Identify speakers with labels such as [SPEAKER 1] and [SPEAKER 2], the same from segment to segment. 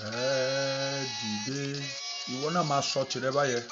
[SPEAKER 1] ẹ dìde. Ìwọ náà máa sọ tìrẹ báyẹn.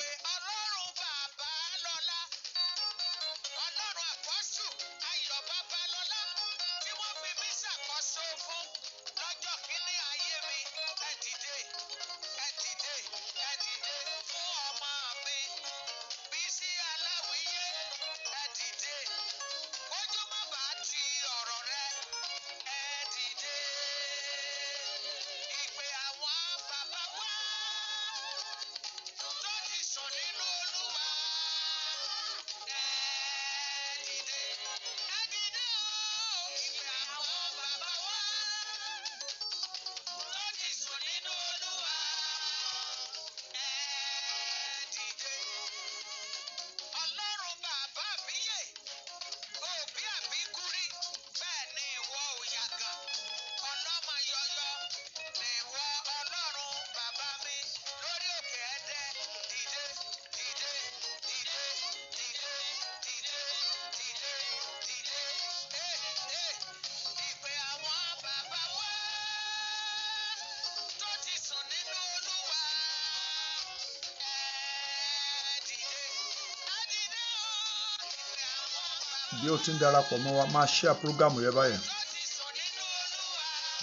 [SPEAKER 1] Bí o ti ń darapọ̀ mọ́ wa, máa share program yẹn báyẹn.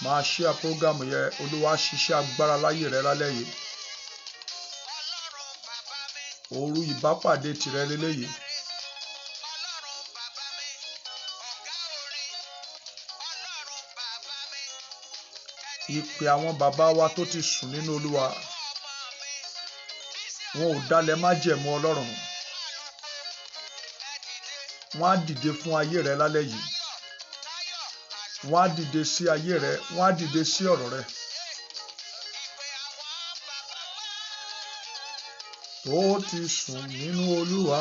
[SPEAKER 1] Máa share program yẹn. Olúwa ṣiṣẹ́ agbára láyé rẹ lálẹ́ yìí. Òru ìbápàdé tìrẹ lélẹ́yìí. Ìpè àwọn bàbá wa tó ti sùn nínú Olúwa. Wọn ò dalẹ̀ májẹ̀mú Ọlọ́run. Wọ́n á dìde fún ayé rẹ lálẹ́ yìí. Wọ́n á dìde sí ayé rẹ. Wọ́n á dìde sí ọ̀rọ̀ rẹ. Tó ti sùn nínú Olúwa,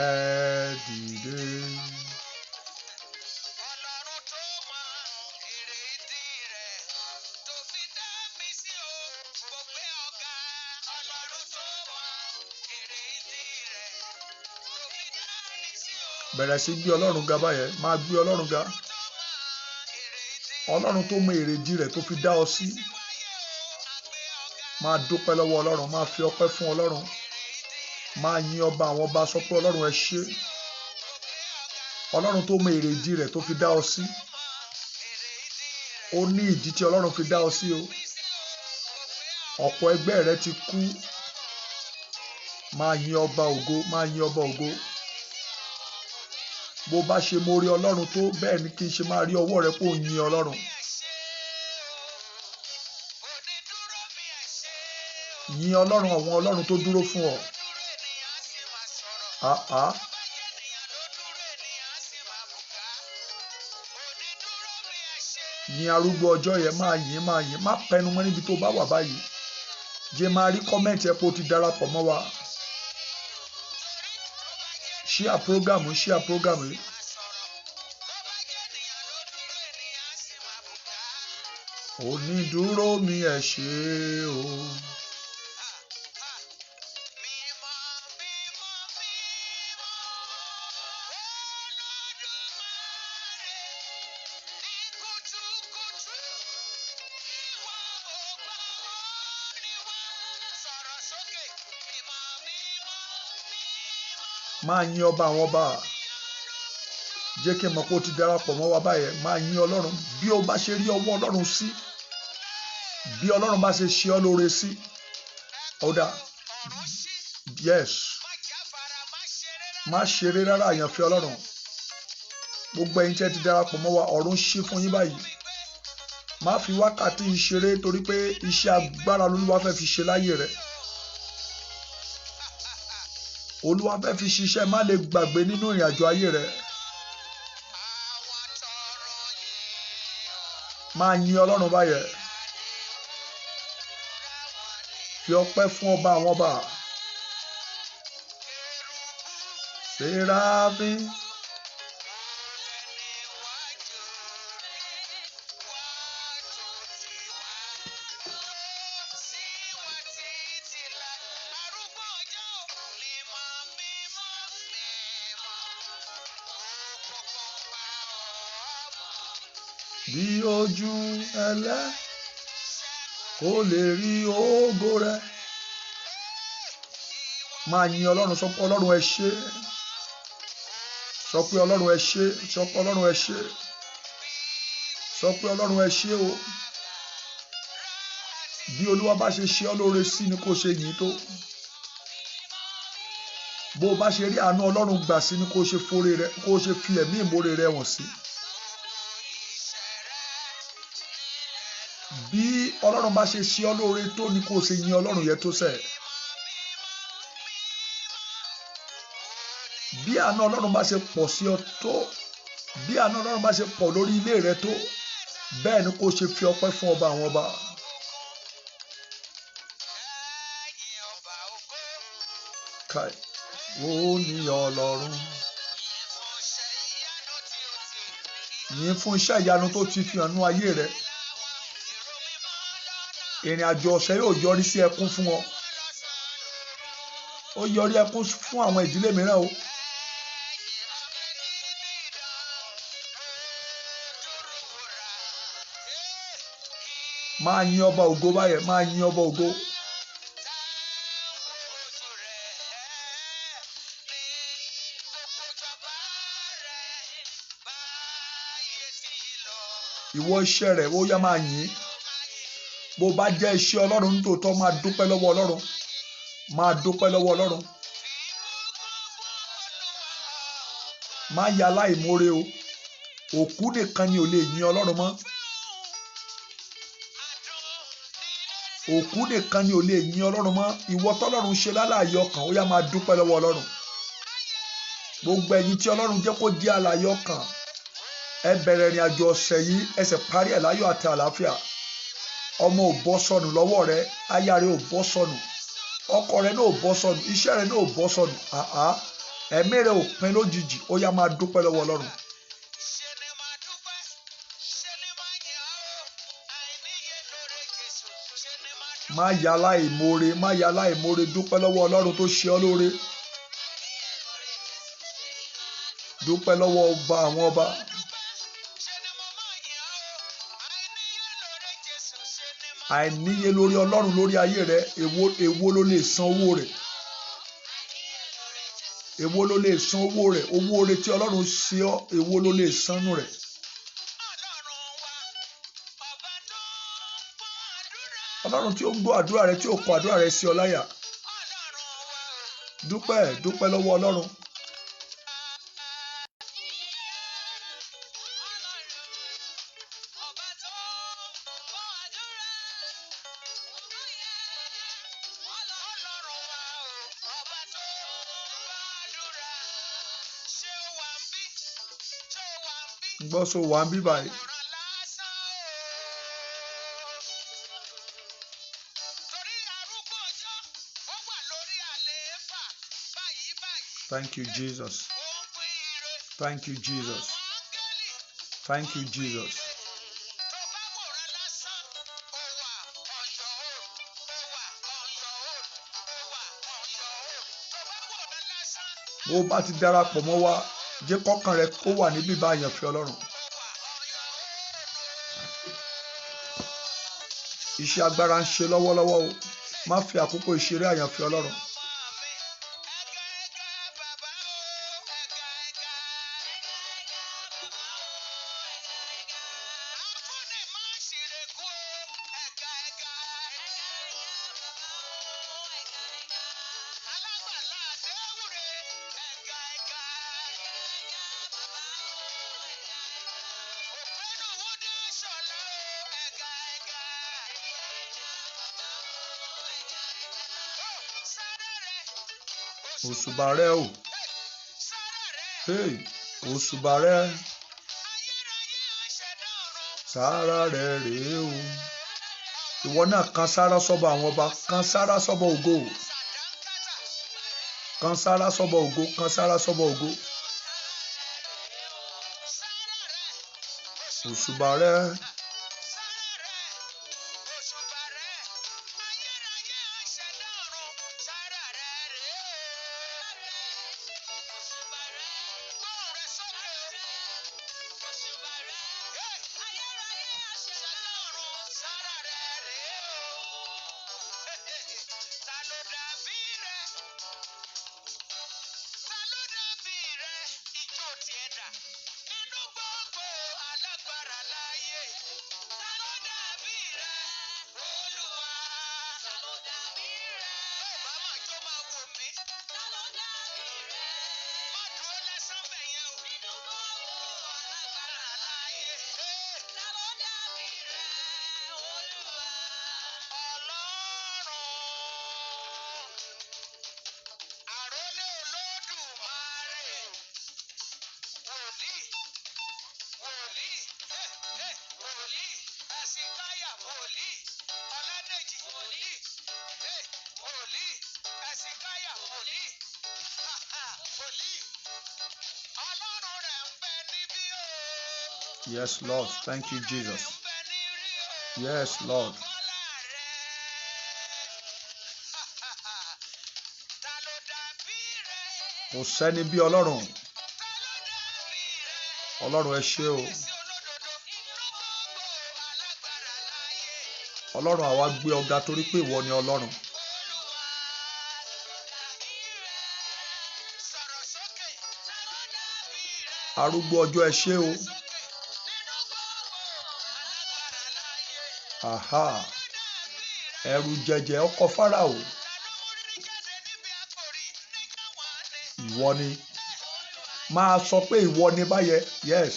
[SPEAKER 1] ẹ dìde. Bẹ̀rẹ̀ sí gbé Ọlọ́run ga báyẹn. Máa gbé Ọlọ́run ga. Ọlọ́run tó mọ èrèdí rẹ̀ tó fi dá ọ sí. Máa dúpẹ́ lọ́wọ́ Ọlọ́run. Máa fi ọpẹ́ fún Ọlọ́run. Máa yìn ọba àwọn ọba, sọ pé Ọlọ́run ẹ ṣé. Ọlọ́run tó mọ èrèdí rẹ̀ tó fi dá ọ sí. Ó ní ìdí tí Ọlọ́run fi dá ọ sí o. Ọ̀pọ̀ ẹgbẹ́ rẹ ti kú. Máa yìn ọba ògo. Máa yìn ọba ògo. Bó bá ṣe mo rí Ọlọ́run tó, bẹ́ẹ̀ ni kí n ṣe máa rí ọwọ́ rẹ pé ó yin Ọlọ́run. Yin Ọlọ́run, àwọn Ọlọ́run tó dúró fún ọ. Yin arúgbó ọjọ́ yẹn. Máa yìn, máa yìn. Má pẹnu mọ́ níbi tó bá wà báyìí. Jẹ́ máa rí kọ́mẹ́ǹtì ẹ pé o ti darapọ̀ mọ́ wa. Share program, share program yìí. Onídúró mi ẹ ṣé o. Máa yìn ọba àwọn ọba. Jẹ́ kí n mọ̀ pé o ti darapọ̀ mọ́ wa báyẹn. Máa yìn Ọlọ́run bí o bá ṣe rí ọwọ́ Ọlọ́run sí. Bí Ọlọ́run bá ṣe ṣe ọ́ lóore sí. Ọ̀dà. Yes. Má ṣeré rárá àyànfẹ́ Ọlọ́run. Gbogbo ẹ̀yin tí ẹ ti darapọ̀ mọ́ wa, ọ̀run ṣí fún yín báyìí. Má fi wákàtí ìṣeré torí pé iṣẹ́ agbára l'Olúwa fẹ́ fi ṣe láyé rẹ̀. Olúwa fẹ́ fi ṣiṣẹ́ má lè gbàgbé nínú ìrìn àjò ayé rẹ̀. Máa yìn Ọlọ́run báyẹn. Fi ọpẹ́ fún ọba àwọn ọba. Seraphim. Bí ojú ẹlẹ́ kó lè rí ògo rẹ. Máa yin Ọlọ́run, sọ pé Ọlọ́run ẹ ṣé, sọ pé Ọlọ́run ẹ ṣé, sọ pé Ọlọ́run ẹ ṣé, sọ pé Ọlọ́run ẹ ṣé o. Bí Olúwa bá ṣe ṣe ọ́ lóore sí ni kó ṣe yìn tó. Bó o bá ṣe rí àánú Ọlọ́run gbà sí ni kó ṣe fore rẹ, kó ṣe fi ẹ̀mí ìmoore rẹ wọ̀n sí. Bí Ọlọ́run bá ṣe ṣe ọ́ lóore tó ni kó ṣe yin Ọlọ́run yẹn tó sẹ̀. Bí àánú Ọlọ́run bá ṣe pọ̀ sí ọ tó, bí àánú Ọlọ́run bá ṣe pọ̀ lórí ilé rẹ tó, bẹ́ẹ̀ ni kó ṣe fi ọpẹ́ fún ọba àwọn ọba. Kai, ó ní Ọlọ́run. Yìn fún iṣẹ́ ìyanu tó ti fi hàn nínú ayé rẹ. Ìrìn àjò ọ̀sẹ̀ yóò yọrí sí ẹkún fún ọ. Ó yọrí ẹkún fún àwọn ìdílé mìíràn o. Máa yin ọba ògo báyẹn, máa yin ọba ògo. Ìwọ iṣẹ́ rẹ̀ ó yá máa yìn. Bó bá jẹ́ iṣẹ́ Ọlọ́run nítòótọ́, máa dúpẹ́ lọ́wọ́ Ọlọ́run, máa dúpẹ́ lọ́wọ́ Ọlọ́run. Má ya aláìmoore o. Òkú nìkan ni ò lè yin Ọlọ́run mọ́. Òkú nìkan ni ò lè yin Ọlọ́run mọ́. Ìwọ tọ́lọ́run ṣe lálàyé ọkàn, ó yá máa dúpẹ́ lọ́wọ́ Ọlọ́run. Gbogbo ẹ̀yin tí Ọlọ́run jẹ́ kó jẹ́ alààyè ọkàn, ẹ bẹ̀rẹ̀ ìrìn àjò ọ̀sẹ̀ yìí, ẹ sì parí ẹ̀ láyọ̀ àti àlàáfíà. Ọmọ ò bọ́ sọnù lọ́wọ́ rẹ, aya rẹ ò bọ́ sọnù, ọkọ rẹ náà ò bọ́ sọnù, iṣẹ́ rẹ náà ò bọ́ sọnù. Ẹ̀mí rẹ ò pin lójijì, ó yá máa dúpẹ́ lọ́wọ́ Ọlọ́run. Má ya aláìmoore, má ya aláìmoore, dúpẹ́ lọ́wọ́ Ọlọ́run tó ṣe ọ́ lóore. Dúpẹ́ lọ́wọ́ ọba àwọn ọba. Àìníye lórí Ọlọ́run lórí ayé rẹ, èwo ló lè san owó rẹ̀? Èwo ló lè san owó rẹ̀? Owó rẹ̀ tí Ọlọ́run ṣe ọ́, èwo ló lè sanú rẹ̀? Ọlọ́run tí ó gbọ́ àdúrà rẹ, tí ó kọ àdúrà rẹ sí ọ láyà. Dúpẹ́ lọ́wọ́ Ọlọ́run. Gbọ́ so wà ń bí báyìí. Thank you, Jesus. Thank you, Jesus. Thank you, Jesus. Bó bá ti darapọ̀ mọ́ wa, jẹ́ kọ́kàn rẹ kó wà níbí báyìí àyànfẹ́ Ọlọ́run. Iṣẹ́ agbára ń ṣe lọ́wọ́lọ́wọ́ o. Má fi àkókò ìṣeré àyànfẹ́ Ọlọ́run. Òṣùbà rẹ o. Hey, òṣùbà rẹ. Sára rẹ rèé o. Ìwọ náà kan sára sọ́ba àwọn ọba, kan sára sọ́ba ògo. Kan sára sọ́ba ògo, kan sára sọ́ba ògo. Òṣùbà rẹ. Yes, Lord. Thank you, Jesus. Yes, Lord. Kò sẹ́ni bí Ọlọ́run. Ọlọ́run ẹ ṣé o. Ọlọ́run àwa gbé ọ̀gá torí pé ìwọ ni Ọlọ́run. Arúgbó ọjọ́ ẹ ṣé o. Aha. Ẹ̀rù jẹjẹ ọkọ̀ Fáráò. Ìwọ ni. Máa sọ pé ìwọ ni báyẹn. Yes.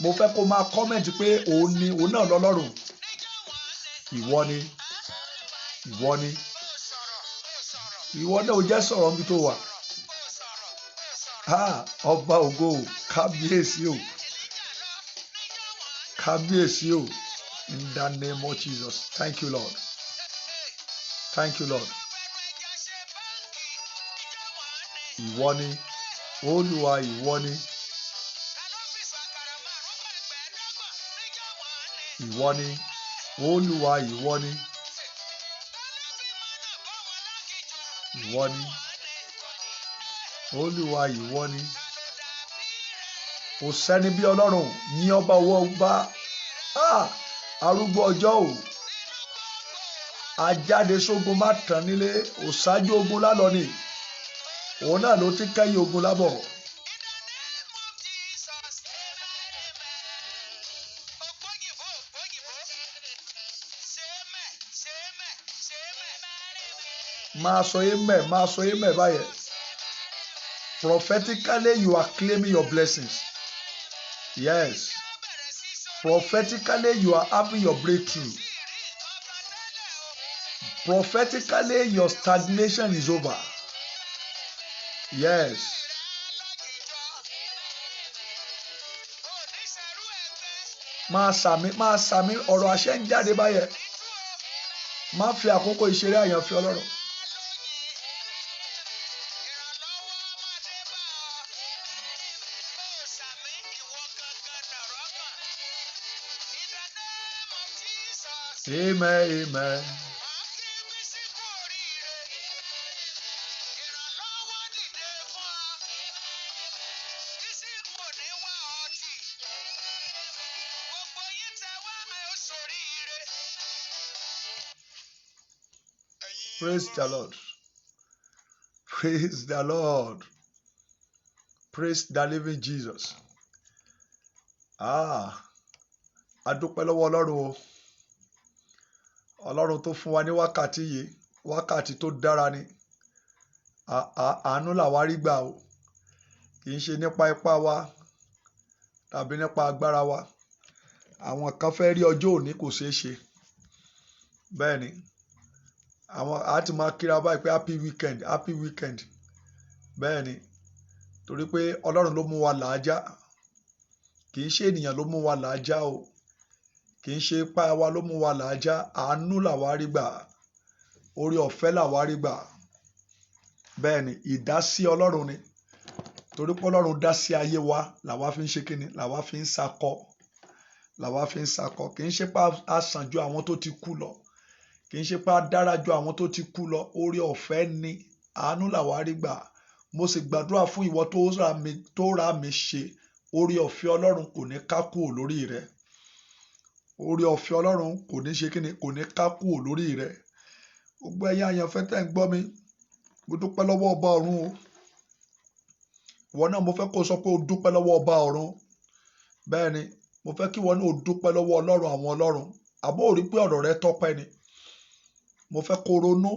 [SPEAKER 1] Mo fẹ́ kó máa kọ́mẹ̀ntì pé òun náà lọ́lọ́run. Ìwọ ni. Ìwọ ni. Ìwọ náà ò jẹ́ sọ̀rọ̀ níbi tó wà. Ọba ògo kábíyèsí o. Kábíyèsí o. In the name of Jesus. Thank you, Lord. Thank you, Lord. Ìwọ ni. Olúwa ìwọ ni. Ìwọ ni. Olúwa ìwọ ni. Ìwọ ni. Olúwa ìwọ ni. Kò sẹ́ni bí Ọlọ́run. Yìn ọba owó ọba. Arúgbó ọjọ́ o. Ajáde sógun má tán nílé. Òṣáájú ogun lálọ ni. Òun náà ló ti kẹ́yìn ogun lábọ̀. Máa sọ amen, máa sọ amen báyẹn. Prophetically you are claiming your blessings. Yes. Prophetically you are having your breakthrough. Prophetically your stagnation is over. Yes. Máa sàmì ọ̀rọ̀ àṣẹ ń jáde báyẹn. Má fi àkókò ìṣeré àyànfẹ́ Ọlọ́run. Amen, amen. Praise the Lord. Praise the Lord. Praise the living Jesus. A dúpẹ́ lọ́wọ́ Ọlọ́run o. Ọlọ́run tó fún wa ní wákàtí yìí, wákàtí tó dára ni. Àánú làwa rí gbà o. Kì í ṣe nípa ipá wa tàbí nípa agbára wa. Àwọn kan fẹ́ rí ọjọ́ òní kò ṣeé ṣe. Bẹ́ẹ̀ ni. Àwọn àti máa kíra báyìí pé happy weekend, happy weekend. Bẹ́ẹ̀ ni. Torí pé Ọlọ́run ló mú wa làájá. Kì í ṣe ènìyàn ló mú wa làájá o. Kì í ṣe ipá wa ló mú wa làájá. Àánú làwa rí gbà. Oore ọ̀fẹ́ làwa rí gbà. Bẹ́ẹ̀ ni, ìdásí Ọlọ́run ni. Torí pé Ọlọ́run dá sí ayé wa làwa fi ń ṣe kíni, làwa fi ń sakọ. Làwa fi ń sakọ. Kì í ṣe pé a sàn ju àwọn tó ti kú lọ. Kì í ṣe pé a dára ju àwọn tó ti kú lọ. Oore ọ̀fẹ́ ni. Àánú làwa rí gbà. Mo sì gbàdúrà fún ìwọ tó rà mí ṣe. Oore ọ̀fẹ́ Ọlọ́run kò ní ká kúrò lórí rẹ. Oore ọ̀fẹ́ Ọlọ́run kò ní ṣe kíni, kò ní ká kúrò lórí rẹ. Gbogbo ẹ̀yin àyànfẹ́ tẹ́ ń gbọ́ mi. Mo dúpẹ́ lọ́wọ́ ọba ọ̀run o. Ìwọ náà mo fẹ́ kó sọ pé o dúpẹ́ lọ́wọ́ ọba ọ̀run. Bẹ́ẹ̀ ni, mo fẹ́ kí ìwọ náà o dúpẹ́ lọ́wọ́ Ọlọ́run àwọn ọlọ́run. Àbó rí pé ọ̀rọ̀ rẹ tọ́pẹ́ ni. Mo fẹ́ kó ronú.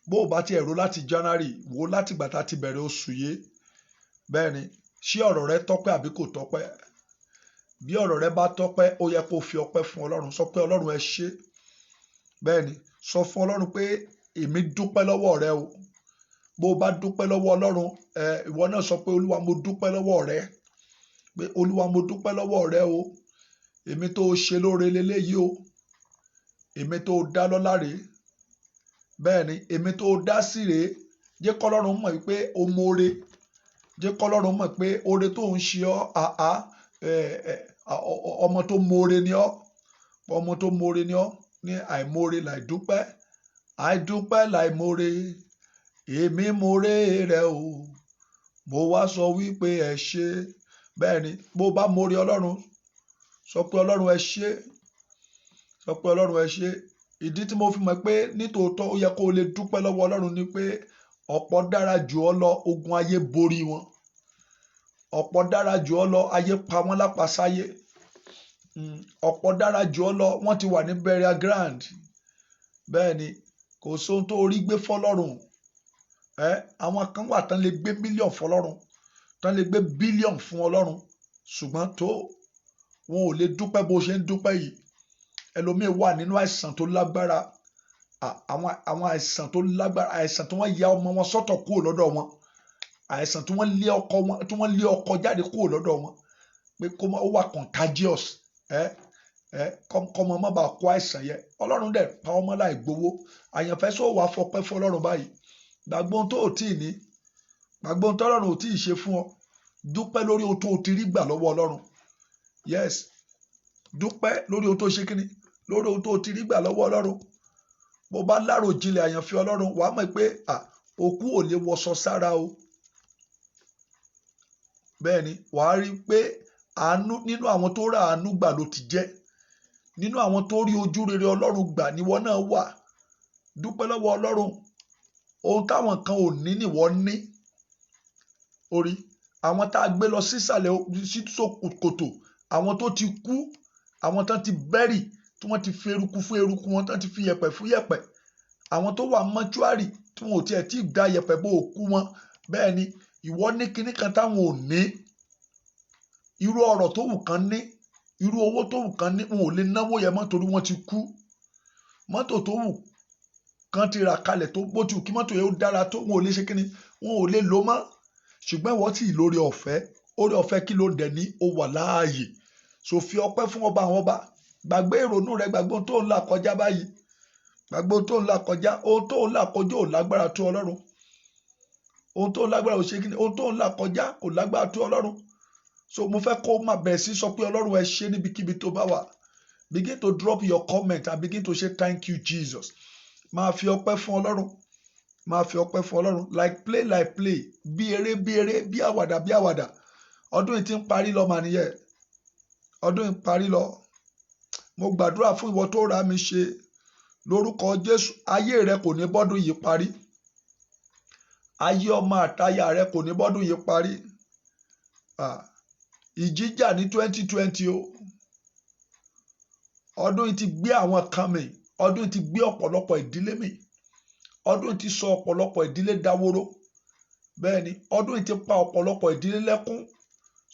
[SPEAKER 1] Bó o bá ti ẹ̀rọ láti January, wo láti ìgbà tá a ti bẹ̀rẹ̀ oṣù yìí. Bẹ́ẹ̀ ni, ṣé ọ̀rọ̀ rẹ tọ́pẹ́ àbí kò tọ́pẹ́? Bí ọ̀rọ̀ rẹ bá tọ́pẹ́, ó yẹ kó fi ọpẹ́ fún Ọlọ́run. Sọ pé Ọlọ́run ẹ ṣé. Bẹ́ẹ̀ ni, sọ fún Ọlọ́run pé èmi dúpẹ́ lọ́wọ́ rẹ o. Bó o bá dúpẹ́ lọ́wọ́ Ọlọ́run, ìwọ náà sọ pé Olúwa mo dúpẹ́ lọ́wọ́ rẹ. Pé Olúwa mo dúpẹ́ lọ́wọ́ rẹ o. Èmi tó ṣe lóore leléyìí o. Èmi tó dá lọ́lá rèé. Bẹ́ẹ̀ ni, èmi tó dá sí rèé. Jẹ́ kọ́lọ́run mọ̀ pé o mọ̀ọ́re. Jẹ́ kọ́lọ́run mọ̀ pé oore tó ń ṣe ọ́ ọmọ tó moore ni ọ́, ọmọ tó moore ni ọ́, ní àìmoore láìdúpẹ́, àìdúpẹ́ láìmoore, èmi moore rẹ o, mo wá sọ wípé ẹ ṣé. Bẹ́ẹ̀ ni bó bá moore Ọlọ́run, sọ pé Ọlọ́run ẹ ṣé, sọ pé Ọlọ́run ẹ ṣé. Ìdí tí mo fi mọ̀ pé nítòótọ́ ó yẹ kó o lè dúpẹ́ lọ́wọ́ Ọlọ́run ni pé ọ̀pọ̀ dára jù ọ́ lọ, ogun ayé borí wọn. Ọ̀pọ̀ dára jù ọ́ lọ, ayé pa wọ́n lápasáyé. Ọ̀pọ̀ dára jù ọ́ lọ, wọ́n ti wà ní burial ground. Bẹ́ẹ̀ ni kò sóhun tó rí gbé fọ́lọ́run. Àwọn kan wà tán lè gbé mílíọ̀n fọ́lọ́run, tán lè gbé bílíọ̀n fún Ọlọ́run, ṣùgbọ́n tó wọn ò lè dúpẹ́ bó ṣe ń dúpẹ́ yìí. Ẹlòmíì wà nínú àìsàn tó lágbára, àwọn àìsàn tó lágbára, àìsàn tí wọ́n ya ọmọ wọn sọ́tọ̀ kúrò lọ́dọ̀ wọn, àìsàn tí wọ́n lé ọkọ jáde kúrò lọ́dọ̀ wọn, pé kó ó wà contagious, kọ́mọ má bàa kó àìsàn yẹn. Ọlọ́run dẹ̀ pa ọmọ láì gbowó. Àyànfẹ́ sọ wà fọpẹ́ fún Ọlọ́run báyìí. Gbàgbọ́ ohun tó ò tí ì ní, gbàgbọ́ ohun tó Ọlọ́run ò tí ì ṣe fún ọ. Dúpẹ́ lórí ohun tó ti rí gbà lọ́wọ́ Ọlọ́run. Yes, dúpẹ́ lórí ohun tó ṣe kíni, lórí ohun tó ti rí gbà lọ́wọ́ Ọlọ́run. Bó bá láròjinlẹ̀ àyànfẹ́ Ọlọ́run, wàá mọ̀ pé òkú ò lè wọṣọ sára o. Bẹ́ẹ̀ ni wàá rí pé àánú nínú àwọn tó rà àánú gbà ló ti jẹ́. Nínú àwọn tó rí ojú rere Ọlọ́run gbà níwọ náà wà. Dúpẹ́ lọ́wọ́ Ọlọ́run. Ohun táwọn kan ò ní nìwọ ní. Orí àwọn tá a gbé lọ sísàlẹ̀ sí kòtò, àwọn tó ti kú, àwọn tán ti bẹ́rì, tí wọ́n ti fi eruku fún eruku wọn, tán ti fi yẹ̀pẹ̀ fún yẹ̀pẹ̀, àwọn tó wà mọ́ṣúárì tí wọn ò tiẹ̀ tí ì da yẹ̀pẹ̀ bó òkú wọn. Bẹ́ẹ̀ ni ìwọ ní kinní kan táwọn ò ní. Irú ọrọ̀ tó wù kán ní, irú owó tó wù kán ní, wọn ò lè náwó yẹn mọ́ torí wọ́n ti kú. Mọ́tò tó wù kán ti rà kalẹ̀ tó bó ti wù kí mọ́tò yẹn ó dára tó, wọn ò lè ṣe kíni, wọn ò lè lò mọ́. Ṣùgbọ́n ìwọ tí ì lórí ọ̀fẹ́, orí ọ̀fẹ́ kí ló dẹ̀ ní ó wà láàyè. So fi ọpẹ́ fún ọba àwọn ọba. Gbàgbé ìrònú rẹ, gbàgbé ohun tó ń là kọjá báyìí. Gbàgbé ohun tó ń là kọjá, ohun tó ń là kọjá ò lágbára tó Ọlọ́run. Ohun tó ń lágbára ò ṣe kíni, ohun tó ń là kọjá kò lágbára tó Ọlọ́run. So mo fẹ́ kó máa bẹ̀rẹ̀ sí sọ pé Ọlọ́run ẹ ṣé níbikíbi tó bá wà. Begin to drop your comment and begin to say thank you Jesus. Máa fi ọpẹ́ fún Ọlọ́run. Máa fi ọpẹ́ fún Ọlọ́run. Like play. Bí eré, bí àwàdà. Ọdún yìí ti ń parí lọ mà nìyẹn. Ọdún yìí ń parí lọ. Mo gbàdúrà fún ìwọ tó rà mí ṣe. Lórúkọ Jésù, ayé rẹ kò ní bọ́dún yìí parí. Ayé ọmọ àtaya rẹ kò ní bọ́dún yìí parí. Ìjìjà ní 2020 o. Ọdún yìí ti gbé àwọn kan mì. Ọdún yìí ti gbé ọ̀pọ̀lọpọ̀ ìdílé mì. Ọdún yìí ti sọ ọ̀pọ̀lọpọ̀ ìdílé dáwóró. Bẹ́ẹ̀ ni ọdún yìí ti pa ọ̀pọ̀lọpọ̀ ìdílé lẹ́kún.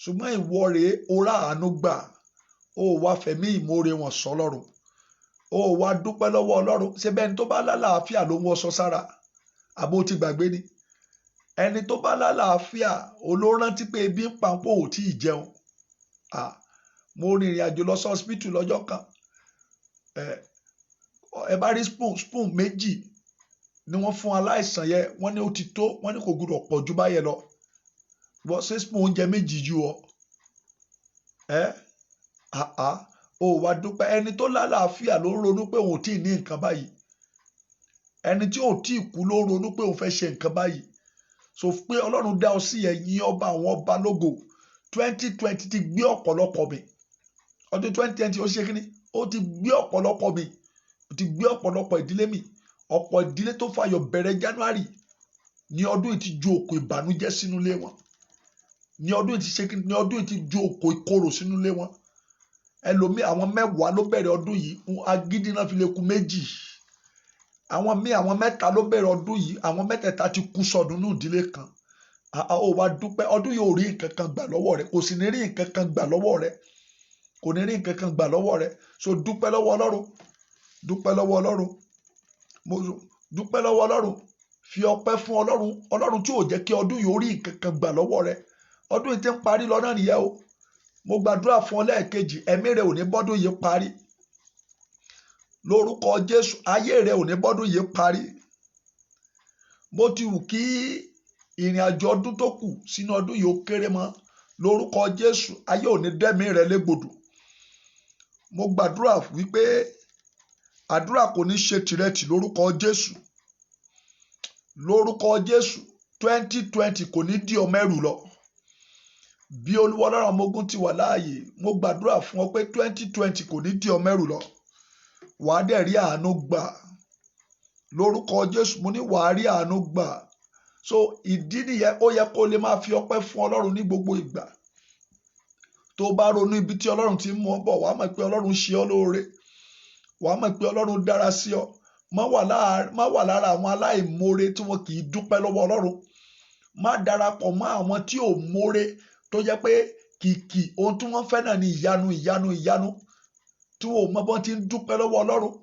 [SPEAKER 1] Ṣùgbọ́n ìwọ rèé o rà àánú gbà. O wá fẹ̀mí ìmoore wọn sọ Ọlọ́run. O wá dúpẹ́ lọ́wọ́ Ọlọ́run. Ṣé bẹ́ẹ̀ ni tó bá lálàáfíà ló ń wọṣọ sára? Àbó ti gbàgbé ni. Ẹni tó bá lálàáfíà olórántí pé ebi ń pa pò ò tí ì jẹun. Mo rin ìrìn àjò lọ sí hospital lọ́jọ́ kan. Ẹ bá rí spoon méjì ni wọ́n fún aláìsàn yẹn. Wọ́n ní ó ti tó. Wọ́n ní kò gbọdọ̀ pọ̀ ju báyẹn lọ. Wọ́n ṣe spoon oúnjẹ méjì ju ọ. O wá dúpẹ́. Ẹni tó lálàáfíà ló ń ronú pé òun ò tí ì ní nǹkan báyìí. Ẹni tí ò tí ì kú ló ń ronú pé òun fẹ́ ṣe nǹkan báyìí. So pé Ọlọ́run dá ọ sí ẹ̀yìn ọba àwọn ọba lógo. 2020 ti gbé ọ̀pọ̀lọpọ̀ mi. Ọdún 2020 ó ṣe kíni? Ó ti gbé ọ̀pọ̀lọpọ̀ mi. Ó ti gbé ọ̀pọ̀lọpọ̀ ìdílé mi. Ọ̀pọ̀ ìdílé tó fàyọ̀ bẹ̀rẹ̀ January ní ọdún yìí ti ju òkò ìbànújẹ́ sínú ilé wọn. Ní ọdún yìí ti ṣe kíni? Ní ọdún yìí ti ju òkò ìkorò sínú ilé wọn. Ẹlòmíì àwọn 10 ló bẹ̀rẹ̀ ọdún yìí. Agídí náà fi lè kù 2. Àwọn 3 ló bẹ̀rẹ̀ ọdún yìí. Àwọn 3 ti kú sọdún ní ìdílé kan. Ó wá dúpẹ́. Ọdún yìí ò rí nǹkan kan gbà lọ́wọ́ rẹ. Kò sì ní rí nǹkan kan gbà lọ́wọ́ rẹ. Kò ní rí nǹkan kan gbà lọ́wọ́ rẹ. So dúpẹ́ lọ́wọ́ Ọlọ́run. Dúpẹ́ lọ́wọ́ Ọlọ́run. Dúpẹ́ lọ́wọ́ Ọlọ́run. Fi ọpẹ́ fún Ọlọ́run. Ọlọ́run tí ò jẹ́ kí ọdún yìí ó rí nǹkan kan gbà lọ́wọ́ rẹ. Ọdún yìí ti ń parí lọ náà nìyẹn o. Mo gbàdúrà fún ọ lẹ́ẹ̀kejì. Ẹ̀mí rẹ ò ní bọ́dún yìí parí. Lórúkọ Jésù, ayé rẹ ò ní bọ́dún yìí parí. Bó ti wù kí ìrìn àjò ọdún tó kù sínú ọdún yìí ó kéré mọ́, lórúkọ Jésù ayé ò ní dẹ́mi rẹ légbodò. Mo gbàdúrà wípé àdúrà kò ní ṣe tìrẹtì lórúkọ Jésù. Lórúkọ Jésù 2020 kò ní dí ọ mẹ́rù lọ. Bí Olúwa Ọlọ́run ọmọ ogun ti wà láàyè, mo gbàdúrà fún ọ pé 2020 kò ní dí ọ mẹ́rù lọ. Wàá dẹ̀ rí àánú gbà lórúkọ Jésù. Mo ní wàá rí àánú gbà. So ìdí nìyẹn, ó yẹ kó lè máa fi ọpẹ́ fún Ọlọ́run ní gbogbo ìgbà. Tó bá ronú ibi tí Ọlọ́run ti mú ọ bọ̀, wàá mọ̀ pé Ọlọ́run ṣe ọ́ lóore. Wàá mọ̀ pé Ọlọ́run dára sí ọ. Má wà lára àwọn aláìmoore tí wọn kì í dúpẹ́ lọ́wọ́ Ọlọ́run. Má darapọ̀ mọ́ àwọn tí ò moore, tó jẹ́ pé kìkì ohun tí wọ́n fẹ́ náà ni ìyanu tí wọn ò mọ bọ́n ti ń dúpẹ́ lọ́wọ́ Ọlọ́run.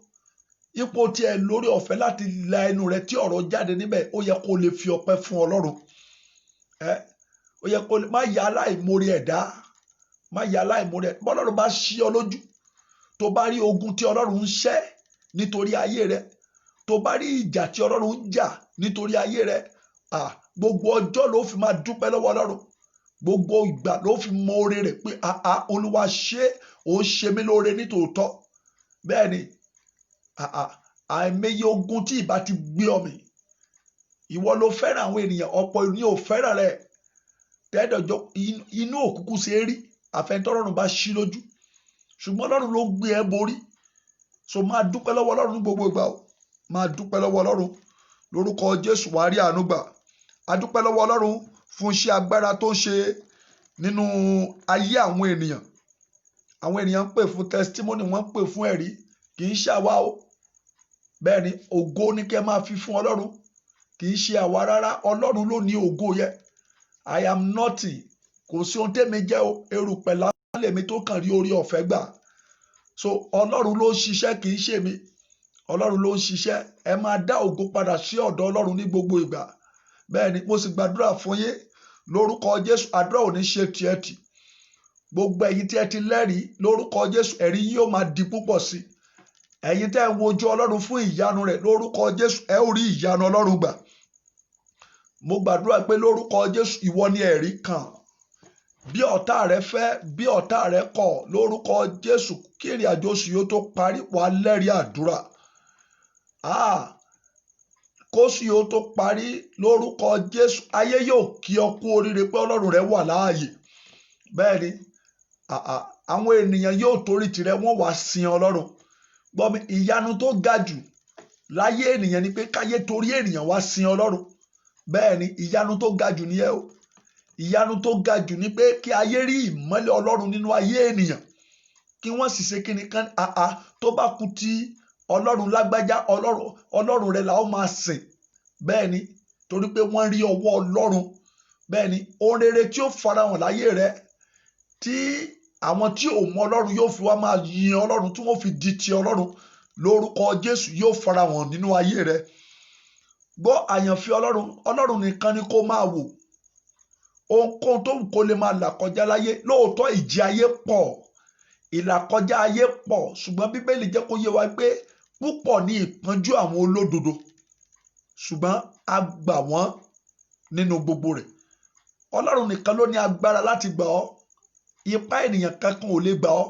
[SPEAKER 1] Ipò tí ẹ lórí ọ̀fẹ́ láti la ẹnu rẹ tí ọ̀rọ̀ jáde níbẹ̀, ó yẹ kó lè fi ọpẹ́ fún Ọlọ́run. Ó yẹ kó lè má ya aláìmoore ẹ̀dá. Má ya aláìmoore ẹ̀dá. Bọ́lọ́run bá ṣí ọ lójú, tó bá rí ogun tí Ọlọ́run ń ṣẹ́ nítorí ayé rẹ, tó bá rí ìjà tí Ọlọ́run ń jà nítorí ayé rẹ, gbogbo ọjọ́ ló fi máa dúpẹ́ lọ́wọ́ Ọlọ́run. Gbogbo ìgbà ló fi mọ oore rẹ̀ pé Olúwa ṣe, ó ṣe mí lóore nítòótọ́. Bẹ́ẹ̀ ni àìmọye ogun tí ìbá ti gbé ọ mì. Ìwọ ló fẹ́ràn àwọn ènìyàn, ọ̀pọ̀ ènìyàn ò fẹ́ràn rẹ̀. Tẹ́ẹ̀dọ̀jọ́ inú òkùnkùn ṣe rí àfẹnitọ́lọ́run bá ṣí lójú. Ṣùgbọ́n Ọlọ́run ló gbé ẹ borí. So máa dúpẹ́ lọ́wọ́ Ọlọ́run ní gbogbo ìgbà o. Máa dúpẹ́ lọ́wọ́ Ọlọ́run lórúkọ Jésù, wàá rí àánú gbà. A dúpẹ́ lọ́wọ́ Ọlọ́run fún iṣẹ́ agbára tó ń ṣe nínú ayé àwọn ènìyàn. Àwọn ènìyàn ń pè fún testimony, wọ́n ń pè fún ẹ̀rí. Kì í ṣe àwa o. Bẹ́ẹ̀ ni ògo ní kẹ́ máa fi fún Ọlọ́run. Kì í ṣe àwa rárá. Ọlọ́run ló ní ògo yẹ. I am nothing. Kò sí ohun tẹ́mi jẹ́ o. Erùpẹ̀ lásán lèmi tó kàn rí orí ọ̀fẹ́ gbà. So Ọlọ́run ló ń ṣiṣẹ́, kì í ṣe mi. Ọlọ́run ló ń ṣiṣẹ́. Ẹ máa dá ògo padà sí ọ̀dọ̀ Ọlọ́run ní gbogbo ìgbà. Bẹ́ẹ̀ ni mo sì gbàdúrà fún yín lórúkọ Jésù. Àdúrà ò ní ṣe tiẹ̀ tì. Gbogbo ẹ̀yin tí ẹ ti lẹ́rìí lórúkọ Jésù, ẹ̀rí yín yóò máa di púpọ̀ sí. Ẹ̀yin tẹ́ ń wojú Ọlọ́run fún ìyanu rẹ̀ lórúkọ Jésù, ẹ ó rí ìyanu Ọlọ́run gbà. Mo gbàdúrà pé lórúkọ Jésù ìwọ ni ẹ̀rí kan. Bí ọ̀tá rẹ fẹ́, bí ọ̀tá rẹ kọ̀, lórúkọ Jésù kí ìrìn àjò oṣù yóò tó parí, wàá lẹ́rìí àdúrà. Kóṣù yóò tó parí lórúkọ Jésù, ayé yóò kí ọ kú oríire pé Ọlọ́run rẹ wà láàyè. Bẹ́ẹ̀ ni àwọn ènìyàn yóò torí tirẹ̀ wọ́n wá sin Ọlọ́run. Gbọ́ mi, ìyanu tó ga jù láyé ènìyàn ni pé káyé torí ènìyàn wá sin Ọlọ́run. Bẹ́ẹ̀ ni ìyanu tó ga jù nìyẹn o. Ìyanu tó ga jù ni pé kí ayé rí ìmọ́lẹ̀ Ọlọ́run nínú ayé ènìyàn. Kí wọ́n sì ṣe kíni kan tó bá kú tí Ọlọ́run lágbájá, Ọlọ́run rẹ̀ la ó máa sìn. Bẹ́ẹ̀ ni torí pé wọ́n rí ọwọ́ Ọlọ́run. Bẹ́ẹ̀ ni ohun rere tí ó farahàn láyé rẹ̀, tí àwọn tí ò mọ Ọlọ́run yóò fi wá máa yin Ọlọ́run, tí wọ́n fi di ti Ọlọ́run lórúkọ Jésù yóò farahàn nínú ayé rẹ̀. Gbọ́ àyànfẹ́ Ọlọ́run, Ọlọ́run nìkan ni kó máa wò. Ohunkóhun tó wù kó lè máa là kọjá láyé. Lóòótọ́ ìjì ayé pọ̀, ìlàkọjá ayé pọ̀, ṣùgbọ́n Bíbélì jẹ́ kó yé wa pé púpọ̀ ní ìpọ́njú àwọn olódodo, ṣùgbọ́n a gbà wọ́n nínú gbogbo rẹ̀. Ọlọ́run nìkan ló ní agbára láti gbà ọ́. Ipá ènìyàn kankan ò lè gbà ọ́.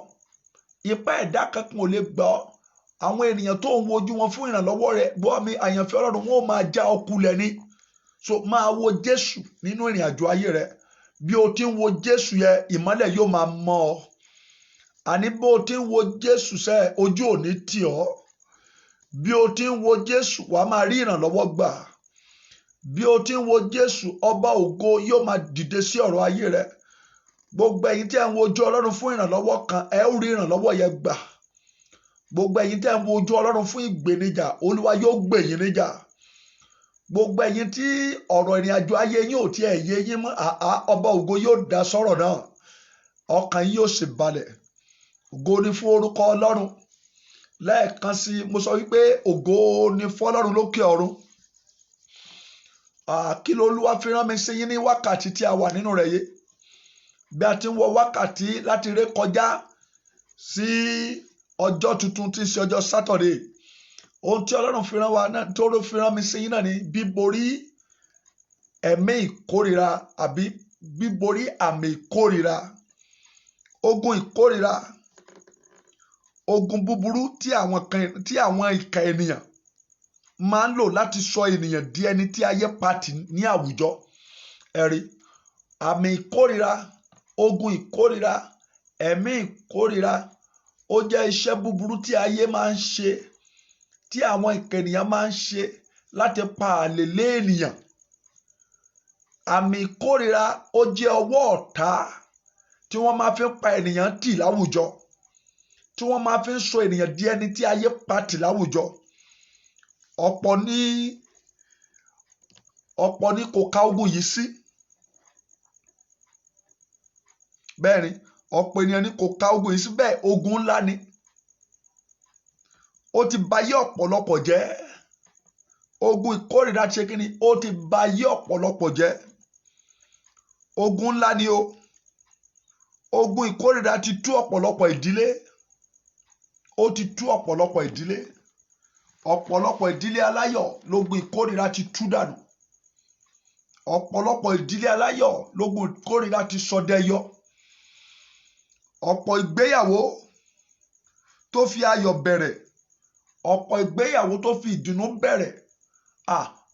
[SPEAKER 1] Ipá ẹ̀dá kankan ò lè gbà ọ́. Àwọn ènìyàn tó ń wojú wọn fún ìrànlọ́wọ́ rẹ̀, gbọ́ mi, àyànfẹ́ Ọlọ́run, wọn ò máa já ọ kulẹ̀ ni. So máa wo Jésù nínú ìrìn àjò ayé rẹ̀. Bí o ti ń wo Jésù yẹ, ìmọ́lẹ̀ yóò máa mọ́ ọ. Àní bó o ti ń wo Jésù sẹ́, ojú ò ní tì ọ́. Bí o ti ń wo Jésù, wàá máa rí ìrànlọ́wọ́ gbà. Bí o ti ń wo Jésù, ọba ògo yóò máa dìde sí ọ̀rọ̀ ayé rẹ̀. Gbogbo ẹ̀yin tí ẹ ń wojú Ọlọ́run fún ìrànlọ́wọ́ kan, ẹ ó rí ìrànlọ́wọ́ yẹn gbà. Gbogbo ẹ̀yin tí ẹ ń wojú Ọlọ́run fún ìgbènijà, Olúwa yóò gbè yín níjà. Gbogbo ẹ̀yin tí ọ̀rọ̀ ìrìn àjò ayé yín ò tiẹ̀ yé yín mọ́, ọba ògo yóò dá sọ́rọ̀ náà. Ọkàn yín yóò sì balẹ̀. Ògo ni fún orúkọ Ọlọ́run. Lẹ́ẹ̀kan sí mo sọ wípé ògo ni fún Ọlọ́run lókè ọ̀run. Kí ló Olúwa fi rán mi sí yín ní wákàtí tí a wà nínú rẹ̀ yìí? Bí a ti ń wọ wákàtí láti ré kọjá sí ọjọ́ tuntun tí ń ṣe ọjọ́ Saturday. Ohun tí Ọlọ́run fi rán wa náà, tó fi rán mi sí yín náà ni bíborí ẹ̀mí ìkórìíra àbí bíborí àmì ìkórìíra, ogun ìkórìíra, ogun búburú tí àwọn ìkà ènìyàn máa ń lò láti sọ ènìyàn di ẹni tí ayé pàtì ní àwùjọ. Ẹ̀rí, àmì ìkórìíra, ogun ìkórìíra, ẹ̀mí ìkórìíra, ó jẹ́ iṣẹ́ búburú tí ayé máa ń ṣe, tí àwọn ìkà ènìyàn máa ń ṣe láti pa àlè lé ènìyàn. Àmì ìkórìíra ó jẹ́ ọwọ́ ọ̀tá tí wọ́n máa fi pa ènìyàn tì láwùjọ, tí wọ́n máa fi sọ ènìyàn di ẹni tí ayé pàtì láwùjọ. Ọ̀pọ̀ ni kò ka ogun yìí sí. Bẹ́ẹ̀ ni, ọ̀pọ̀ ènìyàn ni kò ka ogun yìí sí, bẹ́ẹ̀ ogun ńlá ni. Ó ti ba ayé ọ̀pọ̀lọpọ̀ jẹ́. Ogun ìkórìíra ṣe kí ni? Ó ti ba ayé ọ̀pọ̀lọpọ̀ jẹ́. Ogun ńlá ni o. Ogun ìkórìíra ti tú ọ̀pọ̀lọpọ̀ ìdílé. Ó ti tú ọ̀pọ̀lọpọ̀ ìdílé. Ọ̀pọ̀lọpọ̀ ìdílé aláyọ̀ lógun ìkórìíra ti tú dànù. Ọ̀pọ̀lọpọ̀ ìdílé aláyọ̀ lógun ìkórìíra ti sọdẹyọ. Ọ̀pọ̀ ìgbéyàwó tó fi ayọ̀ bẹ̀rẹ̀, ọ̀pọ̀ ìgbéyàwó tó fi ìdùnnú bẹ̀rẹ̀,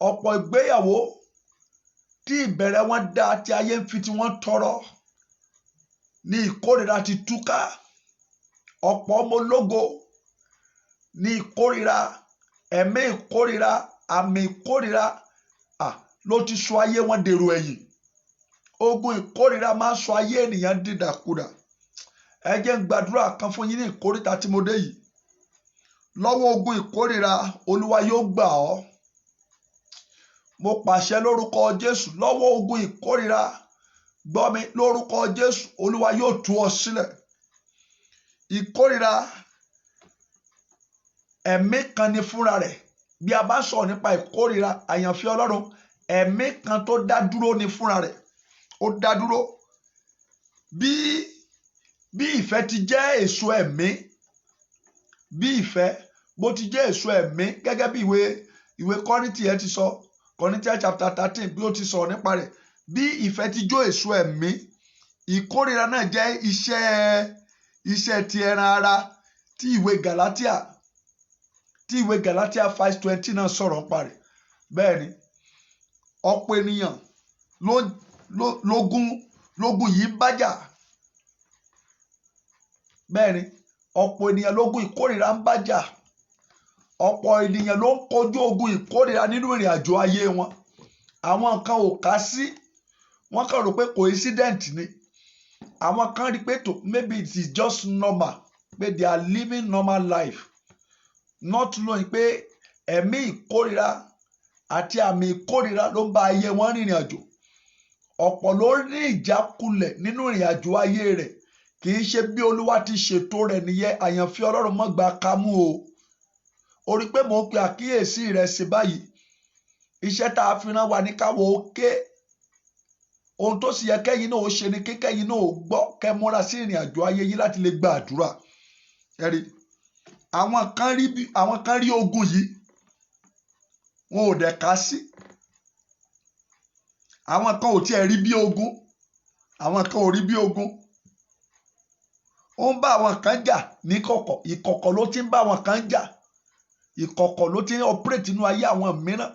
[SPEAKER 1] ọ̀pọ̀ ìgbéyàwó tí ìbẹ̀rẹ̀ wọn dá tí ayé ń fi tí wọ́n tọrọ ní ìkórìíra ti túká. Ọ̀pọ̀ ọmọ ológo ní ìkórìíra, ẹ̀mí ìkórìíra, àmì ìkórìíra ló ti sọ ayé wọn dèrò ẹ̀yìn. Ogun ìkórìíra máa ń sọ ayé ènìyàn dìdàkudà. Ẹ jẹ́ n gbàdúrà kan fún yín ní ìkórìíta tí mo dé yìí. Lọ́wọ́ ogun ìkórìíra, Olúwa yóò gbà ọ́. Mo pàṣẹ lórúkọ Jésù, lọ́wọ́ ogun ìkórìíra, gbọ́ mi lórúkọ Jésù, Olúwa yóò tú ọ sílẹ̀. Ìkórìíra ẹ̀mí kan ni fúnra rẹ̀. Bí a bá sọ̀rọ̀ nípa ìkórìíra, àyànfẹ́ Ọlọ́run, ẹ̀mí kan tó dá dúró ni fúnra rẹ̀. Ó dá dúró. Bí ìfẹ́ ti jẹ́ èso ẹ̀mí, bí ìfẹ́ bó ti jẹ́ èso ẹ̀mí, gẹ́gẹ́ bí ìwé Kọ́ríńtì ẹ ti sọ, Corinthians chapter 13 bí ó ti sọ̀rọ̀ nípa rẹ̀. Bí ìfẹ́ ti jó èso ẹ̀mí, ìkórìíra náà jẹ́ iṣẹ́ ti ẹran ara tí ìwé Galatia 5:20 náà sọ̀rọ̀ nípa rẹ̀. Bẹ́ẹ̀ ni, ọ̀pọ̀ ènìyàn lógun yìí bájà. Bẹ́ẹ̀ ni, ọ̀pọ̀ ènìyàn lógun ìkórìíra ń bájà. Ọ̀pọ̀ ènìyàn ló ń kojú ogun ìkórìíra nínú ìrìn àjò ayé wọn. Àwọn kan ò kà sí, wọ́n kàn rò pé coincident ni. Àwọn kan rí pé maybe it is just normal, pé they are living normal life, not knowing pé ẹ̀mí ìkórìíra àti àmì ìkórìíra ló ń bá ayé wọn rìnrìn àjò. Ọ̀pọ̀ ló ní ìjákulẹ̀ nínú ìrìn àjò ayé rẹ̀. Kì í ṣe bí Olúwa ti ṣètò rẹ̀ nìyẹn. Àyànfẹ́ Ọlọ́run má gba kámú o. Ó rí pé mò ń pe àkíyèsí rẹ̀ sí báyìí. Iṣẹ́ tá a fi rán wa ní káwọ́ òkè. Ohun tó sì yẹ kẹ́yìn náà ó ṣe ni kíkẹ́yìn náà ó gbọ́, kẹ́ múra sí ìrìn àjò ayé yín láti lè gba àdúrà. Ẹ̀rí, àwọn kan rí ogun yìí, wọn ò dẹ̀ ká sí. Àwọn kan ò tiẹ̀ rí bí ogun. Àwọn kan ò rí bí ogun. Ó ń bá àwọn kan jà ní kọ̀kọ̀. Ìkọ̀kọ̀ ló ti ń bá àwọn kan jà. Ìkọ̀kọ̀ ló ti ń operate nínú ayé àwọn mìíràn.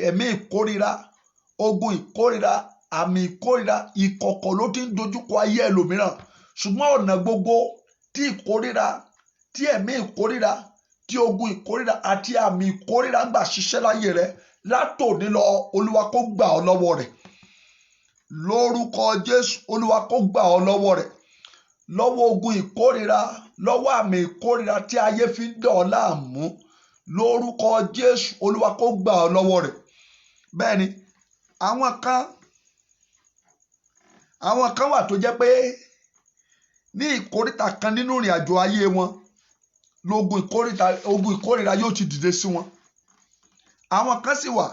[SPEAKER 1] Ẹ̀mí ìkórìíra, ogun ìkórìíra, àmì ìkórìíra, ìkọ̀kọ̀ ló ti ń dojúkọ ayé ẹlòmíràn. Ṣùgbọ́n ọ̀nà gbogbo tí ìkórìíra, tí ẹ̀mí ìkórìíra, tí ogun ìkórìíra àti àmì ìkórìíra ń gbà ṣiṣẹ́ láyé rẹ̀, látòní lọ Olúwa kó gbà ọ́ lọ́wọ́ rẹ̀. Lórúkọ Jésù, Olúwa kó gbà ọ́ lọ́wọ́ rẹ̀. Lọ́wọ́ ogun ìkórìíra, lọ́wọ́ àmì ìkórìíra tí ayé fi ń dọ̀ ọ́ láàmú. Lórúkọ Jésù, Olúwa kó gbà ọ́ lọ́wọ́ rẹ̀. Bẹ́ẹ̀ ni, àwọn kan wà tó jẹ́ pé ní ìkórìíta kan nínú ìrìn àjò ayé wọn, lógun ìkórìíra yóò ti dìde sí wọn. Àwọn kan sì wà,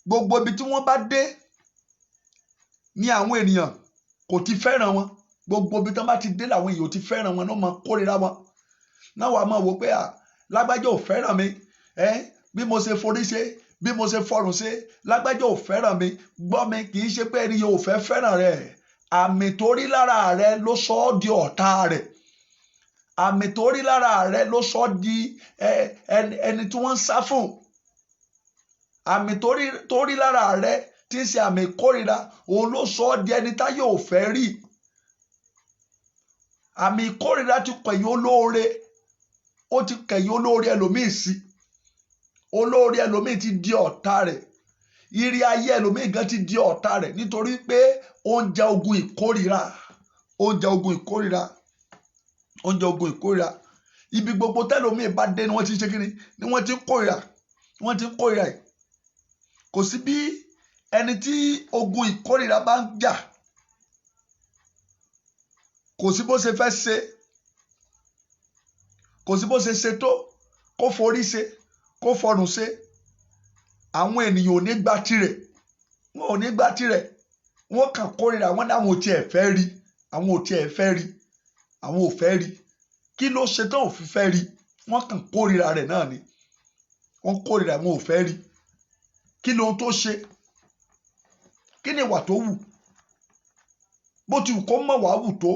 [SPEAKER 1] gbogbo ibi tí wọ́n bá dé ní àwọn ènìyàn kò ti fẹ́ràn wọn. Gbogbo ibi tí wọ́n bá ti dé làwọn èèyàn ò ti fẹ́ràn wọn, náà máa kórìíra wọn. Náà wàá máa wò pé lágbájá ò fẹ́ràn mi. Bí mo ṣe forí ṣe, bí mo ṣe fọrùn sí lágbájá ò fẹ́ràn mi gbọ́ mi kì í ṣe pé ẹni yóò fẹ́ fẹ́ràn rẹ̀ àmì tó rí lára rẹ̀ ló sọ ọ́ di ọ̀tá rẹ̀ àmì tó rí lára rẹ̀ ló sọ ọ́ di ẹni tí wọ́n ń sá fún àmì tó rí lára rẹ̀ tí ń ṣe àmì ìkórìíra òun ló sọ ọ́ di ẹni táyé ò fẹ́ rí àmì ìkórìíra ti kẹ̀yìn olóore ó ti kẹ̀yìn olóore ẹlòmíì sí olóore ẹlòmíì ti di ọ̀tá rẹ̀ ìrì ayé ẹlòmíì gan ti di ọ̀tá rẹ̀ nítorí pé ó ń jẹ ogun ìkórìíra ó ń jẹ ogun ìkórìíra ó ń jẹ ogun ìkórìíra ibi gbogbo tẹlòmíì bá dé ni wọ́n ti ṣe kíni ni wọ́n ti ń kórìíra ẹ̀ kò sí bí ẹni tí ogun ìkórìíra bá ń jà kò sí bó ṣe fẹ́ ṣe kò sí bó ṣe ṣe tó kó forí ṣe kó fọrùn ṣe àwọn ènìyàn ò ní gba tirẹ̀ wọn ò ní gba tirẹ̀ wọn kàn kórìíra wọn ní àwọn ò tiẹ̀ fẹ́ rí àwọn ò tiẹ̀ fẹ́ rí àwọn ò fẹ́ rí kí ló ṣe tó òfin fẹ́ rí wọn kàn kórìíra rẹ̀ náà ni wọn kórìíra wọn ò fẹ́ rí kí lóhun tó ṣe kí ni ìwà tó wù bó ti wù kó mọ̀ wá wù tó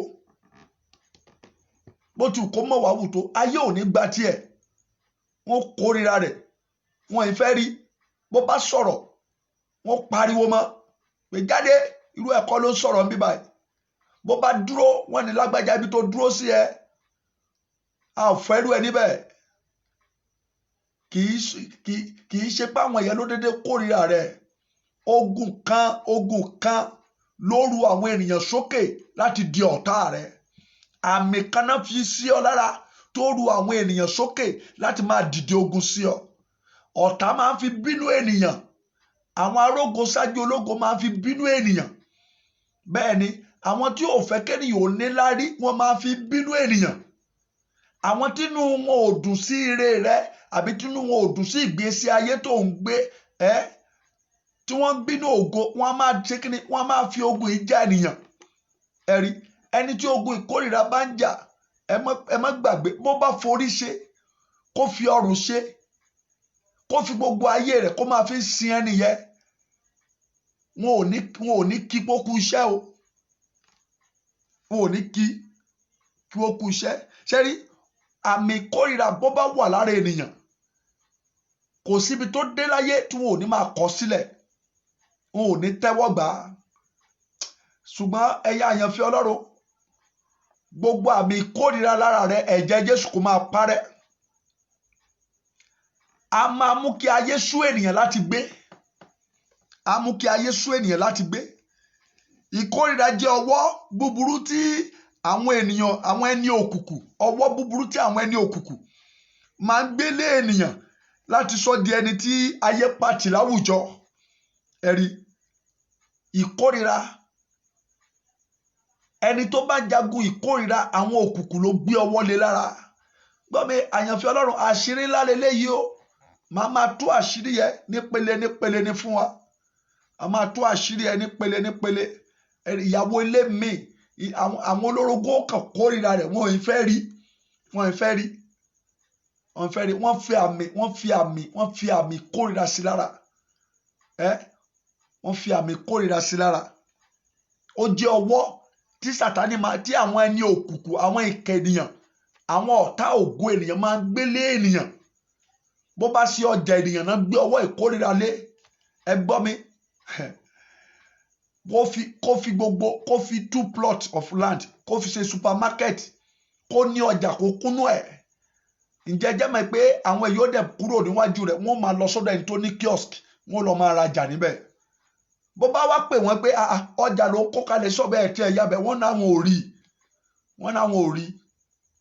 [SPEAKER 1] bó ti wù kó mọ̀ wá wù tó ayé ò ní gba tiẹ̀ wọ́n kórìíra rẹ̀ wọ́n ì fẹ́ rí bó bá sọ̀rọ̀ wọ́n pariwo mọ́ pé jáde irú ẹ̀kọ́ ló ń sọ̀rọ̀ ń bí báyìí bó bá dúró wọ́n ní lágbájá ibi tó dúró sí ẹ a ò fẹ́ rú ẹ níbẹ̀ kì í ṣe pé àwọn èèyàn ló dédé kórìíra rẹ̀ ogun kan ló ru àwọn ènìyàn sókè láti di ọ̀tá rẹ̀ àmì kan náà fi sí ọ lára tó ru àwọn ènìyàn sókè láti máa dìde ogun sí ọ ọ̀tá máa ń fi bínú ènìyàn àwọn arógo ṣáájú ológo máa ń fi bínú ènìyàn bẹ́ẹ̀ ni àwọn tí ò fẹ́ kẹ́nìyàn ò ní lárí wọ́n máa ń fi bínú ènìyàn àwọn tínú wọn ò dùn sí ire rẹ àbí tínú wọn ò dùn sí ìgbésí ayé tó ń gbé tí wọ́n ń bínú ògo wọ́n máa ṣe kíni wọ́n máa fi ogun ìjà ènìyàn ẹ̀rí ẹni tí ogun ìkórìíra bá ń jà ẹ má gbàgbé bó bá forí ṣe kó fi ọrùn ṣe kó fi gbogbo ayé rẹ̀ kó máa fi sin ẹni yẹn wọn ò ní kí pókú iṣẹ́ o wọn ò ní kí ó kú iṣẹ́ ṣe rí àmì ìkórìíra bó bá wà lára ènìyàn kò síbi tó dé láyé tí wọn ò ní máa kọ sílẹ̀ wọn ò ní tẹ́wọ́ gbà á ṣùgbọ́n ẹ̀yà àyànfẹ́ Ọlọ́run gbogbo àmì ìkórìíra lára rẹ ẹ̀jẹ̀ Jésù kó máa parẹ́ a máa mú kí ayé sú ènìyàn láti gbé a mú kí ayé sú ènìyàn láti gbé ìkórìíra jẹ́ ọwọ́ búburú tí àwọn ènìyàn àwọn ẹni òkùnkùn ọwọ́ búburú tí àwọn ẹni òkùnkùn máa ń gbélé ènìyàn láti sọ di ẹni tí ayé pàtì láwùjọ ẹ̀rí ìkórìíra ẹni tó bá jagun ìkórìíra àwọn òkùnkùn ló gbé ọwọ́ lé lára gbọ́ mi àyànfẹ́ Ọlọ́run àṣírí ńlá leléyìí o máa tú àṣírí yẹn nípele ní fún wa a máa tú àṣírí yẹn nípele ìyàwó ilé mi àwọn olórogún kan kórìíra rẹ̀ wọ́n ì fẹ́ rí wọ́n fi àmì kórìíra sí lára wọ́n fi àmì kórìíra sí lára ó jẹ́ ọwọ́ tí Sátánì máa tí àwọn ẹni òkùnkùn àwọn ìkà ènìyàn àwọn ọ̀tá ògo ènìyàn máa ń gbélé ènìyàn bó bá sí ọjà ènìyàn náà gbé ọwọ́ ìkórìíra lé ẹ gbọ́ mi kó fi 2 plots of land kó fi ṣe supermarket kó ní ọjà kó kúnnú ẹ̀ ǹjẹ́ jẹ́ mọ̀ pé àwọn èyí ó dẹ̀ kúrò níwájú rẹ̀ wọ́n máa lọ sọ́dọ̀ ẹni tó ní kiosk wọ́n lọ máa rajà níbẹ̀ bó bá wá pè wọ́n pé ọjà ló kó kalẹ̀ sọ́bẹ̀ ẹ̀ tí ẹ̀ yabẹ̀ wọ́n náà wọn ò rí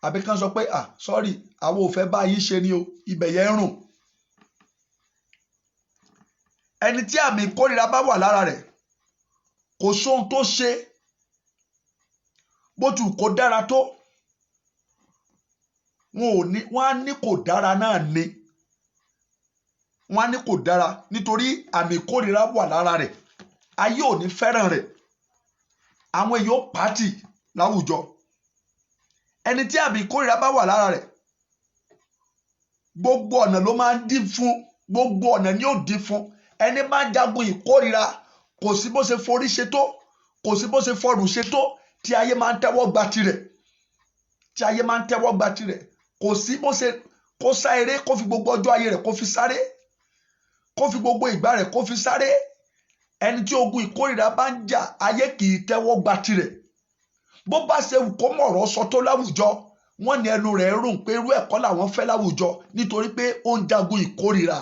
[SPEAKER 1] àbí kán sọ pé sorry àwọn ò fẹ́ bá yín ṣe ni o ibẹ̀ yẹn rùn ẹni tí àmì ìkórìíra bá wà lára rẹ̀ kò sóhun tó ṣe bó tu kó dára tó wọ́n á ní kò dára náà ni wọ́n á ní kò dára nítorí àmì ìkórìíra wà lára rẹ̀ ayé ò ní fẹ́ràn rẹ̀ àwọn èèyàn pàtì láwùjọ ẹni tí àmì ìkórìíra bá wà lára rẹ̀ gbogbo ọ̀nà ló máa ń dín fún gbogbo ọ̀nà ni yóò dí fún. Ẹni máa ń jagun ìkórìíra kò sí bó ṣe forí ṣe tó, kò sí bó ṣe fọrùn ṣe tó, tí ayé máa ń tẹ́wọ́ gba tirẹ̀, tí ayé máa ń tẹ́wọ́ gba tirẹ̀. Kò sí bó ṣe kó sá eré kó fi gbogbo ọjọ́ ayé rẹ̀ kó fi sáré, kó fi gbogbo ìgbà rẹ̀ kó fi sáré. Ẹni tí ogun ìkórìíra bá ń jà, ayé kì í tẹ́wọ́ gba tirẹ̀. Bó bá ṣe wù kó mọ̀rọ̀ sọ tó láwùjọ, wọ́n ní ẹnu rẹ̀ rùn pé irú ẹ̀kọ́ làwọn fẹ́ láwùjọ, nítorí pé ó ń jagun ìkórìíra,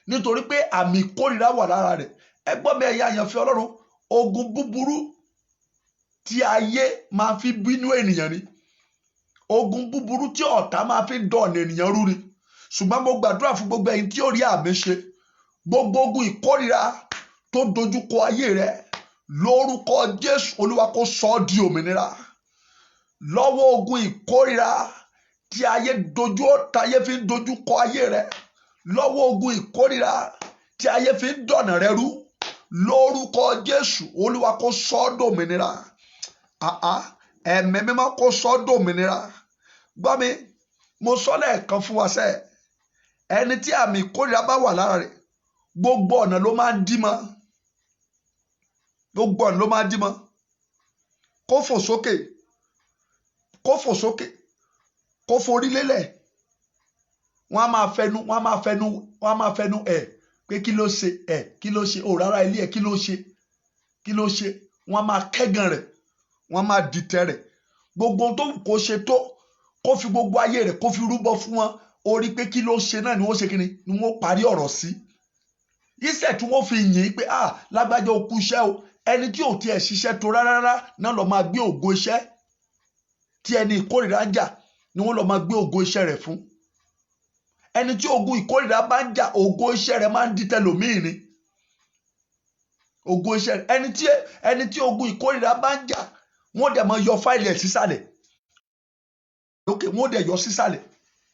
[SPEAKER 1] nítorí pé àmì ìkórìíra wà lára rẹ̀. Ẹ gbọ́ mi ẹ̀yin àyànfẹ́ Ọlọ́run, ogun búburú tí ayé máa fi bínú ènìyàn ni, ogun búburú tí ọ̀tá máa fi dọ̀nà ènìyàn rú ni. Ṣùgbọ́n mo gbàdúrà fún gbogbo ẹ̀yin tí ó rí àmì ṣe, gbogbo ogun ìkórìíra tó dojúkọ ayé rẹ, lórúkọ Jésù, Olúwa kó sọ ọ́ di òmìnira lọ́wọ́ ogun ìkórìíra tí ayé fi ń dojúkọ ayé rẹ, lọ́wọ́ ogun ìkórìíra tí ayé fi ń dọ̀nà rẹ rú, lórúkọ Jésù, Olúwa kó sọ ọ́ dòmìnira. Ẹ̀mí mímọ́ kó sọ ọ́ dòmìnira. Gbọ́ mi, mo sọ lẹ́ẹ̀kan fún wa sẹ́, ẹni tí àmì ìkórìíra bá wà lára rẹ̀, gbogbo ọ̀nà ló máa ń dí mọ́, gbogbo ọ̀nà ló máa ń dí mọ́. Kó fò sókè, kó fò sókè, kó forí lélẹ̀, wọ́n á máa fẹnu pé kí ló ṣe kí ló ṣe, rárá ilé ẹ̀ kí ló ṣe, wọ́n á máa kẹ́gàn rẹ̀, wọ́n á máa dìtẹ̀ rẹ̀. Gbogbo ohun tó wù kó ṣe tó, kó fi gbogbo ayé rẹ̀ kó fi rúbọ fún wọn, orí pé kí ló ṣe náà ni wọ́n ṣe kíni, ni wọ́n parí ọ̀rọ̀ sí. Iṣẹ́ tí wọ́n fi yìn pé lágbájá ó kú iṣẹ́ o, ẹni tí ò tiẹ̀ ṣiṣẹ́ tó rárá náà lọ máa gbé ògo iṣẹ́ tí ẹni ìkórìíra ń jà, ni wọ́n lọ máa gbé ògo iṣẹ́ rẹ̀ fún. Ẹni tí ogun ìkórìíra bá ń jà, ògo iṣẹ́ rẹ̀ máa ń di tẹlòmíì ni. Ògo iṣẹ́ rẹ̀, ẹni tí ogun ìkórìíra bá ń jà, wọ́n dẹ̀ máa yọ fáìlì ẹ̀ sísàlẹ̀ lókè, wọ́n dẹ̀ yọ sísàlẹ̀,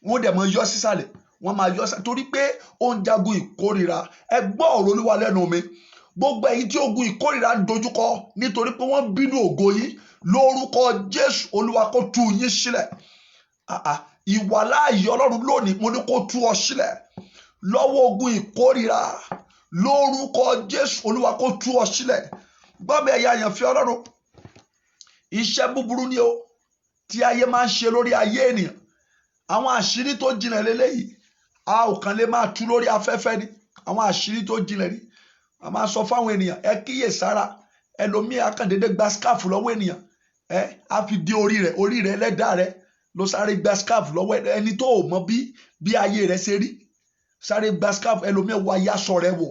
[SPEAKER 1] wọ́n dẹ̀ máa yọ sísàlẹ̀, wọ́n máa yọ sísàlẹ̀, torí pé ó ń jagun ìkórìíra. Ẹ gbọ́ ọ̀rọ̀ Olúwa lẹ́nu mi, gbogbo ẹ̀yin tí ogun ìkórìíra ń dojúkọ nítorí pé wọ́n bínú ògo yín, lórúkọ Jésù, Olúwa kó tú yín sílẹ̀. Ìwàláàyè Ọlọ́run lónìí, mo ní kó tú ọ sílẹ̀ lọ́wọ́ ogun ìkórìíra, lórúkọ Jésù, Olúwa kó tú ọ sílẹ̀. Gbọ́ mi ẹ̀yin àyànfẹ́ Ọlọ́run, iṣẹ́ búburú ni o tí ayé máa ń ṣe lórí ayé ènìyàn. Àwọn àṣírí tó jinlẹ̀ lélẹ́yìí, a ò kàn lè máa tú lórí afẹ́fẹ́ ni. Àwọn àṣírí tó jinlẹ̀ ni a máa sọ fáwọn ènìyàn. Ẹ kíyè sára, ẹlòmíì akàndédé gba scarf lọ́wọ́ ènìyàn, á fi dé orí rẹ̀ ẹlẹ́dàá rẹ̀ ló sáré gba scarf lọ́wọ́ ẹni tó mọ bí ayé rẹ̀ ṣe rí, sáré gba scarf. Ẹlòmíì wọ ayé aṣọ rẹ̀ wò,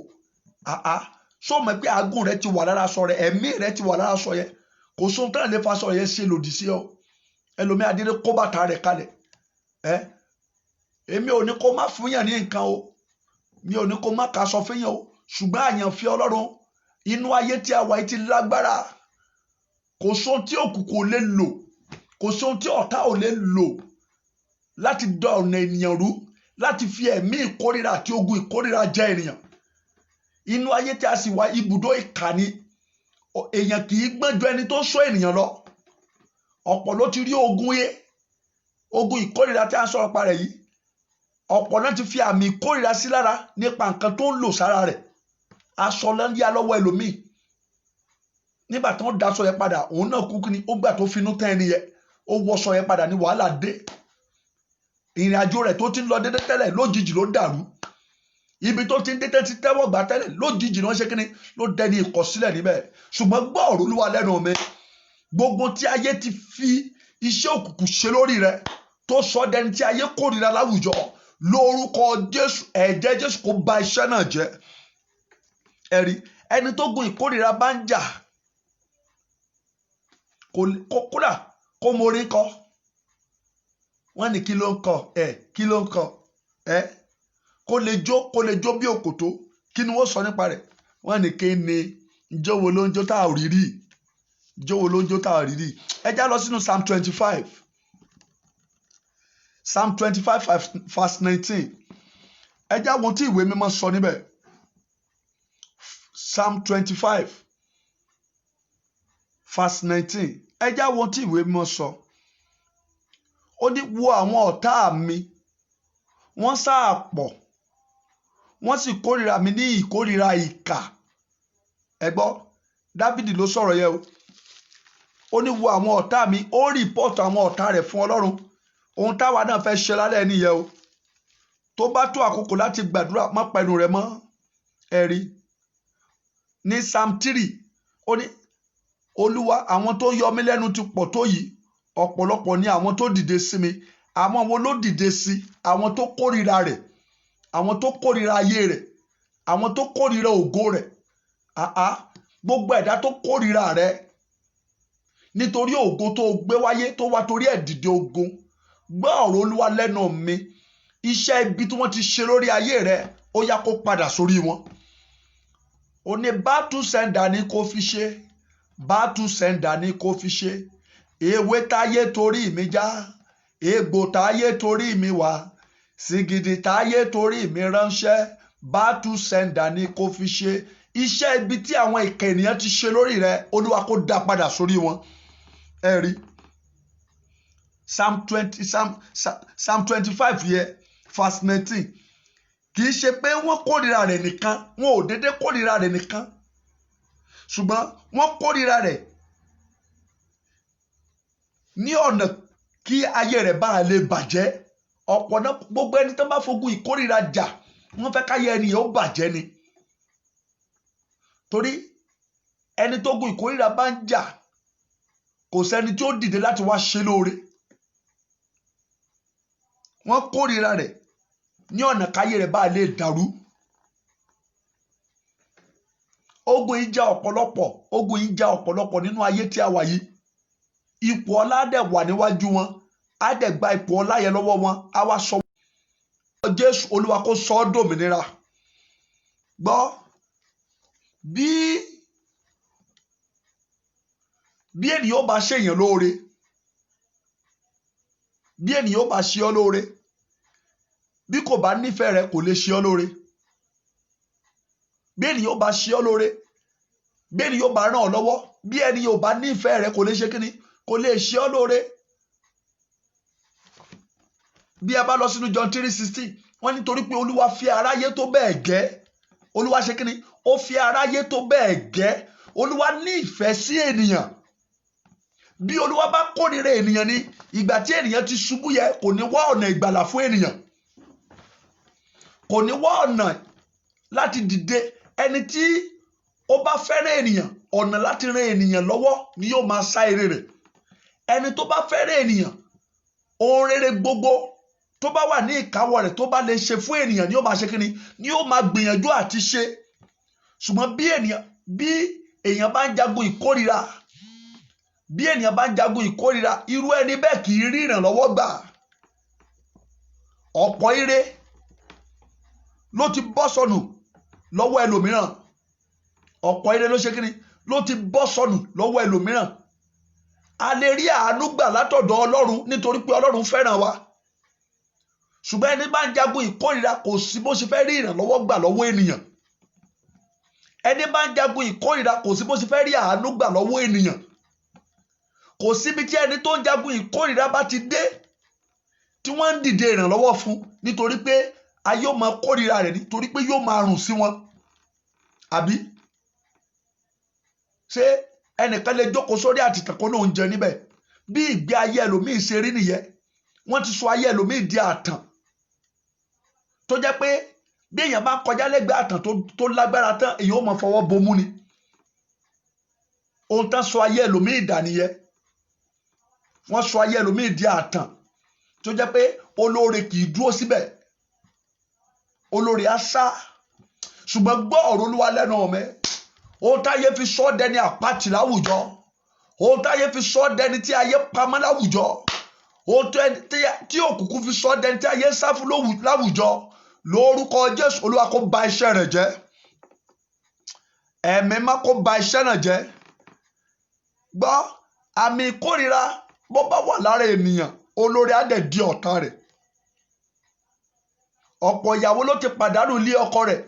[SPEAKER 1] sọ mọ̀ pé àgùn rẹ̀ ti wà lára aṣọ rẹ̀, ẹ̀mí rẹ̀ ti wà lára aṣọ yẹn, kò sóhun tán lè fa aṣọ yẹn ṣe lòdì sí ọ. Ẹlòmíì adédé kó bàtà rẹ̀ kalẹ̀. Èmi ò ní kó má fún yàn ní nǹkan o, mi ò ní kó má kaṣọ fún yàn o, ṣùgbọ́n àyànfẹ́ Ọlọ́run, inú ayé tí a wà yìí ti lágbára. Kò sóhun tí òkùnkùn ò lè lò, kò sóhun tí ọ̀tá ò lè lò láti dá ọ̀nà ènìyàn rú, láti fi ẹ̀mí ìkórìíra àti ogun ìkórìíra jẹ ènìyàn. Inú ayé tí a sì wà, ibùdó ìkà ni. Èèyàn kì í gbọ́n ju ẹni tó sọ ènìyàn lọ. Ọ̀pọ̀ ló ti rí ogun ìkórìíra tí a ń sọ̀rọ̀ pa rẹ̀ yìí. Ọ̀pọ̀ náà ti fi àmì ìkórìíra sí lára nípa nǹkan tó ń lò sára rẹ̀. Aṣọ lọ́ndíá lọ́wọ́ ẹlòmíì, nígbà tí wọ́n daṣọ yẹn padà, òun náà kúkú ni, ó gbà tó finú tán ẹni yẹn, ó wọṣọ yẹn padà ní wàhálà dé. Ìrìn àjò rẹ̀ tó ti ń lọ dédé tẹ́lẹ̀ lójijì ló dàrú. Ibi tó ti ń dédé ti tẹ́wọ́ gbà tẹ́lẹ̀ lójijì ni wọ́n ṣe kíni, ló dẹni ìkọ̀sílẹ̀ níbẹ̀. Ṣùgbọ́n gbọ́ ọ̀rọ̀ Olúwa lẹ́nu mi, gbogbo tí ayé ti fi iṣẹ́ òkùnkùn ṣe lórí rẹ̀, tó sọ dẹni tí ayé kórìíra láwùjọ, lórúkọ Jésù, ẹ̀jẹ̀ Jésù kó ba iṣẹ́ náà jẹ́. Ẹ̀rí, ẹni tó gun ìkórìíra bá ń jà, kódà kó morí kọ, wọ́n ní kí ló ń kọ, kí ló ń kọ, kó lè jó bí òkòtó, kí ni wọ́n sọ nípa rẹ̀? Wọ́n ní kí ni ìjọwọ́ ló ń jó tá a rí rí, ìjọwọ́ ló ń jó tá a rí rí. Ẹ já lọ sínú Psalm 25, Psalm 25 verse 19. Ẹ já wọn tí ìwé mímọ́ sọ níbẹ̀. Psalm 25 verse 19. Ẹ já wọn tí ìwé mímọ́ sọ. Ó ní, wo àwọn ọ̀tá mi, wọ́n sáà pọ̀, wọ́n sì kórìíra mi ní ìkórìíra ìkà. Ẹ gbọ́, Dáfídì ló sọ̀rọ̀ yẹn o. Ó ní wo àwọn ọ̀tá mi, ó rìpọ́ọ̀tù àwọn ọ̀tá rẹ̀ fún Ọlọ́run. Ohun táwa náà fẹ́ ṣe lálẹ́ nìyẹn o. Tó bá tó àkókò láti gbàdúrà, má pa ẹnu rẹ mọ́. Ẹ̀rí ní Psalm 3 ó ní Olúwa, àwọn tó yọ mí lẹ́nu ti pọ̀ tó yìí, ọ̀pọ̀lọpọ̀ ni àwọn tó dìde sí mi. Àwọn wo ló dìde sí? Àwọn tó kórìíra rẹ̀, àwọn tó kórìíra ayé rẹ̀, àwọn tó kórìíra ògo rẹ̀. Gbogbo ẹ̀dá tó kórìíra rẹ̀ nítorí ògo tó gbé wáyé, tó wá torí ẹ̀ dìde ogun. Gbọ́ ọ̀rọ̀ Olúwa lẹ́nu mi. Iṣẹ́ ibi tí wọ́n ti ṣe lórí ayé rẹ̀, ó yá kó padà sórí wọn. Ó ní battle sender ni kó fi ṣe, battle sender ni kó fi ṣe. Ewé táyé torí mi já, egbò táyé torí mi wá, sìgìdì táyé torí mi ránṣẹ́, battle sender ni kó fi ṣe. Iṣẹ́ ibi tí àwọn ìkà ènìyàn ti ṣe lórí rẹ̀, Olúwa kó dá padà sórí wọn. Ẹ rí Psalm 25 yẹ verse 19. Kì í ṣe pé wọ́n kórìíra rẹ̀ nìkan, wọn ò dédé kórìíra rẹ̀ nìkan, ṣùgbọ́n wọ́n kórìíra rẹ̀ ní ọ̀nà kí ayé rẹ̀ bá lè bàjẹ́. Ọ̀pọ̀ náà, gbogbo ẹni tó bá fogun ìkórìíra jà, wọ́n fẹ́ káyé ẹni yẹn ó bàjẹ́ ni. Torí ẹni tó gun ìkórìíra bá ń jà, kò sẹ́ni tí ó dìde láti wá ṣe lóore. Wọ́n kórìíra rẹ̀ ní ọ̀nà káyé rẹ̀ bá lè dàrú. Ogun yìí jà ọ̀pọ̀lọpọ̀, ogun yìí jà ọ̀pọ̀lọpọ̀ nínú ayé tí a wà yìí. Ipò ọlá dẹ̀ wà níwájú wọn, á dẹ̀ gba ipò ọlá yẹn lọ́wọ́ wọn, á wá sọ Jésù Olúwa kó sọ ọ́ dòmìnira. Gbọ́, bí ènìyàn ó bá ṣe èèyàn lóore, bí ènìyàn ó bá ṣe ọ́ lóore, bí kò bá nífẹ̀ẹ́ rẹ kò lè ṣe ọ́ lóore. Bí ènìyàn ó bá ṣe ọ́ lóore, bí ènìyàn ó bá ràn ọ́ lọ́wọ́, bí ènìyàn ó bá nífẹ̀ẹ́ rẹ kò lè ṣe kíni, kò lè ṣe ọ́ lóore. Bí a bá lọ sínú John 3:16, wọ́n nítorí pé Olúwa fi aráyé tó bẹ́ẹ̀ gẹ́. Olúwa ṣe kíni? Ó fi aráyé tó bẹ́ẹ̀ gẹ́. Olúwa ní ìfẹ́ sí ènìyàn. Bí Olúwa bá kórìíra ènìyàn ni, ìgbà tí ènìyàn ti ṣubú yẹ, kò ní wá ọ̀nà ìgbàlà fún ènìyàn, kò ní wá ọ̀nà láti dìde. Ẹni tí ó bá fẹ́ràn ènìyàn, ọ̀nà láti ran ènìyàn lọ́wọ́ ni yóò máa sá eré rẹ̀. Ẹni tó bá fẹ́ràn ènìyàn, ohun rere gbogbo tó bá wà ní ìkáwọ́ rẹ̀ tó bá lè ṣe fún ènìyàn ni yóò máa ṣe kíni, ni yóò máa gbìyànjú àti ṣe. Ṣùgbọ́n bí èèyàn bá ń jagun ìkórìíra, bí ènìyàn bá ń jagun ìkórìíra, irú ẹni bẹ́ẹ̀ kì í rí ìrànlọ́wọ́ gbà. Ọ̀pọ̀ ire ló ti bọ́ sọnù lọ́wọ́ ẹlòmíràn. Ọ̀pọ̀ ire ló ṣe kíni, ló ti bọ́ sọnù lọ́wọ́ ẹlòmíràn. A lè rí àánú gbà látọ̀dọ̀ Ọlọ́run nítorí pé Ọlọ́run fẹ́ràn wa. Ṣùgbọ́n ẹni bá ń jagun ìkórìíra, kò sí bó ṣe fẹ́ rí ìrànlọ́wọ́ gbà lọ́wọ́ ènìyàn. Ẹni bá ń jagun ìkórìíra, kò sí bó ṣe fẹ́ rí àánú gbà lọ́wọ́ ènìyàn. Kò síbi tí ẹni tó ń jagun ìkórìíra bá ti dé tí wọ́n ń dìde ìrànlọ́wọ́ fún, nítorí pé ayé ó máa kórìíra rẹ̀, nítorí pé yóò máa rùn sí wọn. Àbí ṣé ẹnìkan lè jókòó sórí àtìtàn kó náà ń jẹ níbẹ̀? Bí ìgbé ayé ẹlòmíì ṣe rí nìyẹn. Wọ́n ti sọ ayé ẹlòmíì di àtàn, tó jẹ́ pé bí èèyàn bá kọjá lẹ́gbẹ̀ẹ́ àtàn tó lágbára tán, èèyàn ó máa fọwọ́ bomú ni. Ohun tán sọ ayé ẹlòmíì dà nìyẹn. Wọ́n sọ ayé ẹlòmíì di àtàn, tó jẹ́ pé olóore kì í dúró síbẹ̀, olóore á sá. Ṣùgbọ́n gbọ́ ọ̀rọ̀ Olúwa lẹ́nu mi. Ohun táyé fi sọ dẹni àpáàtì láwùjọ, ohun táyé fi sọ dẹni tí ayé pamọ́ láwùjọ, ohun tí òkùnkùn fi sọ dẹni tí ayé sá fún láwùjọ, lórúkọ Jésù Olúwa kó ba iṣẹ́ rẹ̀ jẹ́. Ẹ̀mí má kó ba iṣẹ́ náà jẹ́. Gbọ́, àmì ìkórìíra bó bá wà lára ènìyàn, olórí á dẹ̀ di ọ̀tá rẹ̀. Ọ̀pọ̀ ìyàwó ló ti pàdánù ilé ọkọ rẹ̀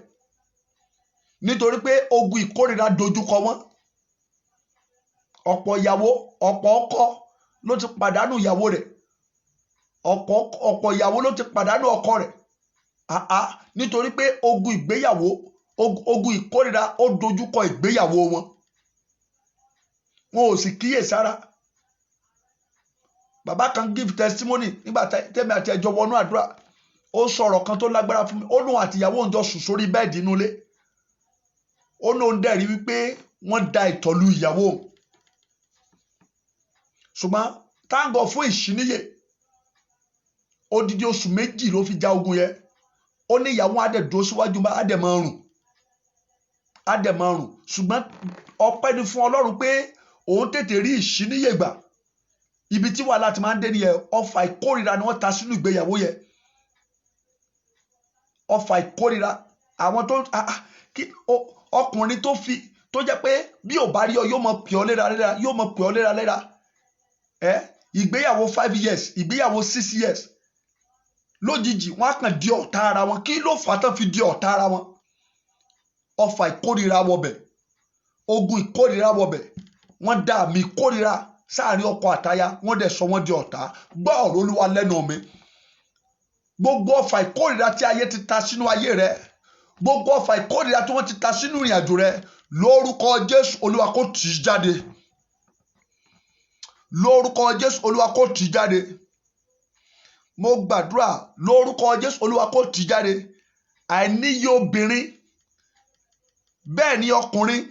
[SPEAKER 1] nítorí pé ogun ìkórìíra dojúkọ wọ́n. Ọ̀pọ̀ ìyàwó, ọ̀pọ̀ ọkọ ló ti pàdánù ìyàwó rẹ̀. Ọ̀pọ̀ ìyàwó ló ti pàdánù ọkọ rẹ̀ nítorí pé ogun ìgbéyàwó ogun ìkórìíra ó dojúkọ ìgbéyàwó wọn ò sì kíyèsára. Bàbá kan give testimony nígbà tẹ́mi àti ẹjọ́ wọnú àdúrà. Ó sọ̀rọ̀ kan tó lágbára fún mi. Ó lóun àtìyàwó òun jọ sùn sórí bẹ́ẹ̀dì inú ilé. Ó lóun dẹ̀rí wípé wọ́n da ìtọ̀lù ìyàwó òun. Ṣùgbọ́n táǹgọ̀ fún ìṣíníyè odidi oṣù 2 ló fi ja ogun yẹn. Ó ní ìyàwó adẹ̀dó síwájú bá adẹ̀mọ̀rùn. Ṣùgbọ́n ọpẹ́ ni fún Ọlọ́run pé òun tètè rí ìṣíníyè gbà. Ibi tí wàhálà ti máa ń dé nìyẹn. Ọfà ìkórìíra ni wọ́n ta sínú ìgbéyàwó yẹn. Ọfà ìkórìíra àwọn tó ọkùnrin tó jẹ́ pé bí ò bá rí ọ yóò mọ pè ọ́ léraléra ìgbéyàwó 5 years ìgbéyàwó 6 years lójijì wọ́n á kàn di ọ̀tá ara wọn. Kí ló fà á tán fi di ọ̀tá ara wọn? Ọfà ìkórìíra wọbẹ̀, ogun ìkórìíra wọbẹ̀, wọ́n dá àmì ìkórìíra sáàrin ọkọ àtaya, wọ́n dẹ̀ sọ wọ́n di ọ̀tá. Gbọ́ ọ̀rọ̀ Olúwa lẹ́nu mi. Gbogbo ọfà ìkórìíra tí ayé ti ta sínú ayé rẹ, gbogbo ọfà ìkórìíra tí wọ́n ti ta sínú ìrìn àjò rẹ, lórúkọ Jésù Olúwa kó tì í jáde. Lórúkọ Jésù Olúwa kó tì í jáde. Mo gbàdúrà lórúkọ Jésù Olúwa kó tì í jáde. Àìníye obìnrin bẹ́ẹ̀ ni ọkùnrin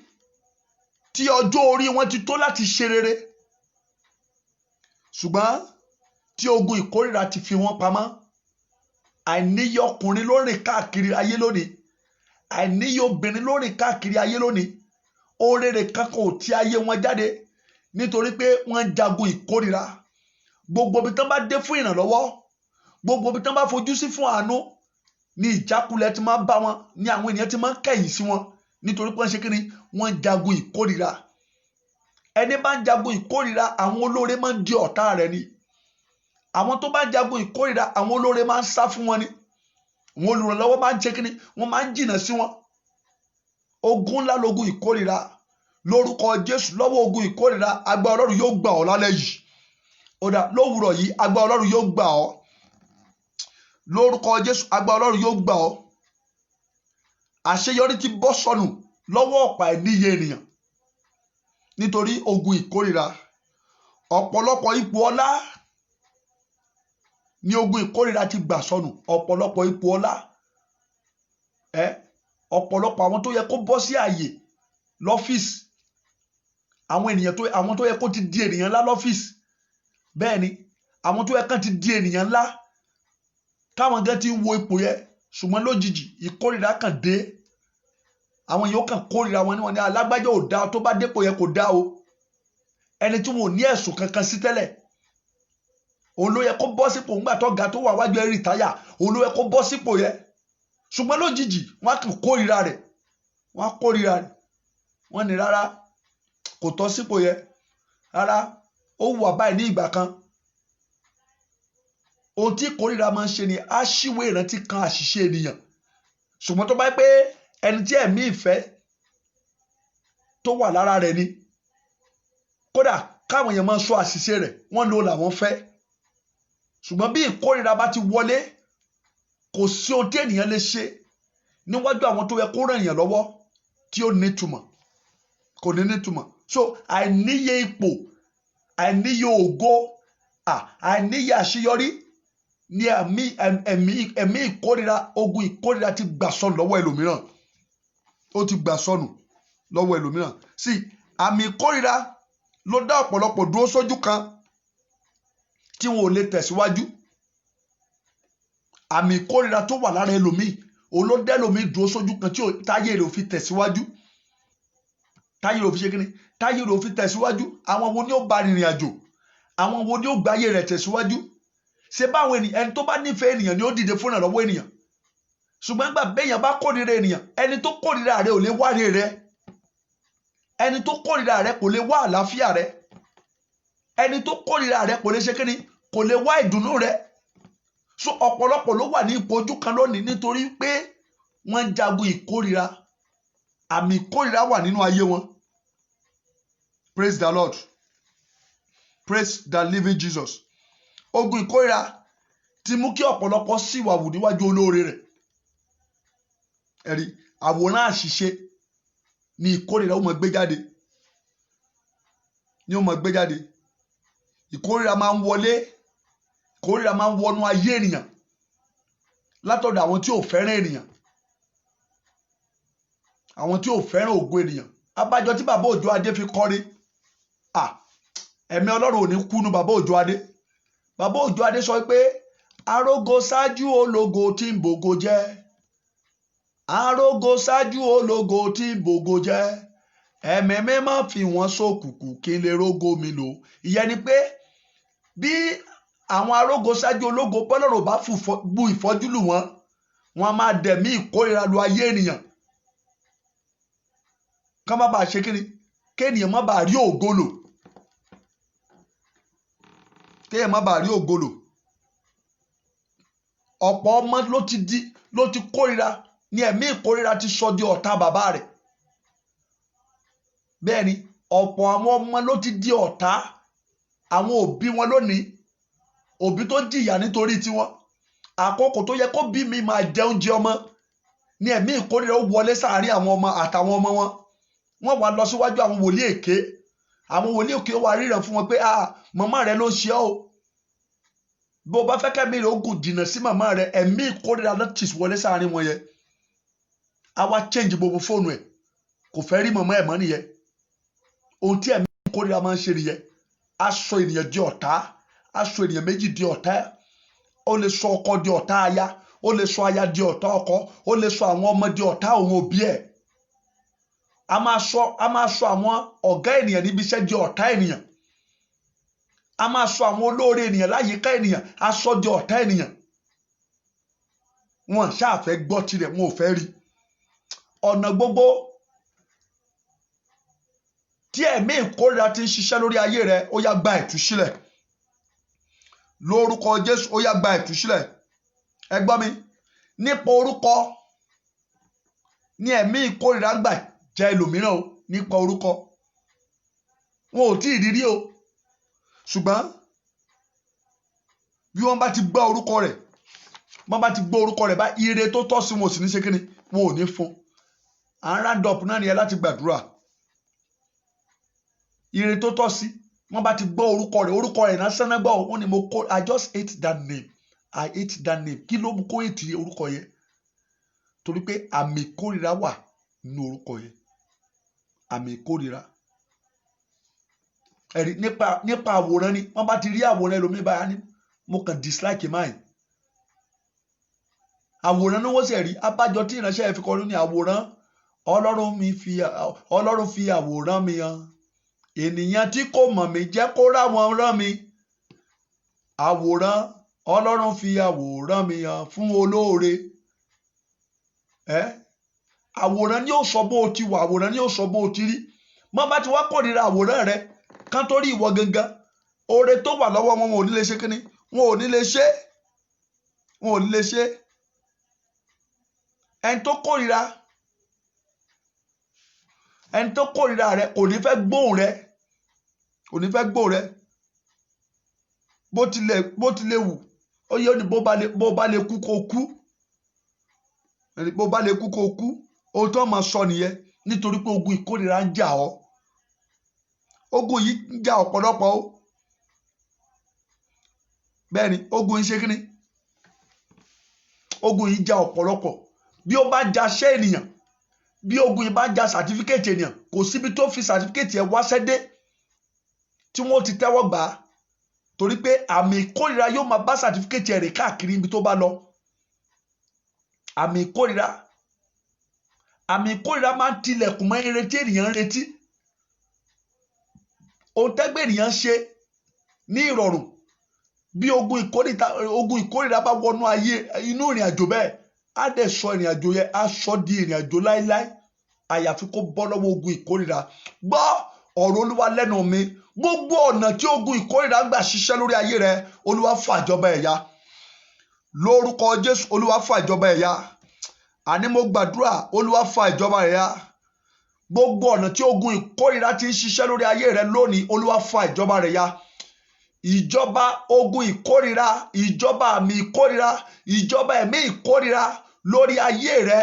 [SPEAKER 1] tí ọjọ́ orí wọn ti tó láti ṣe rere, ṣùgbọ́n tí ogun ìkórìíra ti fi wọ́n pamọ́. Àìníye ọkùnrin ló rìn káàkiri ayé lónìí. Àìníye obìnrin ló rìn káàkiri ayé lónìí. Orere kankan ò ti ayé wọn jáde nítorí pé wọ́n jagun ìkórìíra. Gbogbo ibi tán bá dé fún ìrànlọ́wọ́, gbogbo ibi tán bá fojú sí fún àánú ni ìjákulẹ̀ ti máa bá wọn, ni àwọn ènìyàn ti máa kẹ̀yìn sí wọn nítorí pé wọ́n ṣe kíni, wọ́n jagun ìkórìíra. Ẹni bá ń jagun ìkórìíra, àwọn olóore máa ń di ọ̀tá rẹ̀ ni. Àwọn tó bá ń jagun ìkórìíra, àwọn olóore máa ń sá fún wọn ni. Àwọn olùrànlọ́wọ́ máa ń ṣe kíni, wọ́n máa ń jìnnà sí wọn. Ogun ńlá logun ìkórìíra. Lórúkọ Jésù, lọ́wọ́ ogun ìkórìíra, agbára Ọlọ́run yóò gbà ọ́ lálẹ́ yìí. Ó dà lówùrọ̀ yìí, agbára Ọlọ́run yóò gbà ọ́. Lórúkọ Jésù, agbára Ọlọ́run yóò gbà ọ́. Àṣeyọrí ti bọ́ sọnù lọ́wọ́ ọ̀pá ẹ̀níye ènìyàn nítorí ogun ìkórìíra. Ọ̀pọ̀lọpọ̀ ipò ọlá ni ogun ìkórìíra ti gbà sọnù. Ọ̀pọ̀lọpọ̀ ipò ọlá, ọ̀pọ̀lọpọ̀ àwọn tó yẹ kó bọ́ sí ààyè lọ́fíìsì, àwọn tó yẹ kó ti di ènìyàn ńlá lọ́fíìsì, bẹ́ẹ̀ ni àwọn tó yẹ kán ti di ènìyàn ńlá táwọn gan ti ń wo ipò yẹn, ṣùgbọ́n lójijì ìkórìíra kàn dé. Àwọn èèyàn kàn kórìíra wọn ní alágbájá ò dá, tó bá dépò yẹn kò dá o. Ẹni tí wọn ò ní ẹ̀sùn kankan sí tẹ́lẹ̀, òun ló yẹ kó bọ́ sípò ńgbà tó ga tó wà wájú ẹ̀ rìtáyà, òun ló yẹ kó bọ́ sípò yẹn. Ṣùgbọ́n lójijì wọ́n kàn kórìíra rẹ̀, wọ́n ní rárá kò tọ́ sípò yẹn, rárá ó wà báyìí ní ìgbà kan. Ohun tí ìkórìíra máa ń ṣe ni á ṣíwé ìrántí kan àṣìṣe ènìyàn. Ṣùgbọ́n tó bá pé ẹni tí ẹ̀mí ìfẹ́ tó wà lára rẹ̀ ni, kódà káwọn èèyàn máa sọ àṣìṣe rẹ̀, wọ́n lò làwọn fẹ́. Ṣùgbọ́n bí ìkórìíra bá ti wọlé, kò sí ohun tí ènìyàn lè ṣe níwájú àwọn tó yẹ kó ràn yàn lọ́wọ́ tí ó nítumọ̀, kò ní nítumọ̀. So àìníye ipò, àìníye ògo, àìníye àṣeyọrí ni ẹ̀mí ìkórìíra, ogun ìkórìíra ti gbà sọnù lọ́wọ́ ẹlòmíràn. Ó ti gbà sọnù lọ́wọ́ ẹlòmíràn. Sí àmì ìkórìíra ló dá ọ̀pọ̀lọpọ̀ dúró sójú kan tí wọn ò lè tẹ̀síwájú. Àmì ìkórìíra tó wà lára ẹlòmíì, òun ló dá ẹlòmíì dúró sójú kan tí táyé rẹ̀ ò fi tẹ̀síwájú. Táyé rẹ̀ ò fi ṣe kíni? Táyé rẹ̀ ò fi tẹ̀síwájú. Àwọn wo ni ó bá rìnrìn àjò? Àwọn wo ni ó gbáyé rẹ̀ tẹ̀síwájú? Ṣé báwọn ènìyàn, ẹni tó bá nífẹ̀ẹ́ ènìyàn ni ó dìde fún ìrànlọ́wọ́ ènìyàn. Ṣùgbọ́n nígbà béèyàn bá kórìíra ènìyàn, ẹni tó kórìíra rẹ̀ ò lè wá ire rẹ̀. Ẹni tó kórìíra rẹ̀ kò lè wá àlàáfíà rẹ̀. Ẹni tó kórìíra rẹ̀ kò lè ṣe kíni? Kò lè wá ìdùnnú rẹ̀. So ọ̀pọ̀lọpọ̀ ló wà ní ipò ojú kan lónìí nítorí pé wọ́n ń jagun ìkórìíra. Àmì ìkórìíra wà nínú ayé wọn. Praise the Lord. Praise the living Jesus. Ogun ìkórìíra ti mú kí ọ̀pọ̀lọpọ̀ ṣìwàwù níwájú olóore rẹ̀. ẹ̀rí àwòrán àṣìṣe ni ìkórìíra ó máa gbé jáde ìkórìíra máa ń wọlé ìkórìíra máa ń wọnú ayé ènìyàn látọ̀dọ̀ àwọn tí ò fẹ́ràn ènìyàn àwọn tí ò fẹ́ràn ògo ènìyàn abájọ tí bàbá Òjó Adé fi kọrin ẹ̀mí Ọlọ́run ò ní kúnú bàbá Òjó Adé. Bàbá Òjó Adé sọ pé arógo ṣáájú ológo tí ń bògo jẹ́ arógo ṣáájú ológo tí ń bògo jẹ́ ẹ̀mí mímọ́ fi wọ́n ṣòkùnkùn kí n lè rógo mi lò. Ìyẹn ni pé bí àwọn arógo ṣáájú ológo bọ́lọ́run bá bu ìfọ́jú lù wọ́n á máa dẹ̀mí ìkórìíra lu ayé ènìyàn ká má bàa ṣe kíni kéènìyàn má bàa rí ògo lò ọ̀pọ̀ ọmọ ló ti kórìíra ní ẹ̀mí ìkórìíra ti sọ di ọ̀tá bàbá rẹ̀. Bẹ́ẹ̀ ni ọ̀pọ̀ àwọn ọmọ ló ti di ọ̀tá àwọn òbí wọn lónìí òbí tó jìyà nítorí tiwọn àkókò tó yẹ kó bí mi máa jẹ oúnjẹ ọmọ ní ẹ̀mí ìkórìíra ó wọlé sáàárín àwọn ọmọ àtàwọn ọmọ wọn wá lọ síwájú àwọn wòlíì èké wá ríran fún wọn pé màmá rẹ ló ń ṣe ọ́ o bó bá fẹ́ kẹ́mi rẹ̀ ó gùn jìnnà sí màmá rẹ̀ ẹ̀mí ìkórìíra ló ti wọlé sáàárín wọn yẹn á wá change gbogbo fóònù ẹ̀ kò fẹ́ rí màmá ẹ̀ mọ́ nìyẹn ohun tí ẹ̀mí ìkórìíra máa ń ṣe nìyẹn á sọ ènìyàn di ọ̀tá á sọ ènìyàn méjì di ọ̀tá ó lè sọ ọkọ di ọ̀tá aya ó lè sọ aya di ọ̀tá ọkọ ó lè sọ àwọn ọmọ di ọ̀tá òun òbí ẹ̀ a máa sọ àwọn ọ̀gá ènìyàn níbi iṣẹ́ di ọ̀tá ènìyàn a máa sọ àwọn olóore ènìyàn láyìíká ènìyàn a sọ di ọ̀tá ènìyàn wọn ṣáà fẹ́ gbọ́ tirẹ̀ wọn ò fẹ́ rí ọ̀nà gbogbo tí ẹ̀mí ìkórìíra ti ń ṣiṣẹ́ lórí ayé rẹ ó yá gba ìtúsílẹ̀ lórúkọ Jésù ó yá gba ìtúsílẹ̀ ẹ gbọ́ mi nípa orúkọ ní ẹ̀mí ìkórìíra gbà jẹ́ ẹlòmíràn o nípa orúkọ wọn ò tí ì rírí o ṣùgbọ́n bí wọ́n bá ti gbọ́ orúkọ rẹ̀ bá ire tó tọ́ sí wọn ò sì ní ṣe kíni wọn ò ní fún à ń round up náà nìyẹn láti gbàdúrà ire tó tọ́ sí wọ́n bá ti gbọ́ orúkọ rẹ̀ náà sẹ́nà gbọ́ wọn ni I just hate that name kí ló mú kó ètì orúkọ yẹn torí pé àmì ìkórìíra wà nínú orúkọ yẹn àmì ìkórìíra ẹ̀rí nípa àwòrán ni wọ́n bá ti rí àwòrán ẹlòmíì báyà ni mo kàn dislike mine àwòrán ni wọ́n sì rí abájọ tí ìránṣẹ́ ẹ̀ fi kọ́ ní àwòrán Ọlọ́run fi àwòrán mi hàn ènìyàn tí kò mọ̀ mí jẹ́ kó ráwọn rán mi àwòrán Ọlọ́run fi àwòrán mi hàn fún olóore àwòrán ni yóò sọ bó o ti wà àwòrán ni yóò sọ bó o ti rí mọ́ bá ti wá kórìíra àwòrán rẹ kán tó rí ìwọ gangan oore tó wà lọ́wọ́ wọn ò ní lè ṣe kíní wọn ò ní lè ṣe ẹni tó kórìíra rẹ kò ní fẹ́ gbóhùn rẹ bó tilẹ̀ wù ó yẹ ní bó bá lè kú kó kú ohun tó máa sọ nìyẹn nítorí pé ogun ìkórìíra ń jà ọ́ ogun yìí ń jà ọ̀pọ̀lọpọ̀ o bẹ́ẹ̀ ni ogun yìí ṣe kíni ogun yìí jà ọ̀pọ̀lọpọ̀ bí ó bá jà ṣẹ́ ènìyàn bí ogun yìí bá jà sàtífíkẹ́tì ènìyàn kò síbi tó fi sàtífíkẹ́tì ẹ̀ wáṣẹ́ dé tí wọ́n ti tẹ́wọ́ gbà á torí pé àmì ìkórìíra yóò máa bá sàtífíkẹ́tì ẹ̀ rìn káàkiri ibi tó bá lọ àmì ìkórìíra máa ń tilẹ̀kùn mọ́ ìrètí ènìyàn ń retí ohun tẹ́gbẹ́ ènìyàn ṣe ní ìrọ̀rùn bí ogun ìkórìíra bá wọnú ayé inú ìrìn àjò bẹ́ẹ̀ á dẹ̀ sọ ìrìn àjò yẹn á sọ di ìrìn àjò láíláí àyàfi kó bọ́ lọ́wọ́ ogun ìkórìíra gbọ́ ọ̀rọ̀ Olúwa lẹ́nu mi gbogbo ọ̀nà tí ogun ìkórìíra gbà ṣiṣẹ́ lórí ayé rẹ Olúwa fàjọba ẹ̀ ya lórúkọ Jésù Olúwa fàjọba ẹ̀ ya àní mo gbàdúrà Olúwa fàjọba ẹ̀ ya gbogbo ọ̀nà tí ogun ìkórìíra ti ń ṣiṣẹ́ lórí ayé rẹ lónìí Olúwa fàjọba rẹ̀ ya ìjọba ogun ìkórìíra ìjọba àmì ìkórìíra ìjọba ẹ̀mí ìkórìíra lórí ayé rẹ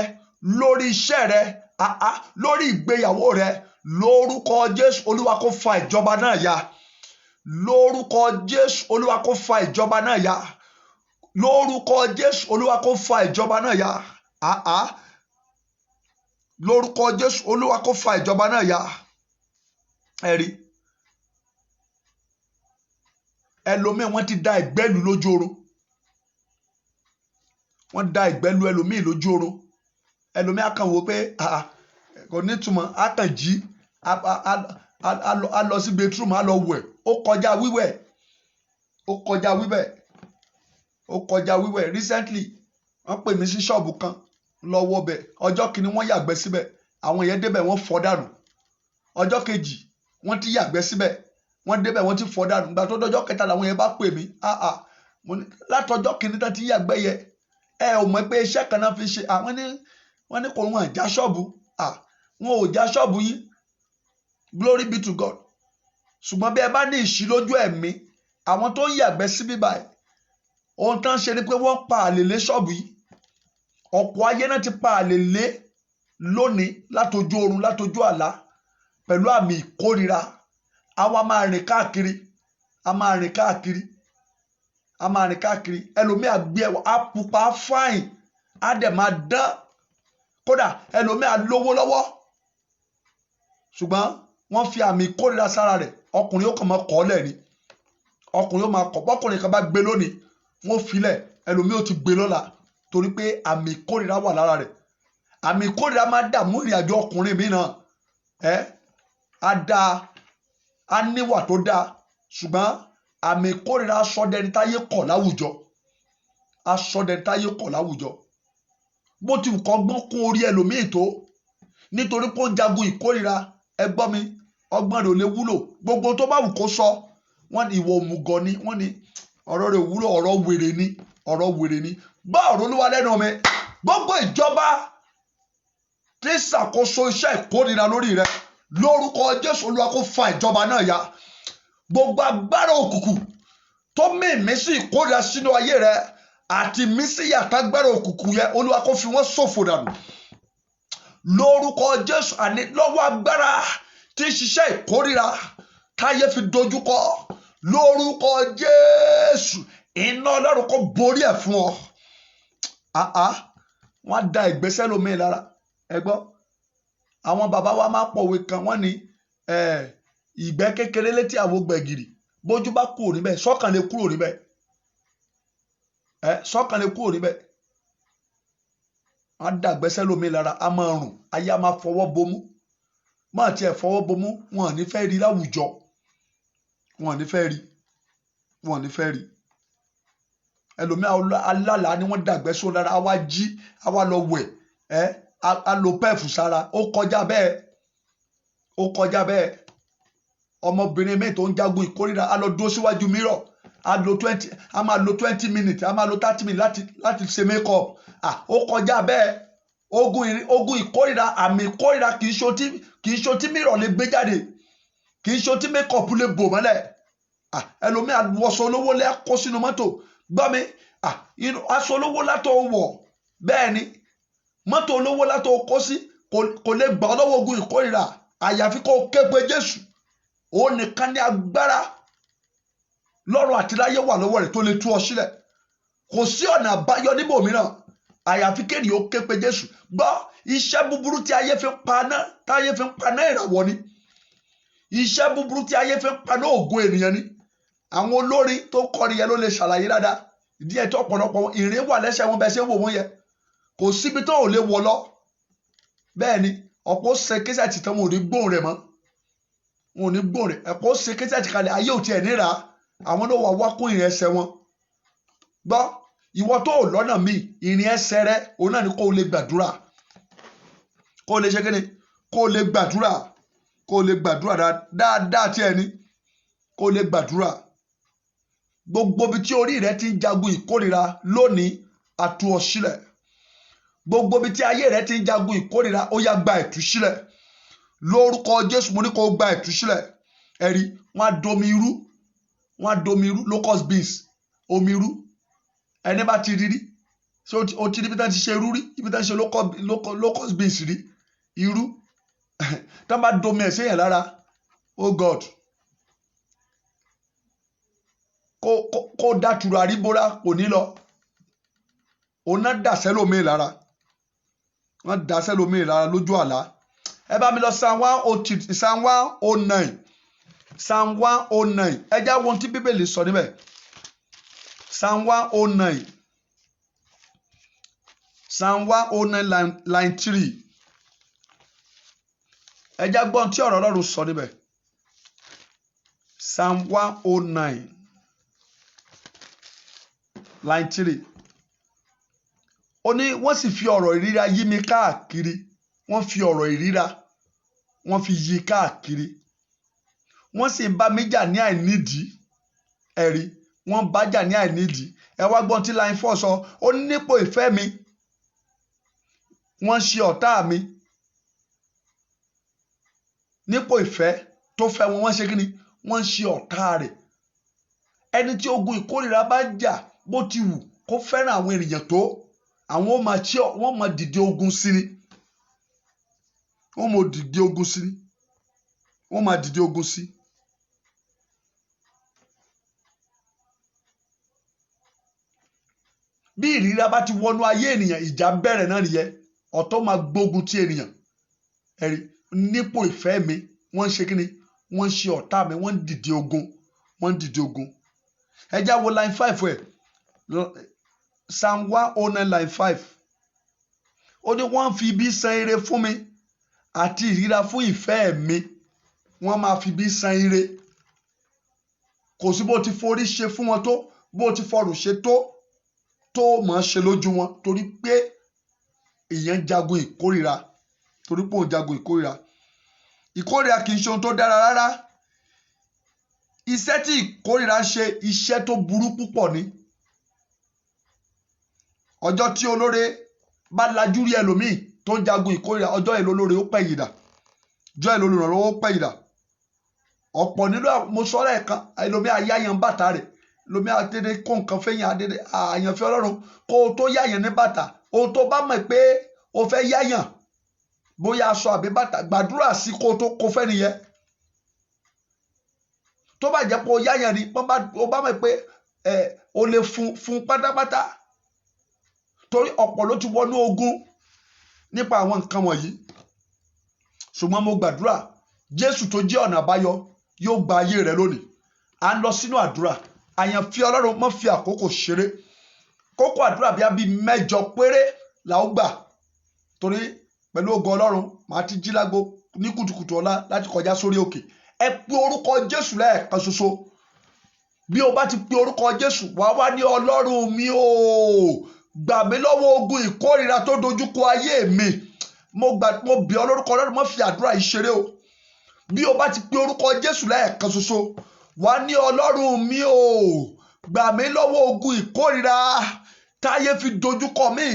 [SPEAKER 1] lórí iṣẹ́ rẹ lórí ìgbéyàwó rẹ lórúkọ Jésù Olúwa kó fa ìjọba náà ya lórúkọ Jésù Olúwa kó fa ìjọba náà ya lórúkọ Jésù Olúwa kó fa ìjọba náà ya lórúkọ Jésù Olúwa kó fa ìjọba náà ya ẹ̀rí ẹlòmíì wọ́n ti da ìgbẹ́lú lójú oorun wọ́n da ìgbẹ́lú ẹlòmíì lójú oorun ẹlòmíì á kàn wò pé kò nítumọ̀ á kàn jí á lọ sí bedroom á lọ wẹ̀ ó kọjá wíwẹ̀ recently wọ́n pè mí sí ṣọ́ọ̀bù kan lọ́wọ́ bẹ̀ ọjọ́ kìíní wọ́n yàgbẹ́ síbẹ̀ àwọn yẹn débẹ̀ wọ́n fọ́ dànù ọjọ́ kejì wọ́n ti yàgbẹ́ síbẹ̀ wọ́n débẹ̀ wọ́n ti fọ́ dànù gbà tó dọ́jọ́ kẹta làwọn yẹn bá pè mí látọjọ́ kìíní tán ti yàgbẹ́ yẹ ò mọ̀ pé iṣẹ́ kan náà fi ṣe wọ́n ní kò wọ́n já ṣọ́ọ̀bù wọn ò já ṣọ́ọ̀bù yín glory be to God ṣùgbọ́n bí ẹ bá ní ìṣílójú ẹ̀mí àwọn tó ń yàgbẹ́ síbí báyìí ohun tán ṣe ni pé wọ́n pa àlè lé ṣọ́ọ̀bù yìí ọ̀pọ̀ ayé náà ti pa àlè lé lónìí látojú oorun látojú àlá pẹ̀lú àmì ìkórira àwa máa rìn káàkiri ẹlòmíà gbé ẹwà á pupa fáìn á dẹ̀ máa dán kódà ẹlòmíà lówó lọ́wọ́ ṣùgbọ́n wọ́n fi àmì ìkórira sára rẹ̀ ọkùnrin yóò kàn máa kọ́ lẹ̀ ni ọkùnrin yóò máa kọ́ bọ́kùnrin kan bá gbé lónìí wọ́n filẹ̀ ẹlòmíà ó ti gbé lọ́la torí pé àmì ìkórira wà lára rẹ̀ àmì ìkórira máa dààmú ìrìn àjò ọkùnrin mi náà á níwà tó dáa ṣùgbọ́n àmì ìkórira aṣọdẹni táyé kọ̀ láwùjọ bó ti nǹkan gbọ́n kún orí ẹlòmíì tó nítorí pé ó ń jagun ìkórira ẹgbọ́n mi ọgbọ́n rẹ̀ ò lè wúlò gbogbo tó bá wù kó sọ wọ́n ní ìwọ òmùgọ̀ ni wọ́n ní ọ̀rọ̀ rẹ̀ wúlò ọ̀rọ̀ wèrè ni gbọ́ ọ̀rọ̀ Olúwa lẹ́nu mi gbogbo ìjọba tí ṣàkóso iṣẹ́ ìkórira lórí rẹ̀ lórúkọ Jésù Olúwa kó fa ìjọba náà ya gbogbo agbára òkùnkùn tó mímí sí ìkórira sínú ayé rẹ̀ àti mí sí yàtàgbára òkùnkùn yẹn Olúwa kó fi wọ́n ṣòfò dànù lórúkọ Jésù àní lọ́wọ́ agbára tí ń ṣiṣẹ́ ìkórira táyé fi dojúkọ lórúkọ Jésù iná Ọlọ́run kó borí ẹ̀ fún ọ wọ́n á da ìgbésẹ̀ lómi lára ẹ gbọ́ àwọn bàbá wa máa pọ̀wé kan wọ́n ní ìgbẹ́ kékeré létí àwo gbẹ̀gìrì bójú bá kúrò níbẹ̀ sọ́kàn lè kúrò níbẹ̀ wọ́n á da ìgbésẹ̀ lómi lára a máa rùn ayé a máa fọwọ́ bomú máa tiẹ̀ fọwọ́ bomú wọn ò ní fẹ́ rí láwùjọ wọn ò ní fẹ́ rí ẹlòmíà alálàá ni wọ́n dàgbẹ́ sóun lára a wá jí a wá lọ wẹ̀ a lo pẹ́ẹ̀fù sára ó kọjá bẹ́ẹ̀ ọmọbìnrin mi tó ń jagun ìkórira a lọ dúró síwájú mírọ̀ a máa lo 20 minutes a máa lo 30 minutes láti ṣe make up ó kọjá bẹ́ẹ̀ ogun ìkórira àmì ìkórira kì í ṣe tí mírọ̀ lè gbé jáde kì í ṣe tí make up lè bò mọ́lẹ̀ ẹlòmíà wọṣọ olówó lẹ́ kó sínú mọ́tò gbọ́ mi aṣọ olówó látọ̀ wọ̀ bẹ́ẹ̀ ni mọ́tò olówó látọ̀ kó sí kò lè gbà ọ́ lọ́wọ́ ogun ìkórira àyàfi kó ké pe Jésù òun nìkan ní agbára lọ́run àti láyé wà lọ́wọ́ rẹ̀ tó lè tú ọ sílẹ̀ kò sí ọ̀nà àbáyọ níbòmíràn àyàfi kéèyàn ó ké pe Jésù gbọ́ iṣẹ́ búburú tí ayé fi ń paná ìràwọ̀ ni iṣẹ́ búburú tí ayé fi ń paná ògo ènìyàn ni àwọn olórin tó kọrin yẹn ló lè ṣàlàyé dáadáa ìdí ẹ̀ tó ọ̀pọ̀lọpọ̀ ìrìn wà lẹ́sẹ̀ wọn bẹ́ẹ̀ ṣe ń wò wọ́n yẹ kò síbi tó ò lè wọ lọ bẹ́ẹ̀ ni ọ̀pọ̀ ṣe késẹ̀tì tán wọn ò ní gbóhùn rẹ̀ mọ́ wọn ò ní gbóhùn rẹ̀ ẹ̀pọ̀ ṣe késẹ̀tì kalẹ̀ ayé ò tiẹ̀ níra àwọn ló wà wákún ìrìn ẹsẹ̀ wọn gbọ́ ìwọ tó ò lọ́nà míì ìrìn ẹsẹ̀ rẹ òun náà ni kó o lè gbàdúrà kó o lè ṣe kíni kó o lè gbàdúrà dáadáa tí ẹni kó o lè gbàdúrà gbogbo ibi tí orí rẹ ti ń jagun ìkórira lónìí a tú ọ sílẹ̀ gbogbo ibi tí ayé rẹ ti ń jagun ìkórira ó yá gba ìtúsílẹ̀ lórúkọ Jésù mo ní kó gba ìtúsílẹ̀ ẹ̀rí wọn á domi irú locust beans omi irú ẹni bá ti rírí ṣé o ti rí ibi tá ti ṣe irú rí ibi tá ti ṣe locust beans rí irú tá bá domi ẹ̀ séyàn lára oh God kó dá tùràrí bóra kò ní lọ òun náà dà sẹ́lòmíì lára wọ́n dà sẹ́lòmíì lára lójú àlá ẹ bá mi lọ Psalm 109 Psalm 109 ẹ já wọn tí bíbélì sọ níbẹ̀ Psalm 109 Psalm 109 line 3 ẹ já gbọ́n tí ọ̀rọ̀ Ọlọ́run sọ níbẹ̀ Psalm 109 line 3 ó ní wọ́n sì fi ọ̀rọ̀ ìríra yí mi káàkiri wọ́n fi ọ̀rọ̀ ìríra wọ́n fi yí káàkiri wọ́n sì ń bá mi jà ní àìnídìí ẹ̀rí wọ́n bá jà ní àìnídìí ẹ wá gbọ́n tí line 4 sọ ó ní nípò ìfẹ́ mi wọ́n ṣe ọ̀tá mi nípò ìfẹ́ tó fẹ́ wọn wọ́n ṣe kí ni wọ́n ṣe ọ̀tá rẹ̀ ẹni tí ogun ìkórìíra bá jà bó ti wù kó fẹ́ràn àwọn ènìyàn tó àwọn wọ́n máa dìde ogun sí ni wọ́n máa dìde ogun sí ni wọ́n máa dìde ogun sí. bí ìríra bá ti wọnú ayé ènìyàn ìjà bẹ̀rẹ̀ náà nìyẹn ọ̀tọ̀ máa gbógun ti ènìyàn ẹ̀rí nípò ìfẹ́ mi wọ́n ń ṣe kí ni wọ́n ń ṣe ọ̀tá mi wọ́n ń dìde ogun wọ́n ń dìde ogun ẹ já wo line 5 ẹ̀ Psalm 109 line 5 ó ní wọ́n fi ibi san ire fún mi àti ìríra fún ìfẹ́ mi wọ́n máa fi ibi san ire kò sí bó ti forí ṣe fún wọn tó bó ti fọrùn ṣe tó máa ṣe lójú wọn torí pé èèyàn jagun ìkórìíra torí pé òun jagun ìkórìíra kì í ṣe ohun tó dára rárá iṣẹ́ tí ìkórìíra ṣe iṣẹ́ tó burú púpọ̀ ni ọjọ́ tí olóore bá lajú rí ẹlòmíì tó ń jagun ìkórìíra ọjọ́ èlò olóore ó pẹ̀yìn dà ọjọ́ èlò olùrànlọ́wọ́ ó pẹ̀yìn dà ọ̀pọ̀ nínú mo sọ lẹ́ẹ̀kan ẹlòmíì ayáyan bàtà rẹ̀ ẹlòmíì àdédé kó nǹkan fẹ́yìn àdédé àyànfẹ́ Ọlọ́run kó o tó yáyàn ní bàtà ohun tó bá mọ̀ pé o fẹ́ yáyàn bóyá aṣọ àbí bàtà gbàdúrà sí kó o tó kó fẹ́ nìyẹn tó bá jẹ́ pé o yáyàn ni o bá mọ̀ pé o lè fún pátápátá torí ọ̀pọ̀ ló ti wọnú ogun nípa àwọn nǹkan wọ̀nyí ṣùgbọ́n mo gbàdúrà Jésù tó jẹ́ ọ̀nà àbáyọ yóò gba ayé rẹ lónìí à ń lọ sínú àdúrà àyànfẹ́ Ọlọ́run má fi àkókò ṣeré kókó àdúrà bíi 8 péré là ó gbà torí pẹ̀lú ògo Ọlọ́run màá ti jí lágbo ní kùtùkùtù ọ̀la láti kọjá sórí òkè ẹ pe orúkọ Jésù lẹ́ẹ̀kan ṣoṣo bí o bá ti pe orúkọ Jésù wàá wá ní Ọlọ́run mi o gbà mí lọ́wọ́ ogun ìkórìíra tó dojúkọ ayé mi mo bẹ̀ ọ́ lórúkọ Ọlọ́run má fi àdúrà yìí ṣeré o bí o bá ti pe orúkọ Jésù lẹ́ẹ̀kan ṣoṣo wá ní Ọlọ́run mi o gbà mí lọ́wọ́ ogun ìkórìíra táyé fi dojúkọ mi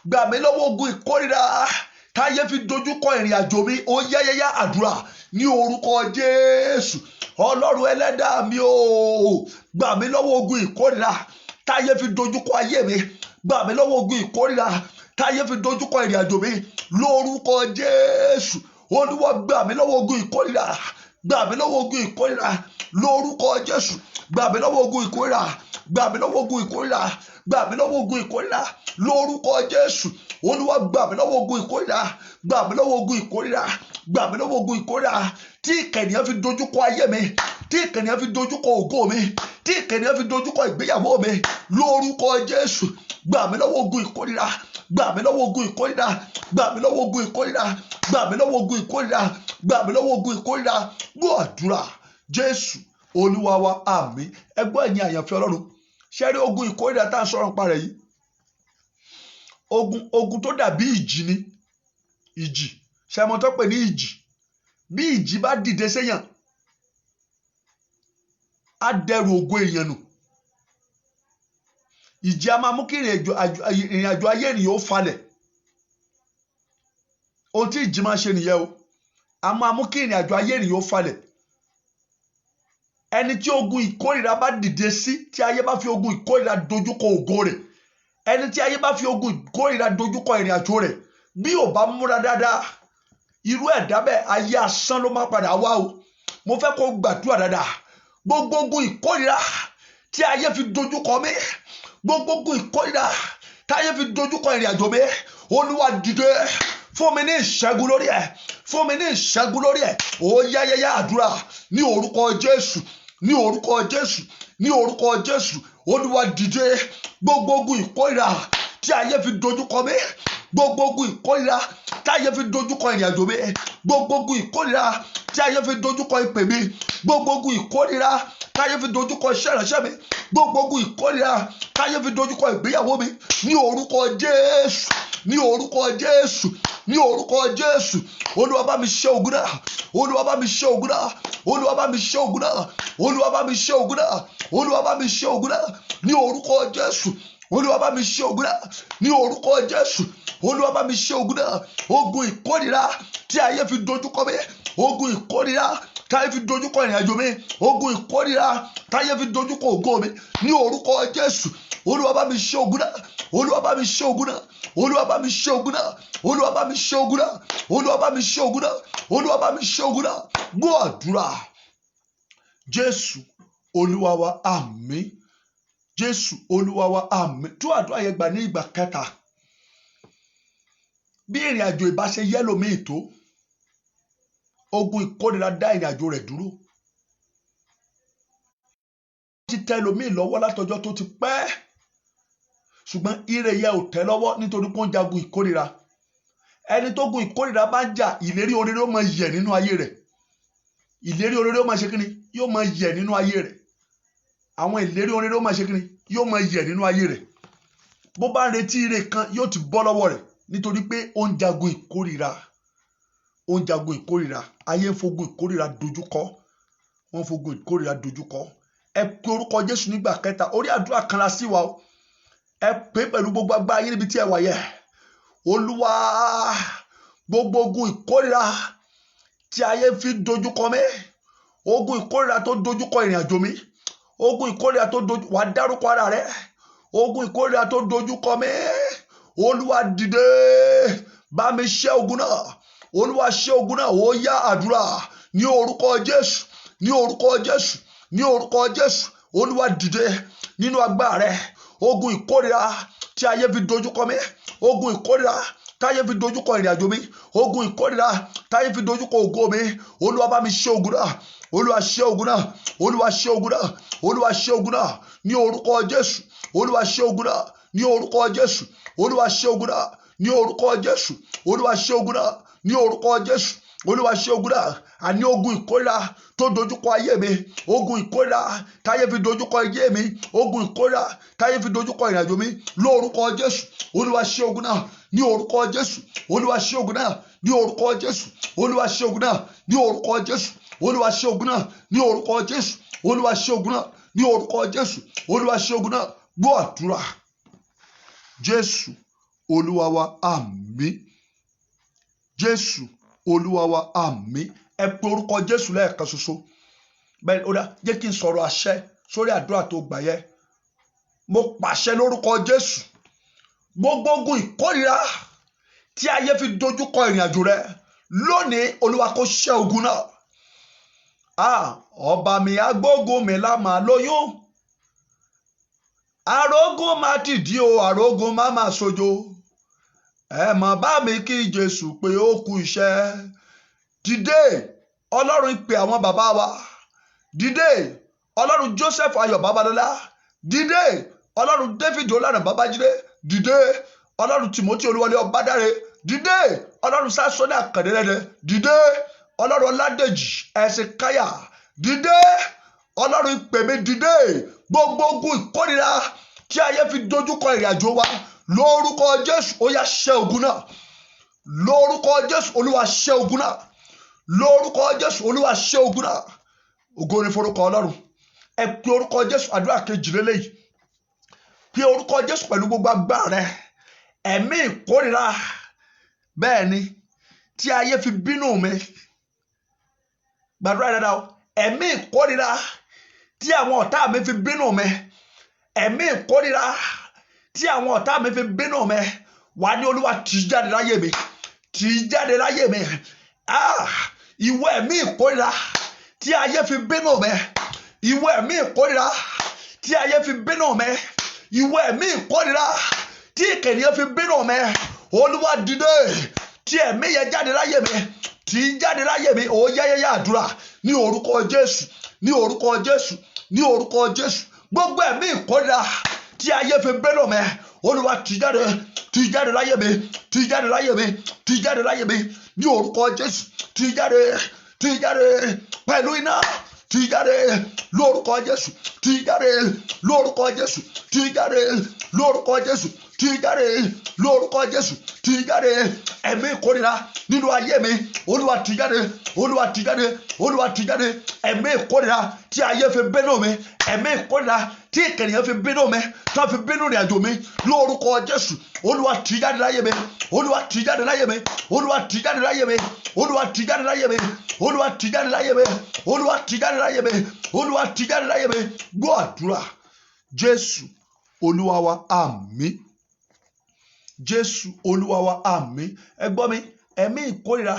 [SPEAKER 1] gbà mí lọ́wọ́ ogun ìkórìíra táyé fi dojúkọ ìrìn àjò mi ó yẹ́yẹ́yá àdúrà ní orúkọ Jésù Ọlọ́run ẹlẹ́dàá mi o gbà mí lọ́wọ́ ogun ìkórìíra táyé fi dojúkọ ayé mi gbà mí lọ́wọ́ ogun ìkórìíra táyé fi dojúkọ ìrìn àjò mi lórúkọ Jésù Olúwa gbà mí lọ́wọ́ ogun ìkórìíra gbà mí lọ́wọ́ ogun ìkórìíra lórúkọ Jésù gbà mí lọ́wọ́ ogun ìkórìíra gbà mí lọ́wọ́ ogun ìkórìíra gbà mí lọ́wọ́ ogun ìkórìíra lórúkọ Jésù Olúwa gbà mí lọ́wọ́ ogun ìkórìíra gbà mí lọ́wọ́ ogun ìkórìíra gbà mí lọ́wọ́ ogun ìkórìíra tí ìkẹ̀nìyàn fi dojúkọ ayé mi tí ìkẹ̀nìyàn fi dojúkọ ògo mi tí ìkẹ̀nìyàn fi dojúkọ ìgbéyàwó mi lórúkọ Jésù gbà mí lọ́wọ́ ogun ìkórìíra gbà mí lọ́wọ́ ogun ìkórìíra gbà mí lọ́wọ́ ogun ìkórìíra gbà mí lọ́wọ́ ogun ìkórìíra gbà mí lọ́wọ́ ogun ìkórìíra gbọ́ àdúrà Jésù Olúwa wa àmín ẹ gbọ́ ẹ̀yin àyànfẹ́ Ọlọ́run ṣé rí ogun ìkórìíra tá à ń sọ̀rọ̀ nípa rẹ̀ yìí ogun tó dàbí ìjì ni ìjì ṣé mo tó pè ní ìjì bí ìjì bá dìde séyàn á dẹrù ògo èèyàn nù ìjì a máa mú kí ìrìn àjò ayé ènìyàn ó falẹ̀ ohun tí ìjì máa ṣe nìyẹn o a máa mú kí ìrìn àjò ayé ènìyàn ó falẹ̀ ẹni tí ogun ìkórìíra bá dìde sí tí ayé bá fi ogun ìkórìíra dojúkọ ògo rẹ̀ ẹni tí ayé bá fi ogun ìkórìíra dojúkọ ìrìn àjò rẹ̀ bí ò bá múra dáadáa irú ẹ̀dá bẹ́ẹ̀ ayé asán ló máa padà wá o. Mo fẹ́ kó gbàdúrà dáadáa. Gbogbo ogun ìkórìíra tí ayé fi dojúkọ mi, gbogbo ogun ìkórìíra tí ayé fi dojúkọ ìrìn àjò mi, Olúwa dìde fún mi ní ìṣẹ́gun lórí ẹ̀, fún mi ní ìṣẹ́gun lórí ẹ̀. Ó yáyáyá àdúrà ní orúkọ Jésù, ní orúkọ Jésù, ní orúkọ Jésù. Olúwa dìde gbogbo ogun ìkórìíra tí ayé fi dojúkọ mi, gbogbo ogun ìkórìíra tí ayé fi dojúkọ ìrìn àjò mi, gbogbo ogun ìkórìíra tí ayé fi dojúkọ ìpè mi, gbogbo ogun ìkórìíra tí ayé fi dojúkọ iṣẹ́ ìránṣẹ́ mi, gbogbo ogun ìkórìíra tí ayé fi dojúkọ ìgbéyàwó mi, ní orúkọ Jésù, ní orúkọ Jésù, ní orúkọ Jésù. Olúwa bá mi ṣẹ́ ogun náà, Olúwa bá mi ṣẹ́ ogun náà, Olúwa bá mi ṣẹ́ ogun náà, Olúwa bá mi ṣẹ́ ogun náà, Olúwa bá mi ṣẹ́ ogun náà, ní orúkọ Jésù. Olúwa bá mi ṣẹ́ ogun náà, ní orúkọ Jésù. Olúwa bá mi ṣẹ́ ogun náà. Ogun ìkórìíra tí ayé fi dojúkọ mi, ogun ìkórìíra tí ayé fi dojúkọ ìrìn àjò mi, ogun ìkórìíra tí ayé fi dojúkọ ògo mi, ní orúkọ Jésù. Olúwa bá mi ṣẹ́ ogun náà, Olúwa bá mi ṣẹ́ ogun náà, Olúwa bá mi ṣẹ́ ogun náà, Olúwa bá mi ṣẹ́ ogun náà, Olúwa bá mi ṣẹ́ ogun náà, Olúwa bá mi ṣẹ́ ogun náà. Gbọ́ àdúrà. Jésù Olúwa wa, àmín. Jésù Olúwa wa, àmín. Tú àdúrà yẹn gbà ní ìgbà kẹta. Bí ìrìn àjò ìbá ṣe yẹ́lò míì tó, ogun ìkórìíra dá ìrìn àjò rẹ̀ dúró. Ti tẹ ẹlòmíì lọ́wọ́ látọjọ́ tó ti pẹ́, ṣùgbọ́n ire yẹ ò tẹ́ lọ́wọ́ nítorí pé ó ń jagun ìkórìíra. Ẹni tó gun ìkórìíra bá ń jà, ìlérí oríire ó máa yẹ̀ nínú ayé rẹ̀. Ìlérí oríire ó máa ṣe kíni? Yóò máa yẹ̀ nínú ayé rẹ̀. Àwọn ìlérí oríire ó máa ṣe kíni? Yóò máa yẹ̀ nínú ayé rẹ̀. Bó bá ń retí ire kan yóò ti bọ́ lọ́wọ́ rẹ̀ nítorí pé ó ń jagun ìkórìíra. Ó ń jagun ìkórìíra. Ayé ń fogun ìkórìíra dojúkọ. Wọ́n ń fogun ìkórìíra dojúkọ. Ẹ pe orúkọ Jésù nígbà kẹta. Orí àdúrà kan la sí wa o. Ẹ pè pẹ̀lú gbogbo agbára yín níbi tí ẹ wà yẹ. Olúwa, gbogbo ogun ìkórìíra tí ayé fi dojúkọ mi, ogun ìkórìíra tó dojúkọ ìrìn àjò mi, ogun ìkórìíra tó dojú, wà dárúkọ ara rẹ. Ogun ìkórìíra tó dojúkọ mi, Olúwa dìde bá mi ṣẹ́ ogun náà. Olúwa ṣẹ́ ogun náà. Ó yá àdúrà ní orúkọ Jésù, ní orúkọ Jésù, ní orúkọ Jésù. Olúwa dìde nínú agbára rẹ. Ogun ìkórìíra tí ayé fi dojúkọ mi, ogun ìkórìíra tí ayé fi dojúkọ ìrìn àjò mi, ogun ìkórìíra tí ayé fi dojúkọ ògo mi, Olúwa bá mi ṣẹ́ ogun náà. Olúwa ṣẹ́ ogun náà. Olúwa ṣẹ́ ogun náà. Olúwa ṣẹ́ ogun náà ní orúkọ Jésù. Olúwa ṣẹ́ ogun náà ní orúkọ Jésù. Olúwa ṣẹ́ ogun náà ní orúkọ Jésù. Olúwa ṣẹ́ ogun náà ní orúkọ Jésù. Olúwa ṣẹ́ ogun náà. Àní ogun ìkórìíra tó dojúkọ ayé mi, ogun ìkórìíra táyé fi dojúkọ ayé mi, ogun ìkórìíra táyé fi dojúkọ ìrìnàjò mi, lórúkọ Jésù. Olúwa ṣẹ́ ogun náà ní orúkọ Jésù. Olúwa ṣẹ́ ogun náà ní orúkọ Jésù. Olúwa ṣẹ́ ogun náà ní orúkọ Jésù. Olúwa ṣẹ́ ogun náà ní orúkọ Jésù. Olúwa ṣẹ́ ogun náà ní orúkọ Jésù. Olúwa ṣẹ́ ogun náà. Gbọ́ àdúrà. Jésù Olúwa wa, àmín. Jésù Olúwa wa, àmín. Ẹ pe orúkọ Jésù lẹ́ẹ̀kan ṣoṣo. Bẹ́ẹ̀ ó dá, jẹ́ kí n sọ̀rọ̀ àṣẹ sórí àdúrà tó gbà yẹ. Mo pàṣẹ lórúkọ Jésù. Gbogbo ogun ìkórìíra tí ayé fi dojúkọ ìrìn àjò rẹ, lónìí Olúwa kó ṣẹ́ ogun náà. Ọba mi agbógun mi la máa lóyún. Arógun má ti di o, arógun má máa sojo. Ẹ mọ̀ bá mi kí Jésù pé ó kú iṣẹ́. Dìde Ọlọ́run pè àwọn bàbá wa. Dìde Ọlọ́run Joseph Ayọ̀ Babalọ́lá. Dìde Ọlọ́run David Olànà Babájídé. Dìde Ọlọ́run Timothy Olúwọlé Ọbádáre. Dìde Ọlọ́run Sásọ́nì Àkàndélẹ́dẹ́. Dìde Ọlọ́run Ọládèjì Ẹ̀sìnkáyà. Dìde Ọlọ́run ìpè mi. Dìde gbogbo ogun ìkórìíra tí ayé fi dojúkọ ìrìn àjò wa, lórúkọ Jésù ó yá ṣẹ́ ogun náà. Lórúkọ Jésù Olúwa ṣẹ́ ogun náà. Lórúkọ Jésù Olúwa ṣẹ́ ogun náà. Ògo ni forúkọ Ọlọ́run. Ẹ pe orúkọ Jésù. Àdúrà kejì lélẹ́yìí. Pe orúkọ Jésù pẹ̀lú gbogbo agbára rẹ. Ẹ̀mí ìkórìíra, bẹ́ẹ̀ ni, tí ayé fi bínú mi. Gbàdúrà dáadáa o. Ẹ̀mí ìkórìíra tí àwọn ọ̀tá mi fi bínú mi. Ẹ̀mí ìkórìíra tí àwọn ọ̀tá mi fi bínú mi wà ní Olúwa tì jáde láyé mi, tì jáde láyé mi. Ìwọ ẹ̀mí ìkórìíra tí ayé fi bínú mi, ìwọ ẹ̀mí ìkórìíra tí ayé fi bínú mi, ìwọ ẹ̀mí ìkórìíra tí ènìyàn fi bínú mi, Olúwa dìde, tí ẹ̀mí yẹn jáde láyé mi, tí jáde láyé mi. Ó yáyáyá àdúrà ní orúkọ Jésù, ní orúkọ Jésù, ní orúkọ Jésù. Gbogbo ẹ̀mí ìkórìíra tí ayé fi bínú mi, Olúwa tì jáde láyé mi, tì jáde láyé mi, tì jáde láyé mi ní orúkọ Jésù. Tì jáde pẹ̀lú iná, tì jáde lórúkọ Jésù, tì jáde lórúkọ Jésù, tì jáde lórúkọ Jésù, tì jáde lórúkọ Jésù, tì jáde ẹ̀mí ìkórìíra nínú ayé mi, Olúwa tì jáde, Olúwa tì jáde, Olúwa tì jáde ẹ̀mí ìkórìíra tí ayé fi bínú mi, ẹ̀mí ìkórìíra tí ènìyàn fi bínú mi, tó fi bínú ìrìn àjò mi lórúkọ Jésù. Olúwa tì jáde láyé mi, Olúwa tì jáde láyé mi, Olúwa tì jáde láyé mi, Olúwa tì jáde láyé mi, Olúwa tì jáde láyé mi, Olúwa tì jáde láyé mi, Olúwa tì jáde láyé mi. Gbọ́ àdúrà Jésù Olúwa wa, àmín. Jésù Olúwa wa, àmín. Ẹ gbọ́ mi, ẹ̀mí ìkórìíra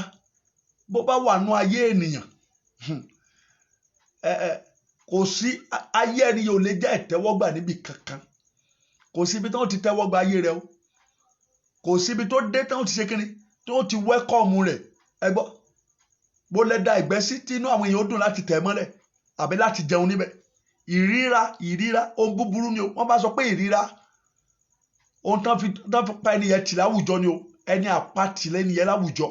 [SPEAKER 1] bó bá wà nú ayé ènìyàn, kò sí ayé ẹni yóò lè jẹ́ ìtẹ́wọ́gbà níbi kankan. Kò sí ibi tí wọ́n ti tẹ́wọ́gbà ayé rẹ o. Kò sí ibi tó dé tí wọ́n ti ṣe kíni, tí wọ́n ti wẹ́kọ̀mù rẹ̀. Ẹ gbọ́, bó lẹ da ìgbẹ́ sí tí inú àwọn èèyàn ó dùn láti tẹ̀ mọ́lẹ̀ àbí láti jẹun níbẹ̀. Ìríra ohun búburú ni o. Wọ́n bá sọ pé ìríra ohun tán fi pa ẹni yẹn tì láwùjọ ni o. Ẹni àpatì lẹ́ni yẹn láwùjọ.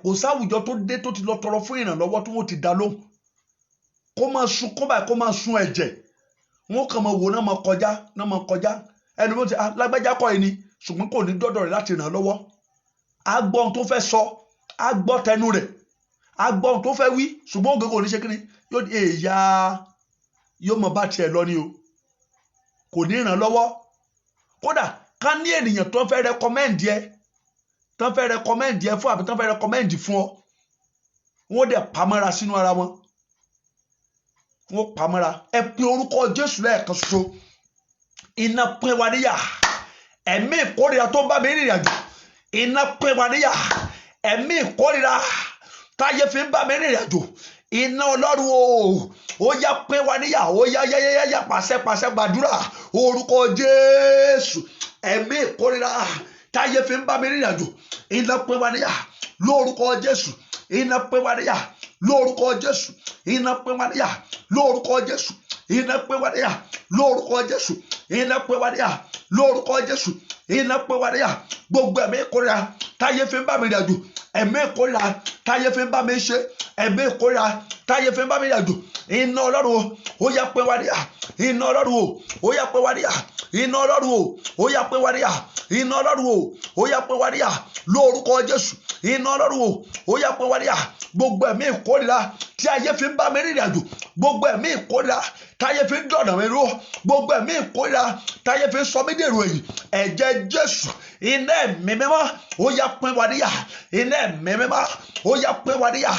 [SPEAKER 1] Kò sáwùjọ tó dé tó ti lọ tọrọ fún ìrànlọ́wọ́ tí wọ́n ti dá lóhùn. Kó máa sun kó báyìí, kó máa sun ẹ̀jẹ̀. Wọ́n kàn máa wò náà máa kọjá. Ẹni ló ti lágbájá kọ́ ẹni, ṣùgbọ́n kò ní dọ́dọ̀ rẹ̀ láti ràn lọ́wọ́. A gbọ́ ohun tó fẹ́ sọ, a gbọ́ tẹnu rẹ̀, a gbọ́ ohun tó fẹ́ wí, ṣùgbọ́n ògè kò ní ṣe kíni, yóò di èèyà, yóò mọ bá tiẹ̀ lọ ni o. Kò ní ràn lọ́wọ́. Kódà ká ní ènìyàn tó fẹ́ rẹkọmẹ́ǹdì ẹ fún àbí tó fẹ́ rẹkọmẹ́ǹdì fún ọ, wọ́n dẹ̀ pamọ́ra sínú ara wọn. Wọ́n pamọ́ra. Ẹ pe orúkọ Jésù lẹ́ẹ̀kan ṣoṣo. Iná pín wa níyà. Ẹ̀mí ìkórìíra tó bá mi rìnrìn àjò, iná pín wa níyà. Ẹ̀mí ìkórìíra táyé fi ń bá mi rìnrìn àjò, iná Ọlọ́run o, ó yá pín wa níyà. Ó yá pàṣẹ gbàdúrà orúkọ Jésù. Ẹ̀mí ìkórìíra táyé fi ń bá mi rìnrìn àjò, iná pín wa níyà lórúkọ Jésù. Iná pín wa níyà lórúkọ Jésù. Iná pín wa níyà lórúkọ Jésù. Iná pín wa níyà lórúkọ Jésù. Iná pín wa níyà lórúkọ Jésù. Iná pín wa níyà. Gbogbo ẹ̀mí ìkórìíra táyé fi ń bá mi rìnrìn àjò, ẹ̀mí ìkórìíra táyé fi ń bá mi ṣe, ẹ̀mí ìkórìíra táyé fi ń bá mi rìnrìn àjò, iná Ọlọ́run ó yá pín wa níyà. Iná Ọlọ́run ó yá pín wa níyà. Iná Ọlọ́run ó yá pín wa níyà. Iná Ọlọ́run ó yá pín wa níyà lórúkọ Jésù. Iná Ọlọ́run ó yá pín wa níyà. Gbogbo ẹ̀mí ìkórìíra tí ayé fi ń bá mi rìnrìn àjò, gbogbo ẹ̀mí ìkórìíra táyé fi ń dọ̀nà mi rú, gbogbo ẹ̀mí ìkórìíra táyé fi ń sọ mí dèrò ẹ̀yìn, ẹ̀jẹ̀ Jésù, iná ẹ̀mí mímọ́ ó yá pín wa níyà. Iná ẹ̀mí mímọ́ ó yá pín wa níyà.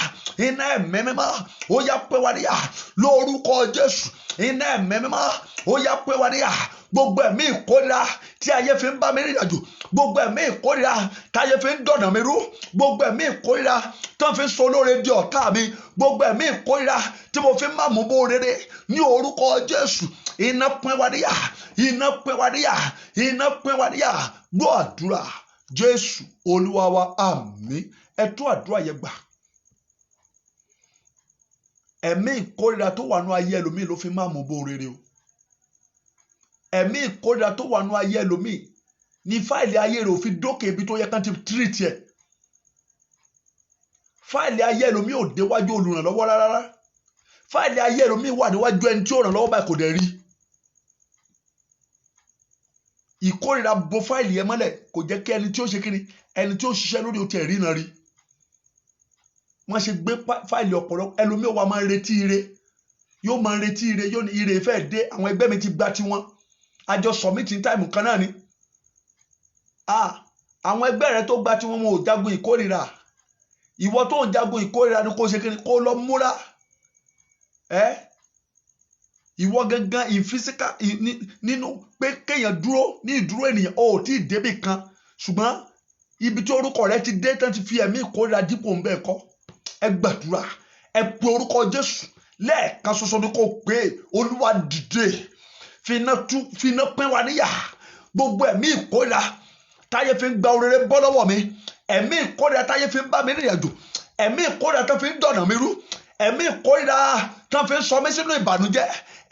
[SPEAKER 1] Iná ẹ̀mí mímọ́ ó yá pín wa níyà lórúkọ Jésù. Iná ẹ̀mí mímọ́ ó yá pín wa níyà. Gbogbo ẹ̀mí ìkórìíra tí ayé fi ń bá mi rìnrìn àjò, gbogbo ẹ̀mí ìkórìíra táyé fi ń dọ̀nà mi rú, gbogbo ẹ̀mí ìkórìíra tó fi ń sọ olóore di ọ̀tá mi, gbogbo ẹ̀mí ìkórìíra tí mo fi ń má mú bó rere ní orúkọ Jésù, iná pín wa níyà. Iná pín wa níyà. Iná pín wa níyà. Gbọ́ àdúrà Jésù Olúwa wa, àmín. Ẹ tún àdúrà yẹn gbà. Ẹ̀mí ìkórìíra tó wà nú ayé ẹlòmíì ló fi má mú bó rere o. Ẹ̀mí ìkórìíra tó wà nú ayé ẹlòmíì ní fáìlì ayé rẹ̀ ò fi dókè ibi tó yẹ kán ti tírìtì ẹ̀. Fáìlì ayé ẹlòmíì ò déwájú olùrànlọ́wọ́ rárá. Fáìlì ayé ẹlòmíì wà níwájú ẹni tí ó ràn lọ́wọ́ báyìí kò dẹ̀ rí. Ìkórìíra bo fáìlì yẹn mọ́lẹ̀, kò jẹ́ kí ẹni tí ó ṣe kíni, ẹni tí ó ṣiṣẹ́ lórí o tiẹ̀ rí náà rí. Wọ́n ṣe gbé fáìlì ọ̀pọ̀lọpọ̀ ẹlòmíì wa máa ń retí ire, yóò máa ń retí ire, yóò ní ire fẹ́ dé, àwọn ẹgbẹ́ mi ti gba tiwọn, àjọ sọ̀mìtì táìmù kan náà ni. Àwọn ẹgbẹ́ rẹ tó gba tiwọn wọn ò jagun ìkórìíra. Ìwọ tó ń jagun ìkórìíra ni kó ṣe kíni, kó lọ múra. ìwọ gangan physical nínú pé kéèyàn dúró ní ìdúró ènìyàn ó tí ì débì kan ṣùgbọ́n ibi tí orúkọ rẹ ti dé tán ti fi ẹ̀mí ìkórìíra dípò ń bẹ́ẹ̀ kọ́ ẹ gbàdúrà ẹ pe orúkọ Jésù lẹ́ẹ̀kan ṣoṣo ni kò pé Olúwa dìde finá pín wa níyà gbogbo ẹ̀mí ìkórìíra táyé fi ń gba orere bọ́ lọ́wọ́ mi ẹ̀mí ìkórìíra táyé fi ń bá mi rìnrìn àjò ẹ̀mí ìkórìíra tó fi ń dọ̀nà mi rú ẹ̀mí ìkórìíra tó fi ń sọ mí sínú ìbànújẹ́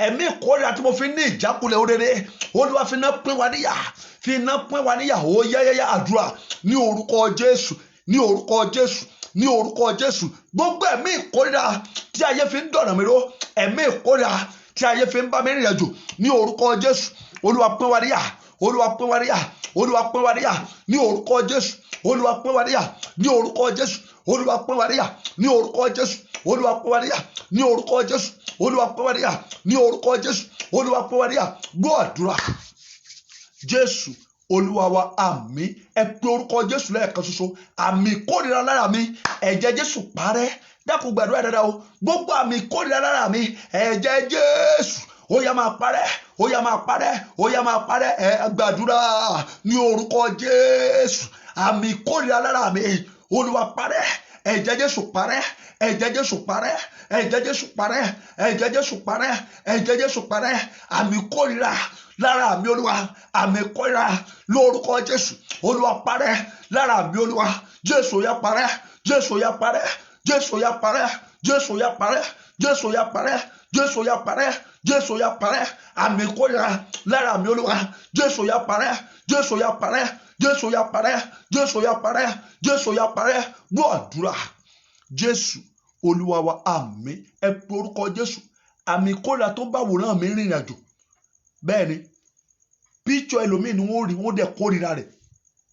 [SPEAKER 1] ẹ̀mí ìkórìíra tí mo fi ní ìjákulẹ̀ orere Olúwa finá pín wa níyà finá pín wa níyà ó yáyáyá àdúrà ní orúkọ Jésù ní orúkọ Jésù ní orúkọ Jésù gbogbo ẹ̀mí ìkórìíra tí ayé fi ń dọ̀nà mi rú ẹ̀mí ìkórìíra tí ayé fi ń bá mi rìnrìn àjò ní orúkọ Jésù Olúwa pín wa níyà Olúwa pín wa níyà Olúwa pín wa níyà ní orúkọ Jésù Olúwa pín wa níyà ní orúkọ Jésù Olúwa pín wa níyà ní orúkọ Jésù Olúwa pín wa níyà ní orúkọ Jésù Olúwa pín wa níyà ní orúkọ Jésù Olúwa pín wa níyà gbọ́ àdúrà Jésù Olúwa wa àmín ẹ pe orúkọ Jésù lẹ́ẹ̀kan ṣoṣo àmì ìkórìíra lára mi ẹ̀jẹ̀ Jésù parẹ́ dákun gbàdúrà dáadáa o gbogbo àmì ìkórìíra lára mi ẹ̀jẹ̀ Jésù ó yá máa parẹ́ ó yá máa parẹ́ ó yá máa parẹ́ ẹ gbàdúrà ní orúkọ Jésù àmì ìkórìíra lára mi Olúwa parẹ́ ẹ̀jẹ̀ Jésù parẹ́ ẹ̀jẹ̀ Jésù parẹ́ ẹ̀jẹ̀ Jésù parẹ́ ẹ̀jẹ̀ Jésù parẹ́ ẹ̀jẹ̀ Jésù parẹ́ àmì ìkórìíra lára mi Olúwa àmì ìkórìíra lórúkọ Jésù Olúwa parẹ́ lára mi Olúwa Jésù ó yá parẹ́ Jésù ó yá parẹ́ Jésù ó yá parẹ́ Jésù ó yá parẹ́ Jésù ó yá parẹ́ Jésù ó yá parẹ́ Jésù ó yá parẹ́ àmì ìkórìíra lára mi Olúwa Jésù ó yá parẹ́ Jésù ó yá parẹ́ Jésù ó yá parẹ́ Jésù ó yá parẹ́ Jésù ó yá parẹ́ gbọ́ àdúrà Jésù Olúwa wa àmín ẹ pe orúkọ Jésù àmì ìkórìíra tó bá wòrán mi rìnrìn àjò bẹ́ẹ̀ ni píṣọ ẹlòmíì ni wọ́n rí wọ́n dẹ̀ kórìíra rẹ̀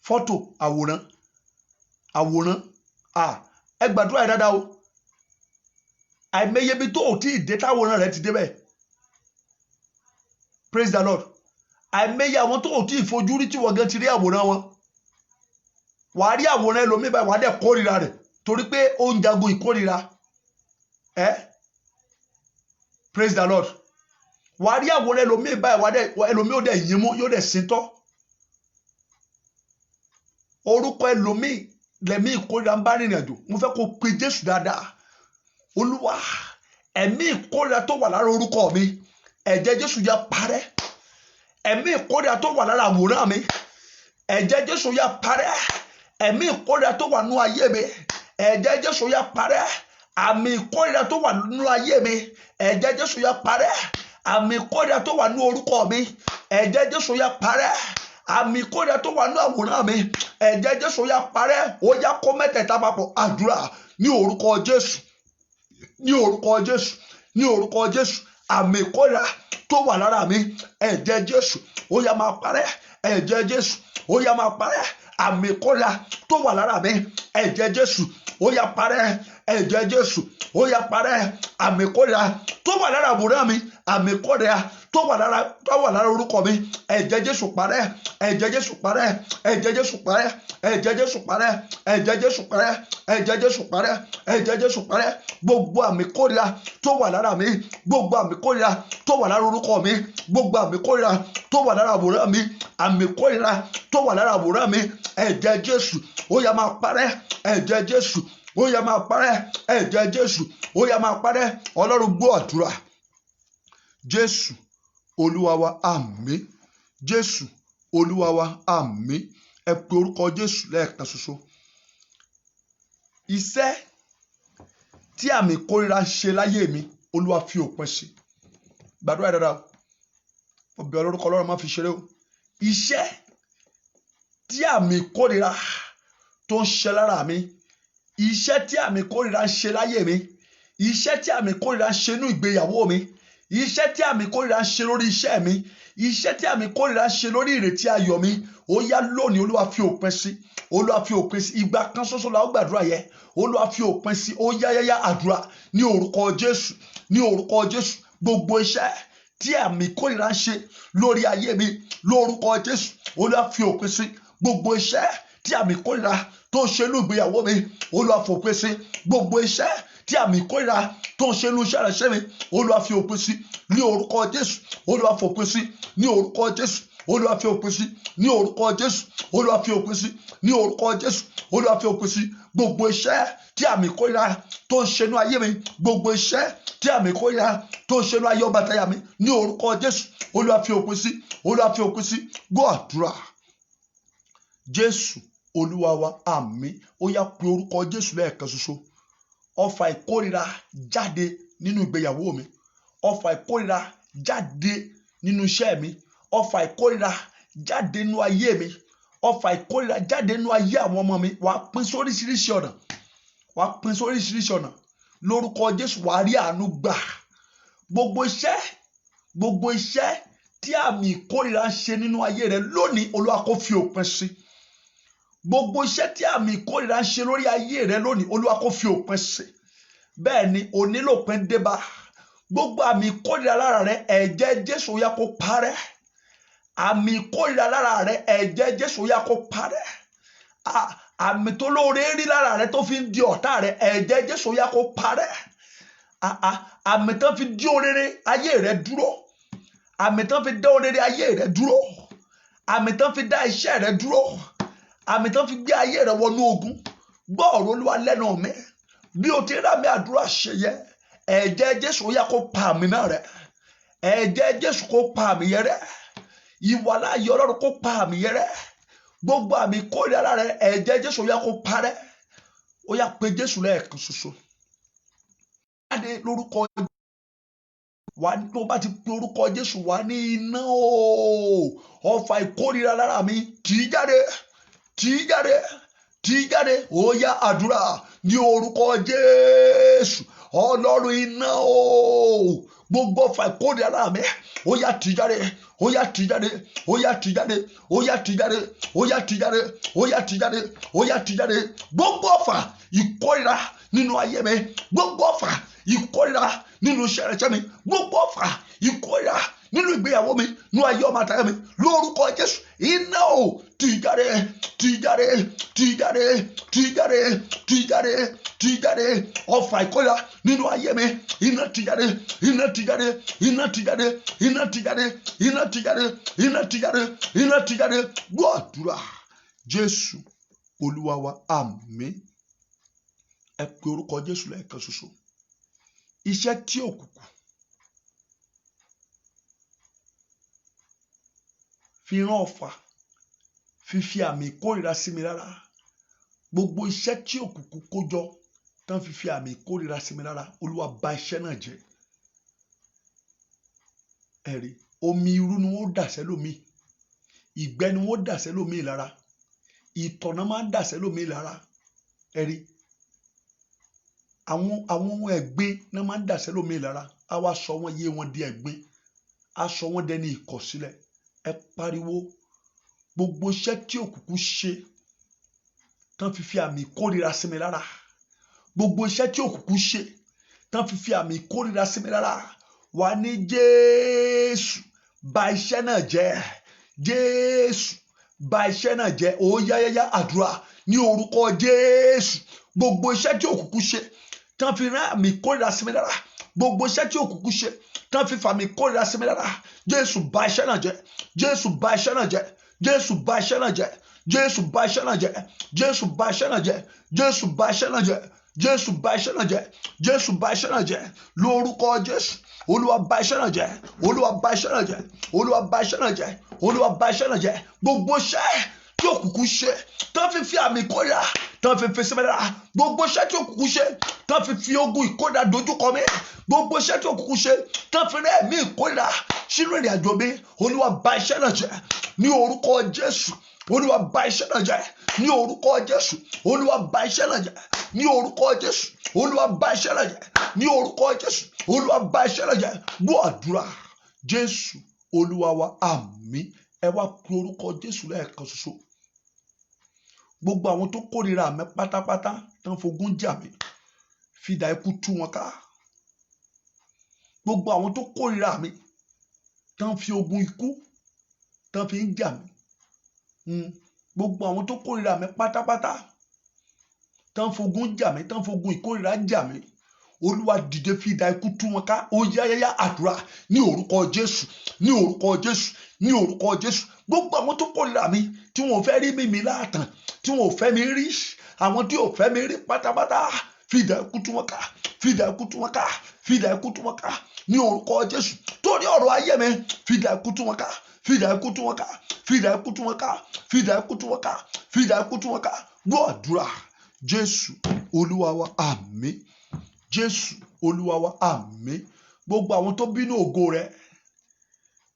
[SPEAKER 1] fọ́tò àwòrán ẹ gbàdúrà yìí dáadáa o àìmọye ibi tó ò tí ì dé táwòrán rẹ̀ ti dé bẹ́ẹ̀ praise the Lord àìmọye àwọn tó ò tí ì fojú rí tí wọ́n gan ti rí àwòrán wọn wàá rí àwòrán ẹlòmíì báyìí wàá dẹ̀ kórìíra rẹ̀ torí pé ó ń jagun ìkórìíra praise the Lord wàá rí àwòrán ẹlòmíì báyìí ẹlòmíì ó dẹ̀ yín mú yóò dẹ̀ síntọ́ orúkọ ẹlòmíì lẹ̀mí ìkórìíra ń bá rìnrìn àjò mo fẹ́ kó pe Jésù dáadáa Olúwa ẹ̀mí ìkórìíra tó wà lára orúkọ mi ẹ̀jẹ̀ Jésù yá parẹ́ ẹ̀mí ìkórìíra tó wà lára àwòrán mi ẹ̀jẹ̀ Jésù yá parẹ́ ẹ̀mí ìkórìíra tó wà nínú ayé mi ẹ̀jẹ̀ Jésù yá parẹ́ àmì ìkórìíra tó wà nínú ayé mi ẹ̀jẹ̀ Jésù yá parẹ́ àmì ìkórìíra tó wà nínú orúkọ mi ẹ̀jẹ̀ Jésù yá parẹ́ àmì ìkórìíra tó wà nínú àwòrán mi ẹ̀jẹ̀ Jésù yá parẹ́ ó yá kó mẹ́tẹ̀ẹ̀ta papọ̀ àdúrà ní orúkọ Jésù ní orúkọ Jésù ní orúkọ Jésù àmì ìkórìíra tó wà lára mi ẹ̀jẹ̀ Jésù ó yá máa parẹ́ ẹ̀jẹ̀ Jésù ó yá máa parẹ́ àmì ìkórìíra tó wà lára mi ẹ̀jẹ̀ Jésù ó yá parẹ́ ẹ̀jẹ̀ Jésù ó yá parẹ́ àmì ìkórìíra tó wà lára àwòrán mi àmì ìkórìíra tó wà lára orúkọ mi ẹ̀jẹ̀ Jésù parẹ́ ẹ̀jẹ̀ Jésù parẹ́ ẹ̀jẹ̀ Jésù parẹ́ ẹ̀jẹ̀ Jésù parẹ́ ẹ̀jẹ̀ Jésù parẹ́ ẹ̀jẹ̀ Jésù parẹ́ ẹ̀jẹ̀ Jésù parẹ́ gbogbo àmì ìkórìíra tó wà lára mi gbogbo àmì ìkórìíra tó wà lára orúkọ mi gbogbo àmì ìkórìíra tó wà lára àwòrán mi àmì ìkórìíra tó wà lára àwòrán mi ẹ̀jẹ̀ Jésù ó yá máa parẹ́ ẹ̀jẹ̀ Jésù ó yá máa parẹ́ ẹ̀jẹ̀ Jésù ó yá máa parẹ́ Ọlọ́run gbọ́ àdúrà Jésù Olúwa wa àmín Jésù Olúwa wa àmín ẹ pe orúkọ Jésù lẹ́ẹ̀kan ṣoṣo iṣẹ́ tí àmì ìkórìíra ń ṣe láyé mi Olúwa fi òpin sí gbàdúrà dáadáa ọbẹ̀ olórúkọ Ọlọ́run má fi ṣeré o iṣẹ́ tí àmì ìkórìíra tó ń ṣe lára mi iṣẹ́ tí àmì ìkórìíra ń ṣe láyé mi iṣẹ́ tí àmì ìkórìíra ń ṣe nínú ìgbéyàwó mi iṣẹ́ tí àmì ìkórìíra ń ṣe lórí iṣẹ́ mi iṣẹ́ tí àmì ìkórìíra ń ṣe lórí ìrètí ayọ̀ mi ó yá lónìí Olúwa fi òpin sí Olúwa fi òpin sí ìgbà kan ṣoṣo la ó gbàdúrà yẹ Olúwa fi òpin sí ó yáyáyá àdúrà ní orúkọ Jésù ní orúkọ Jésù gbogbo iṣẹ́ tí àmì ìkórìíra ń ṣe lórí ayé mi lórúkọ Jésù Olúwa fi òpin sí gbogbo iṣẹ́ tí àmì ìkórìíra tó ń ṣe ní ìgbéyàwó mi Olúwa fòpin sí gbogbo iṣẹ́ tí àmì ìkórìíra tó ń ṣe inú iṣẹ́ ìránṣẹ́ mi Olúwa fi òpin sí ní orúkọ Jésù. Olúwa fi òpin sí ní orúkọ Jésù. Olúwa fi òpin sí ní orúkọ Jésù. Olúwa fi òpin sí ní orúkọ Jésù. Olúwa fi òpin sí gbogbo iṣẹ́ tí àmì ìkórìíra tó ń ṣe inú ayé mi, gbogbo iṣẹ́ tí àmì ìkórìíra tó ń ṣe inú ayé ọba táyà mi ní orúkọ Jésù. Olúwa fi òpin sí. Olúwa fi òpin sí. Gbọ́ àdúrà. Jésù Olúwa wa, àmín. Ó yá pe orúkọ Jésù lẹ́ẹ̀kan ṣoṣo. Ọfà ìkórìíra jáde nínú ìgbéyàwó mi. Ọfà ìkórìíra jáde nínú iṣẹ́ mi. Ọfà ìkórìíra jáde nínú ayé mi. Ọfà ìkórìíra jáde nínú ayé àwọn ọmọ mi. Wàá pín sóríṣiríṣi ọ̀nà. Wàá pín sóríṣiríṣi ọ̀nà. Lórúkọ Jésù wàá rí àánú gbà. Gbogbo iṣẹ́ tí àmì ìkórìíra ń ṣe nínú ayé rẹ lónìí Olúwa kó fi òpin sí. Gbogbo iṣẹ́ tí àmì ìkórìíra ń ṣe lórí ayé rẹ lónìí Olúwa kó fi òpin sí. Bẹ́ẹ̀ ni onílòpin débá. Gbogbo àmì ìkórìíra lára rẹ ẹ̀jẹ̀ Jésù ó yá kó parẹ́. Àmì ìkórìíra lára rẹ ẹ̀jẹ̀ Jésù ó yá kó parẹ́. Àmì tó lóore rí lára rẹ tó fi ń di ọ̀tá rẹ ẹ̀jẹ̀ Jésù ó yá kó parẹ́. Àmì tó fi dí oréré ayé rẹ dúró. Àmì tó fi dá oréré ayé rẹ dúró. Àmì tó fi dá iṣẹ́ rẹ dúró. Àmì tó fi gbé ayé rẹ wọnú ogun. Gbọ́ ọ̀rọ̀ Olúwa lẹ́nu mi. Bí o ti rá mi àdúrà ṣe yẹ ẹ̀jẹ̀ Jésù ó yá kó pa àmì náà rẹ́. Ẹ̀jẹ̀ Jésù kó pa àmì yẹn rẹ́. Ìwàláàyè Ọlọ́run kó pa àmì yẹn rẹ́. Gbogbo àmì ìkórìíra lára rẹ ẹ̀jẹ̀ Jésù ó yá kó parẹ́. Ó yá pe Jésù lẹ́ẹ̀kan ṣoṣo. Jáde lórúkọ wà tó bá ti pe orúkọ Jésù wà ní iná o. Ọfà ìkórìíra lára mi tì í jáde. Tì í jáde. Tì í jáde. Ó yá àdúrà ní orúkọ Jésù. Ọlọ́run iná o. Gbogbo ọfà ìkórìíra lára mi ó yá tì í jáde. Ó yá tì í jáde. Ó yá tì í jáde. Ó yá tì í jáde. Ó yá tì í jáde. Ó yá tì í jáde. Ó yá tì í jáde. Gbogbo ọfà ìkórìíra nínú ayé mi. Gbogbo ọfà ìkórìíra nínú iṣẹ́ ìránṣẹ́ mi. Gbogbo ọfà ìkórìíra nínú ìgbéyàwó mi, nínú ayé ọmọ àtàyà mi, lórúkọ Jésù iná o tì í jáde. Tì í jáde. Tì í jáde. Tì í jáde. Tì í jáde. Tì í jáde. Ọfà ìkórìíra nínú ayé mi iná tì í jáde. Iná tì í jáde. Iná tì í jáde. Iná tì í jáde. Iná tì í jáde. Iná tì í jáde. Iná tì í jáde. Gbọ́ àdúrà. Jésù Olúwa wa, àmín. Ẹ pe orúkọ Jésù lẹ́ẹ̀kan ṣoṣo. Iṣẹ́ tí òkùnkùn fi rán ọfà fífi àmì ìkórìíra sí mi lára. Gbogbo iṣẹ́ tí òkùnkùn kó jọ tán fífi àmì ìkórìíra sí mi lára Olúwa bà iṣẹ́ náà jẹ́. Ẹ̀rí omi irú ni wọ́n dà sẹ́lòmíì. Ìgbẹ́ ni wọ́n dà sẹ́lòmíì lára. Ìtọ̀ náà máa ń dà sẹ́lòmíì lára. Ẹ̀rí àwọn ohun ẹ̀gbin náà máa ń dà sẹ́lòmíì lára. A wá sọ wọ́n yé wọn di ẹ̀gbin. A sọ wọ́n dẹni ìkọ̀sílẹ̀. Ẹ pariwo gbogbo iṣẹ́ tí òkùnkùn ṣe tán fífi àmì ìkórìíra sí mi lára. Gbogbo iṣẹ́ tí òkùnkùn ṣe tán fífi àmì ìkórìíra sí mi lára. Wà ní Jésù bà iṣẹ́ náà jẹ́. Jésù bà iṣẹ́ náà jẹ́. Ó yáyáyá àdúrà ní orúkọ Jésù. Gbogbo iṣẹ́ tí òkùnkùn ṣe tán fi rán àmì ìkórìíra sí mi lára. Gbogbo iṣẹ́ tí òkùnkùn ṣe tán fi fàmì ìkórìíra sí mi lára. Jésù bà iṣẹ́ náà jẹ́. Jésù bà iṣẹ́ náà jẹ́. Jésù bà iṣẹ́ náà jẹ́. Jésù bà iṣẹ́ náà jẹ́. Jésù bà iṣẹ́ náà jẹ́. Jésù bà iṣẹ́ náà jẹ́. Jésù bà iṣẹ́ náà jẹ́. Jésù bà iṣẹ́ náà jẹ́. Lórúkọ Jésù. Olúwa bà iṣẹ́ náà jẹ́. Olúwa bà iṣẹ́ náà jẹ́. Olúwa bà iṣẹ́ náà jẹ́. Olúwa bà iṣẹ́ náà jẹ́. Gbogbo iṣẹ́ tí òkùnkùn ṣe tán fi fi àmì ìkórìíra tán fi fi sí mi lára. Gbogbo iṣẹ́ tí òkùnkùn ṣe tán fi fi ogun ìkórìíra dojúkọ mi. Gbogbo iṣẹ́ tí òkùnkùn ṣe tán fi rẹ́ ẹ̀mí ìkórìíra sínú ìrìn àjò mi. Olúwa bà iṣẹ́ náà jẹ́ ní orúkọ Jésù. Olúwa bà iṣẹ́ náà jẹ́ ní orúkọ Jésù. Olúwa bà iṣẹ́ náà jẹ́ ní orúkọ Jésù. Olúwa bà iṣẹ́ náà jẹ́ ní orúkọ Jésù. Olúwa bà iṣẹ́ náà jẹ́. Gbọ́ àdúrà. Jésù Olúwa wa, àmín. Ẹ wá pe orúkọ Jésù lẹ́ẹ̀kan ṣoṣo. Gbogbo àwọn tó kórìíra mi pátápátá tán fogún jà mí, fìdá ikú tú wọn ká. Gbogbo àwọn tó kórìíra mi tán fi ogun ikú tán fi ń jà mí. Gbogbo àwọn tó kórìíra mi pátápátá tán fogun jà mí, tán fogun ìkórìíra jà mí. Olúwa dìde fi idà ikú tú wọn ká. Ó yáyáyá àdúrà ní orúkọ Jésù, ní orúkọ Jésù, ní orúkọ Jésù. Gbogbo àwọn tó kórìíra mi tí wọn ò fẹ́ rí mímí láàtàn, tí wọn ò fẹ́ mi rí, àwọn tí ò fẹ́ mi rí pátápátá, fi idà ikú tú wọn ká, fi idà ikú tú wọn ká, fi idà ikú tú wọn ká ní orúkọ Jésù. Torí ọ̀rọ̀ ayé mi, fi idà ikú tú wọn ká, fi idà ikú tú wọn ká, fi idà ikú tú wọn ká, fi idà ikú tú wọn ká, fi idà ikú tú wọn ká. Gbọ́ àdúrà. Jésù Olúwa wa, àmín. Jésù Olúwa wa, àmín. Gbogbo àwọn tó bínú ògo rẹ,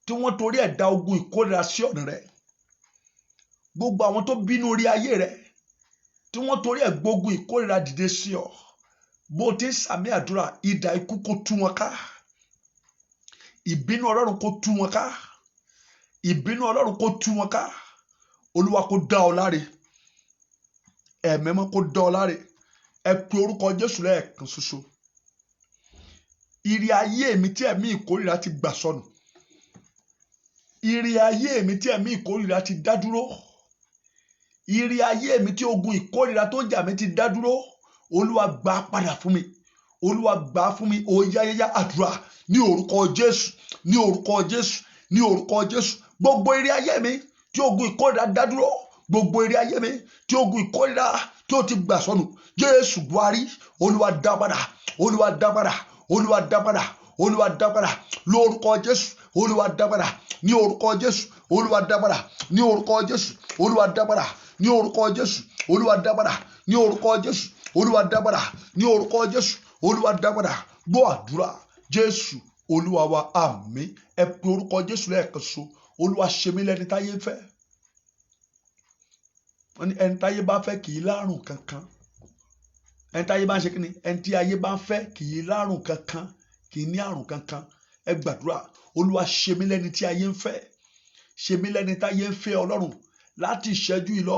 [SPEAKER 1] tí wọ́n torí ẹ̀ dá ogun ìkórìíra sí ọ̀nà rẹ. Gbogbo àwọn tó bínú orí ayé rẹ, tí wọ́n torí ẹ̀ gbógun ìkórìíra dìde sí ọ. Bó ti ń sàmì àdúrà, idà ikú kó tú wọn ká. Ìbínú Ọlọ́run kó tú wọn ká. Ìbínú Ọlọ́run kó tú wọn ká. Olúwa kó dá ọ láre. Ẹ̀mí Mímọ́ kó dá ọ láre. Ẹ pe orúkọ Jésù lẹ́ẹ̀kan ṣoṣo. Ire ayé mi tí ẹ̀mí ìkórìíra ti gbà sọnù. Ire ayé mi tí ẹ̀mí ìkórìíra ti dá dúró. Ire ayé mi tí ogun ìkórìíra tó jà mí ti dá dúró. Olúwa gbà padà fún mi. Olúwa gbà fún mi. Ó yáyáyá àdúrà ní orúkọ Jésù, ní orúkọ Jésù, ní orúkọ Jésù. Gbogbo ire ayé mi tí ogun ìkórìíra dá dúró. Gbogbo ire ayé mi tí ogun ìkórìíra tí ó ti gbà sọnù. Jésù Buhari, Olúwa dá padà, Olúwa dá padà, Olúwa dá padà, Olúwa dá padà lórúkọ Jésù. Olúwa dá padà ní orúkọ Jésù. Olúwa dá padà ní orúkọ Jésù. Olúwa dá padà ní orúkọ Jésù. Olúwa dá padà ní orúkọ Jésù. Olúwa dá padà ní orúkọ Jésù. Olúwa dá padà. Gbọ́ àdúrà. Jésù Olúwa wa, àmín. Ẹ pe orúkọ Jésù lẹ́ẹ̀kan ṣoṣo. Olúwa ṣe mí lẹ́ni táyé ń fẹ́. Wọ́n ní ẹni táyé bá fẹ́ kì í lárùn kankan. Ẹni táyé bá ń ṣe kí ni? Ẹni tí ayé bá ń fẹ́ kì í lárùn kankan, kì í ní àrùn kankan. Ẹ gbàdúrà. Olúwa ṣe mí lẹ́ni tí ayé ń fẹ́. Ṣe mí lẹ́ni táyé ń fẹ́ Ọlọ́run. Láti ìṣẹ́jú ìlọ,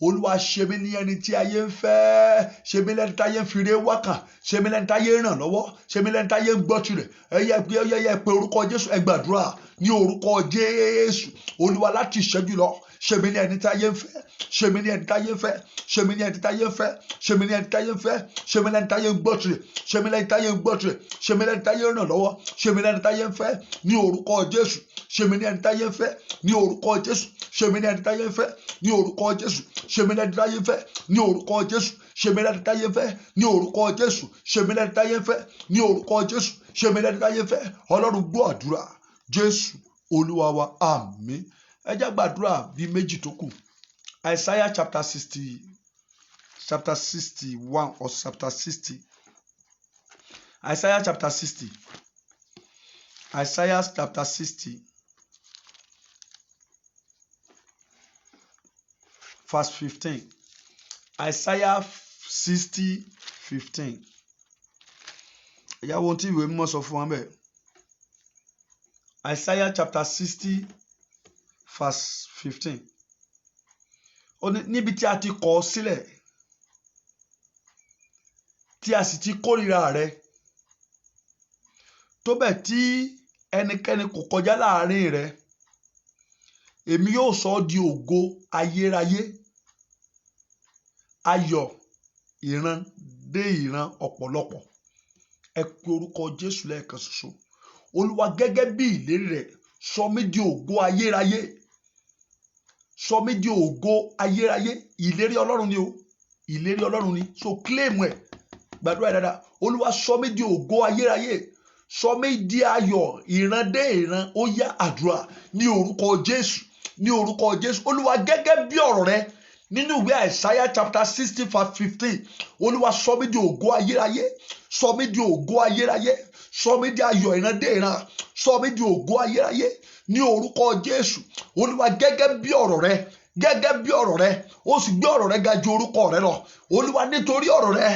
[SPEAKER 1] Olúwa ṣe mí ní ẹni tí ayé ń fẹ́. Ṣe mí lẹ́ni táyé ń fire wákàn. Ṣe mí lẹ́ni táyé ń ràn lọ́wọ́. Ṣe mí lẹ́ni táyé ń gbọ́ tirẹ̀. Ẹ pe orúkọ Jésù. Ẹ gbàdúrà ní orúkọ Jésù. Olúwa láti ìṣẹ́jú ìlọ, ṣe mí ní ẹni táyé ń fẹ́. Ṣe mí ní ẹni táyé ń fẹ́. Ṣe mí ní ẹni táyé ń fẹ́. Ṣe mí ní ẹni táyé ń fẹ́. Ṣe mí lẹ́ni táyé ń gbọ́ tirẹ̀. Ṣe mí lẹ́ni táyé ń gbọ́ tirẹ̀. Ṣe mí lẹ́ni táyé ń ràn lọ́wọ́. Ṣe mí lẹ́ni táyé ń fẹ́. Ní orúkọ Jésù. Ṣe mí ní ẹni táyé ń fẹ́. Ní orúkọ Jésù. Ṣe mí ní ẹni táyé ń fẹ́. Ní orúkọ Jésù. Ṣe mí lẹ́ni táyé ń fẹ́. Ní orúkọ Jésù. Ṣe mí lẹ́ni táyé ń fẹ́. Ní orúkọ Jésù. Ṣe mí lẹ́ni táyé ń fẹ́. Ní orúkọ Jésù. Ṣe mí lẹ́ni táyé ń fẹ́. Ọlọ́run gbọ́ àdúrà. Jésù Olúwa wa, àmín. Ẹ jẹ́ gbàdúrà bíi méjì tó kù. Isaiah chapter 61 or chapter 60. Isaiah chapter 60. Isaiah chapter 60. Verse 15. Isaiah 60, 15. Ẹ̀yà wo tí ìwé mímọ́ sọ fún wa bẹ́ẹ̀. Isaiah chapter 60, verse 15. Ó ní níbi tí a ti kọ̀ ọ́ sílẹ̀, tí a sì ti kórìíra rẹ, tó bẹ́ẹ̀ tí ẹnikẹ́ni kò kọjá láàrin rẹ, èmi yóò sọ ọ́ di ògo ayérayé, ayọ̀ ìran dé ìran ọ̀pọ̀lọpọ̀. Ẹ pe orúkọ Jésù lẹ́ẹ̀kan ṣoṣo. Olúwa gẹ́gẹ́ bí ìlérí rẹ̀, sọ mí di ògo ayérayé. Sọ mí di ògo ayérayé. Ìlérí Ọlọ́run ni o. Ìlérí Ọlọ́run ni. So claim ẹ̀. Gbàdúrà dáadáa. Olúwa sọ mí di ògo ayérayé. Sọ mí di ayọ̀ ìran dé ìran. Ó yá àdúrà ní orúkọ Jésù. Ní orúkọ Jésù. Olúwa gẹ́gẹ́ bí ọ̀rọ̀ rẹ nínú ìwé Isaiah chapter 60 verse 15. Olúwa sọ mí di ògo ayérayé. Sọ mí di ògo ayérayé. Sọ mí di ayọ̀ ìran dé ìran. Sọ mí di ògo ayérayé ní orúkọ Jésù. Olúwa gẹ́gẹ́ bí ọ̀rọ̀ rẹ, gẹ́gẹ́ bí ọ̀rọ̀ rẹ, ó sì gbé ọ̀rọ̀ rẹ ga ju orúkọ rẹ lọ. Olúwa nítorí ọ̀rọ̀ rẹ,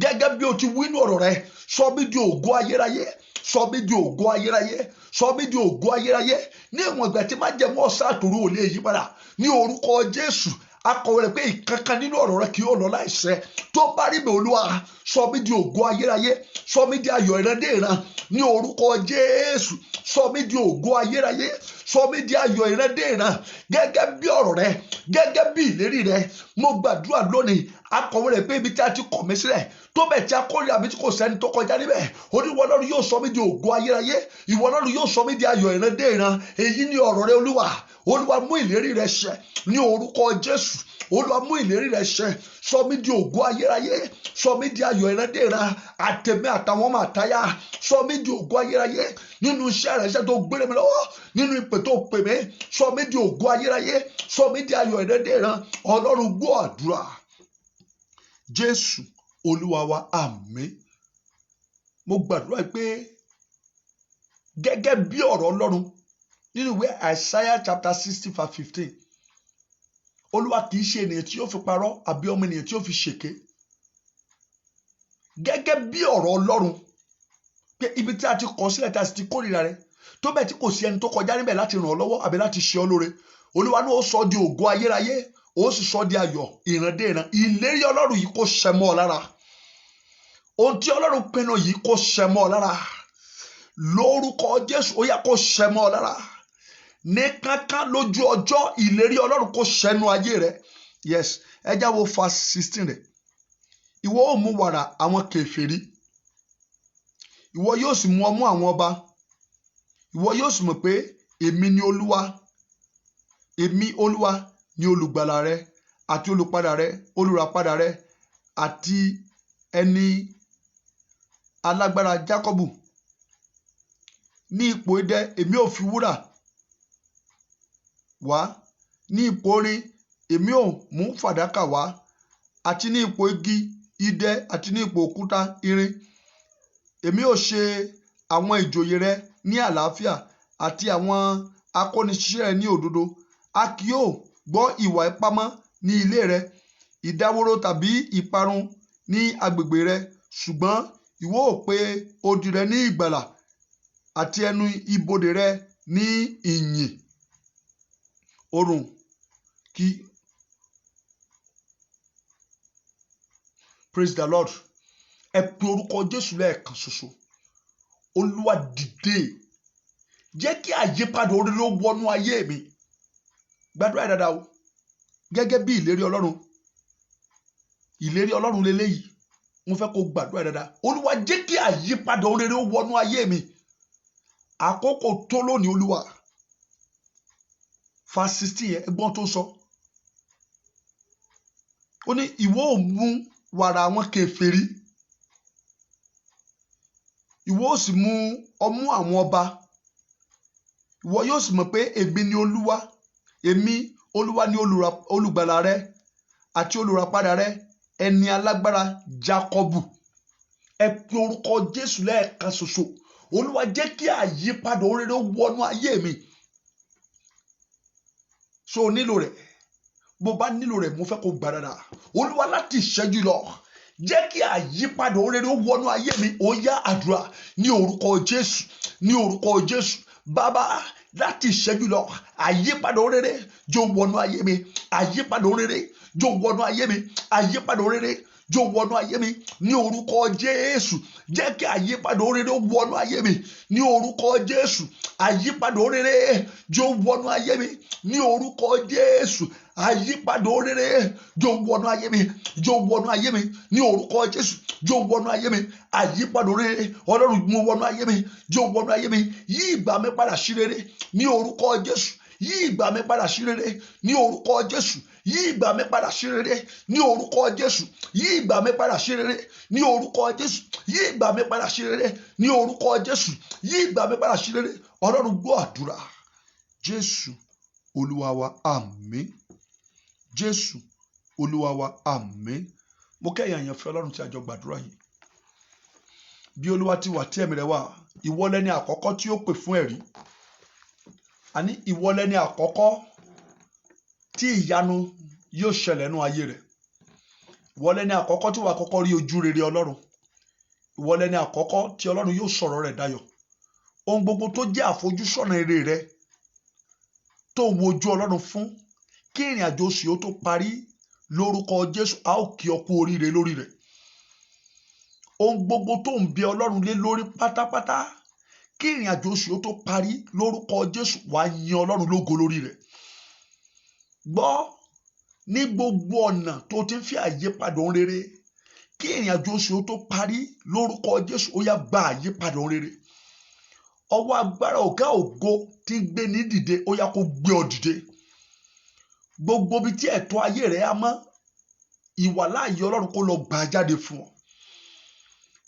[SPEAKER 1] gẹ́gẹ́ bí o ti wí nínú ọ̀rọ̀ rẹ, sọ mí di ògo ayérayé. Sọ mí di ògo ayérayé. Sọ mí di ògo ayérayé. Ní ìwọ̀n ìgbà tí má jẹ́ mọ́ ọ̀sán àtòru ò lè yí padà. Ní orúkọ Jésù. Akọ̀wé rẹ̀ pé ìkankan nínú ọ̀rọ̀ rẹ kì yóò lọ láìṣẹ. Tó bá rí mi Olúwa, sọ mí di ògo ayérayé. Sọ mí di ayọ̀ ìran dé ìran. Ní orúkọ Jésù. Sọ mí di ògo ayérayé. sọ mí di ayọ̀ ìran dé ìran gẹ́gẹ́ bí ọ̀rọ̀ rẹ gẹ́gẹ́ bí ìlérí rẹ. Mo gbàdúrà lónìí akọ̀wé rẹ̀ pé ibi tí a ti kọ̀ mí sílẹ̀ tó bẹ̀ tí a kórè àbí tí kò sẹ́ni tó kọjá níbẹ̀ oníwọ Ọlọ́run yóò sọ mí di ògo ayérayé, ìwọ Ọlọ́run yóò sọ mí di ayọ̀ ìran dé ìran. Èyí ni ọ̀rọ̀ rẹ Olúwa. Olúwa mú ìlérí rẹ ṣẹ ní orúkọ Jésù. Olúwa mú ìlérí rẹ ṣẹ, sọ mí di ògo ayérayé, sọ mí di ayọ̀ ìran dé ìran. Àtẹ̀mí àtàwọn ọmọ àtayá sọ mí di ògo ayérayé nínú iṣẹ́ rẹ, iṣẹ́ tó gbélé mi lọ́wọ́, nínú ìpè tó pè mí, sọ mí di ògo ayérayé, sọ mí di ayọ̀ ìran dé ìran. Ọlọ́run gbọ́ àdúrà. Jésù Olúwa wa, àmín. Mo gbàdúrà pé gẹ́gẹ́ bí ọ̀rọ̀ Ọlọ́run nínú ìwé Isaiah chapter 60 verse 15, Olúwa kì í ṣe ènìyàn tí yóò fi parọ́ àbí ọmọ ènìyàn tí yóò fi ṣèké. Gẹ́gẹ́ bí ọ̀rọ̀ Ọlọ́run pé ibi tí a ti kọ̀ sílẹ̀ tí a sì ti kórìíra rẹ̀ tó bẹ́ẹ̀ tí kò sí ẹni tó kọjá níbẹ̀ láti ràn ọ́ lọ́wọ́ àbí láti ṣe ọ́ lóore, Olúwa ní ó sọ di ògo ayérayé, ó sì sọ di ayọ̀ ìran dé ìran. Ìlérí Ọlọ́run yìí kó ṣẹ mọ́ ọ lára. Ohun tí Ọlọ́run pinnu yìí kó ṣẹ mọ́ ọ lára. Lórúkọ Jésù ó yá kó ṣẹ mọ́ ọ lára. Ní kánkán lójú ọjọ́ ìlérí Ọlọ́run kó ṣẹnu ayé rẹ. Yes, ẹ já wo verse 16 rẹ̀. Ìwọ ó mú wàrà àwọn kèfèrí, ìwọ yóò sì mú ọmú àwọn ọba. Ìwọ yóò sì mọ̀ pé èmi ni Olúwa, èmi Olúwa ni olùgbàlà rẹ àti olùpadà rẹ, olùràpadà rẹ àti ẹni alágbára Jákọ́bù. Ní ipò idẹ èmi ò fi wúrà wá, ní ipò orin èmi ò mú fàdákà wá, àti ní ipò igi idẹ àti ní ipò òkúta irin. Èmi ò ṣe àwọn ìjòyè rẹ ní àlàáfíà àti àwọn akóniṣiṣẹ́ rẹ ní òdodo. A kì yóò gbọ́ ìwà ipá mọ́ ní ilé rẹ, ìdáwóró tàbí ìparun ní agbègbè rẹ, ṣùgbọ́n ìwọ ó pe odi rẹ ní ìgbàlà àti ẹnu ibodè rẹ ní ìyìn. Orun kí praise the Lord. Ẹ pe orúkọ Jésù lẹ́ẹ̀kan ṣoṣo. Olúwa dìde, jẹ́ kí àyípadà orí ló wọnú ayé mi. Gbàdúrà dáadáa o, gẹ́gẹ́ bí ìlérí Ọlọ́run. Ìlérí Ọlọ́run lélẹ́yìí, mo fẹ́ kó gbàdúrà dáadáa. Olúwa jẹ́ kí àyípadà orí ló wọnú ayé mi. Àkókò tó lónìí Olúwa. Verse 16 yẹn ẹgbọ́n tó sọ. Ó ní ìwọ ò mú wàrà àwọn kèfèrí, ìwọ ó sì mú ọmú àwọn ọba. Ìwọ yóò sì mọ̀ pé èmi ni Olúwa, èmi Olúwa ni olùgbàlà rẹ àti olùràpadà rẹ, ẹni alágbára Jákọ́bù. Ẹ pe orúkọ Jésù lẹ́ẹ̀kan ṣoṣo. Olúwa jẹ́ kí àyípadà oríire wọnú ayé mi. So o nílò rẹ̀, bó bá nílò rẹ̀ mo fẹ́ kó gbà dáadáa. Olúwa láti ìṣẹ́jú lọ jẹ́ kí àyípadà oríire wọnú ayé mi. Ó yá àdúrà ní orúkọ Jésù, ní orúkọ Jésù. Bàbá, láti ìṣẹ́jú lọ àyípadà oríire jọ wọnú ayé mi, àyípadà oríire jọ wọnú ayé mi, àyípadà oríire jọ wọnú ayé mi ní orúkọ Jésù. Jẹ́ kí àyípadà oríire wọnú ayé mi ní orúkọ Jésù. Àyípadà oríire jọ wọnú ayé mi ní orúkọ Jésù. Àyípadà oríire jọ wọnú ayé mi, jọ wọnú ayé mi ní orúkọ Jésù. Jọ wọnú ayé mi, àyípadà oríire Ọlọ́run mú wọnú ayé mi, jọ wọnú ayé mi. Yí ìgbà mi padà sí rere ní orúkọ Jésù. Yí ìgbà mi padà sí rere ní orúkọ Jésù. Yí ìgbà mi padà sí rere ní orúkọ Jésù. Yí ìgbà mi padà sí rere ní orúkọ Jésù. Yí ìgbà mi padà sí rere ní orúkọ Jésù. Yí ìgbà mi padà sí rere. Ọlọ́run gbọ́ àdúrà. Jésù Olúwa wa, àmín. Jésù Olúwa wa, àmín. Mo kẹ́yìn àyànfẹ́ Ọlọ́run tí a jọ gbàdúrà yìí. Bí Olúwa ti wà tí ẹ̀mí rẹ̀ wà, ìwọ lẹni àkọ́kọ́ tí ó pè fún ẹ̀rí. Àní ìwọ lẹni àkọ́kọ́ tí ìyanu yóò ṣẹlẹ̀ nínú ayé rẹ̀. Ìwọ lẹni àkọ́kọ́ tí wà kọ́kọ́ rí ojú rere Ọlọ́run. Ìwọ lẹni àkọ́kọ́ tí Ọlọ́run yóò sọ̀rọ̀ rẹ̀ dayọ̀. Ohun gbogbo tó jẹ́ àfojúsọ́nà ire rẹ̀ tó ń wojú Ọlọ́run fún kí ìrìn àjò oṣù yóò tó parí, lórúkọ Jésù a ó kí ọ kú oríire lórí rẹ̀. Ohun gbogbo tó ń bẹ Ọlọ́run lé lórí pátápátá kí ìrìn àjò oṣù yóò tó parí lórúkọ Jésù wàá yin Ọlọ́run lógo lórí rẹ̀. Gbọ́, ní gbogbo ọ̀nà tó ti ń fi àyípadà ohun rere, kí ìrìn àjò oṣù yóò tó parí lórúkọ Jésù ó yá gba àyípadà ohun rere. Ọwọ́ agbára ọ̀gá ògo tí ń gbé ní dìde ó yá kó gbé ọ dìde. Gbogbo ibi tí ẹ̀tọ́ ayé rẹ̀ á mọ́, ìwàláàyè Ọlọ́run kó lọ gbà jáde fún ọ.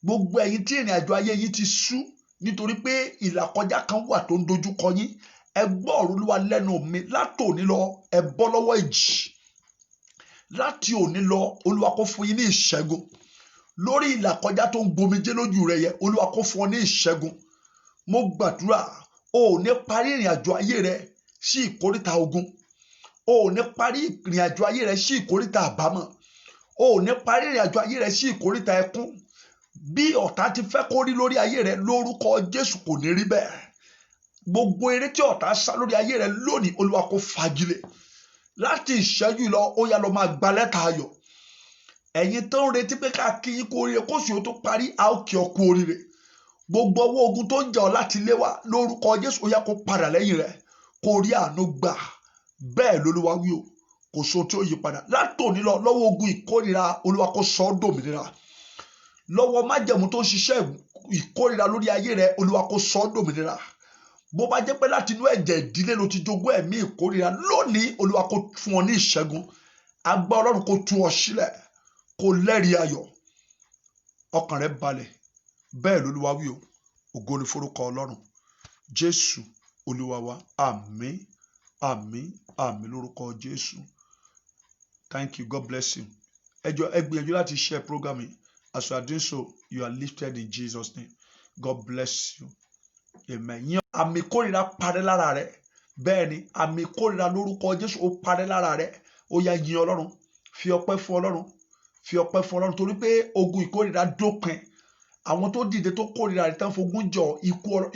[SPEAKER 1] Gbogbo ẹ̀yin tí ìrìn àjò ayé yín ti sú nítorí pé ìlàkọjá kan wà tó ń dojú kọ yín, ẹ gbọ́ ọ̀rọ̀ Olúwa lẹ́nu mi látòní lọ, ẹ bọ́ lọ́wọ́ ìjì. Láti òní lọ, Olúwa kó fún yín ní ìṣẹ́gun. Lórí ìlàkọjá tó ń gbomijé lójú rẹ yẹ, Olúwa kó fún ọ ní ìṣẹ́gun. Mo gbàdúrà, o ò ní parí ìrìn àjò ayé rẹ sí ìkóríta ogun. O ò ní parí ìrìn àjò ayé rẹ sí ìkóríta àbámọ̀. O ò ní parí ìrìn àjò ayé rẹ sí ìkóríta ẹkún. Bí ọ̀tá ti fẹ́ kó rí lórí ayé rẹ lórúkọ Jésù kò ní rí bẹ́ẹ̀. Gbogbo eré tí ọ̀tá sá lórí ayé rẹ lónìí, Olúwa kó fagilé. Láti ìṣẹ́jú lọ, ó yá lọ máa gba lẹ́tà ayọ̀. Ẹ̀yin tó ń retí pé ká kí yín kú oríire kóṣù yóò tó parí, a ó kí ọ kú oríire. Gbogbo ọwọ́ ogun tó ń jà ọ́ láti lé wa lórúkọ Jésù ó yá kó padà lẹ́yìn rẹ̀, kó rí àánú gbà. Bẹ́ẹ̀ lolúwa wí o, kò sóhun tí ó yí padà. Látòní lọ, lọ́wọ́ ogun ìkórìíra, Olúwa kó sọ ọ́ dòmìnira. Lọ́wọ́ májẹ̀mú tó ń ṣiṣẹ́ ìkórìíra lórí ayé rẹ, Olúwa kó sọ ọ́ dòmìnira. Bó bá jẹ́ pé láti inú ẹ̀jẹ̀ ìdílé ló ti jogún ẹ̀mí ìkórìíra, lónìí Olúwa kó fún ọ ní ìṣẹ́gun. Agbára Ọlọ́run kó tú ọ sílẹ̀, kó lẹ́rìí ayọ̀. Ọkàn rẹ balẹ̀. Bẹ́ẹ̀ lolúwa wí o, ògo ni forúkọ Ọlọ́run. Jésù Olúwa wa, àmín, àmín, àmín lórúkọ Jésù. Thank you, God bless you. Ẹ gbìyànjú láti share program yìí. As you are doing so, you are lifted in Jesus' name. God bless you. Amen. Yín àmì kórìíra parẹ́ lára rẹ̀. Bẹ́ẹ̀ ni àmì kórìíra lórúkọ Jésù ó parẹ́ lára rẹ̀. Ó yá yin Ọlọ́run. Fi ọpẹ́ fún Ọlọ́run. Fi ọpẹ́ fún Ọlọ́run torí pé ogun ìkórìíra dópin. Àwọn tó dìde tó kórìíra rẹ̀ tán fogun jọ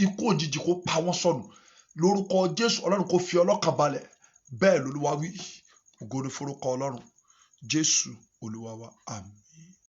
[SPEAKER 1] ikú òjijì kó pa wọ́n sọnù. Lórúkọ Jésù Ọlọ́run kó fi ọlọ́kàn balẹ̀. Bẹ́ẹ̀ lolúwa wí. Ògo ni forúkọ Ọlọ́run. Jésù Olúwa wa, àmín.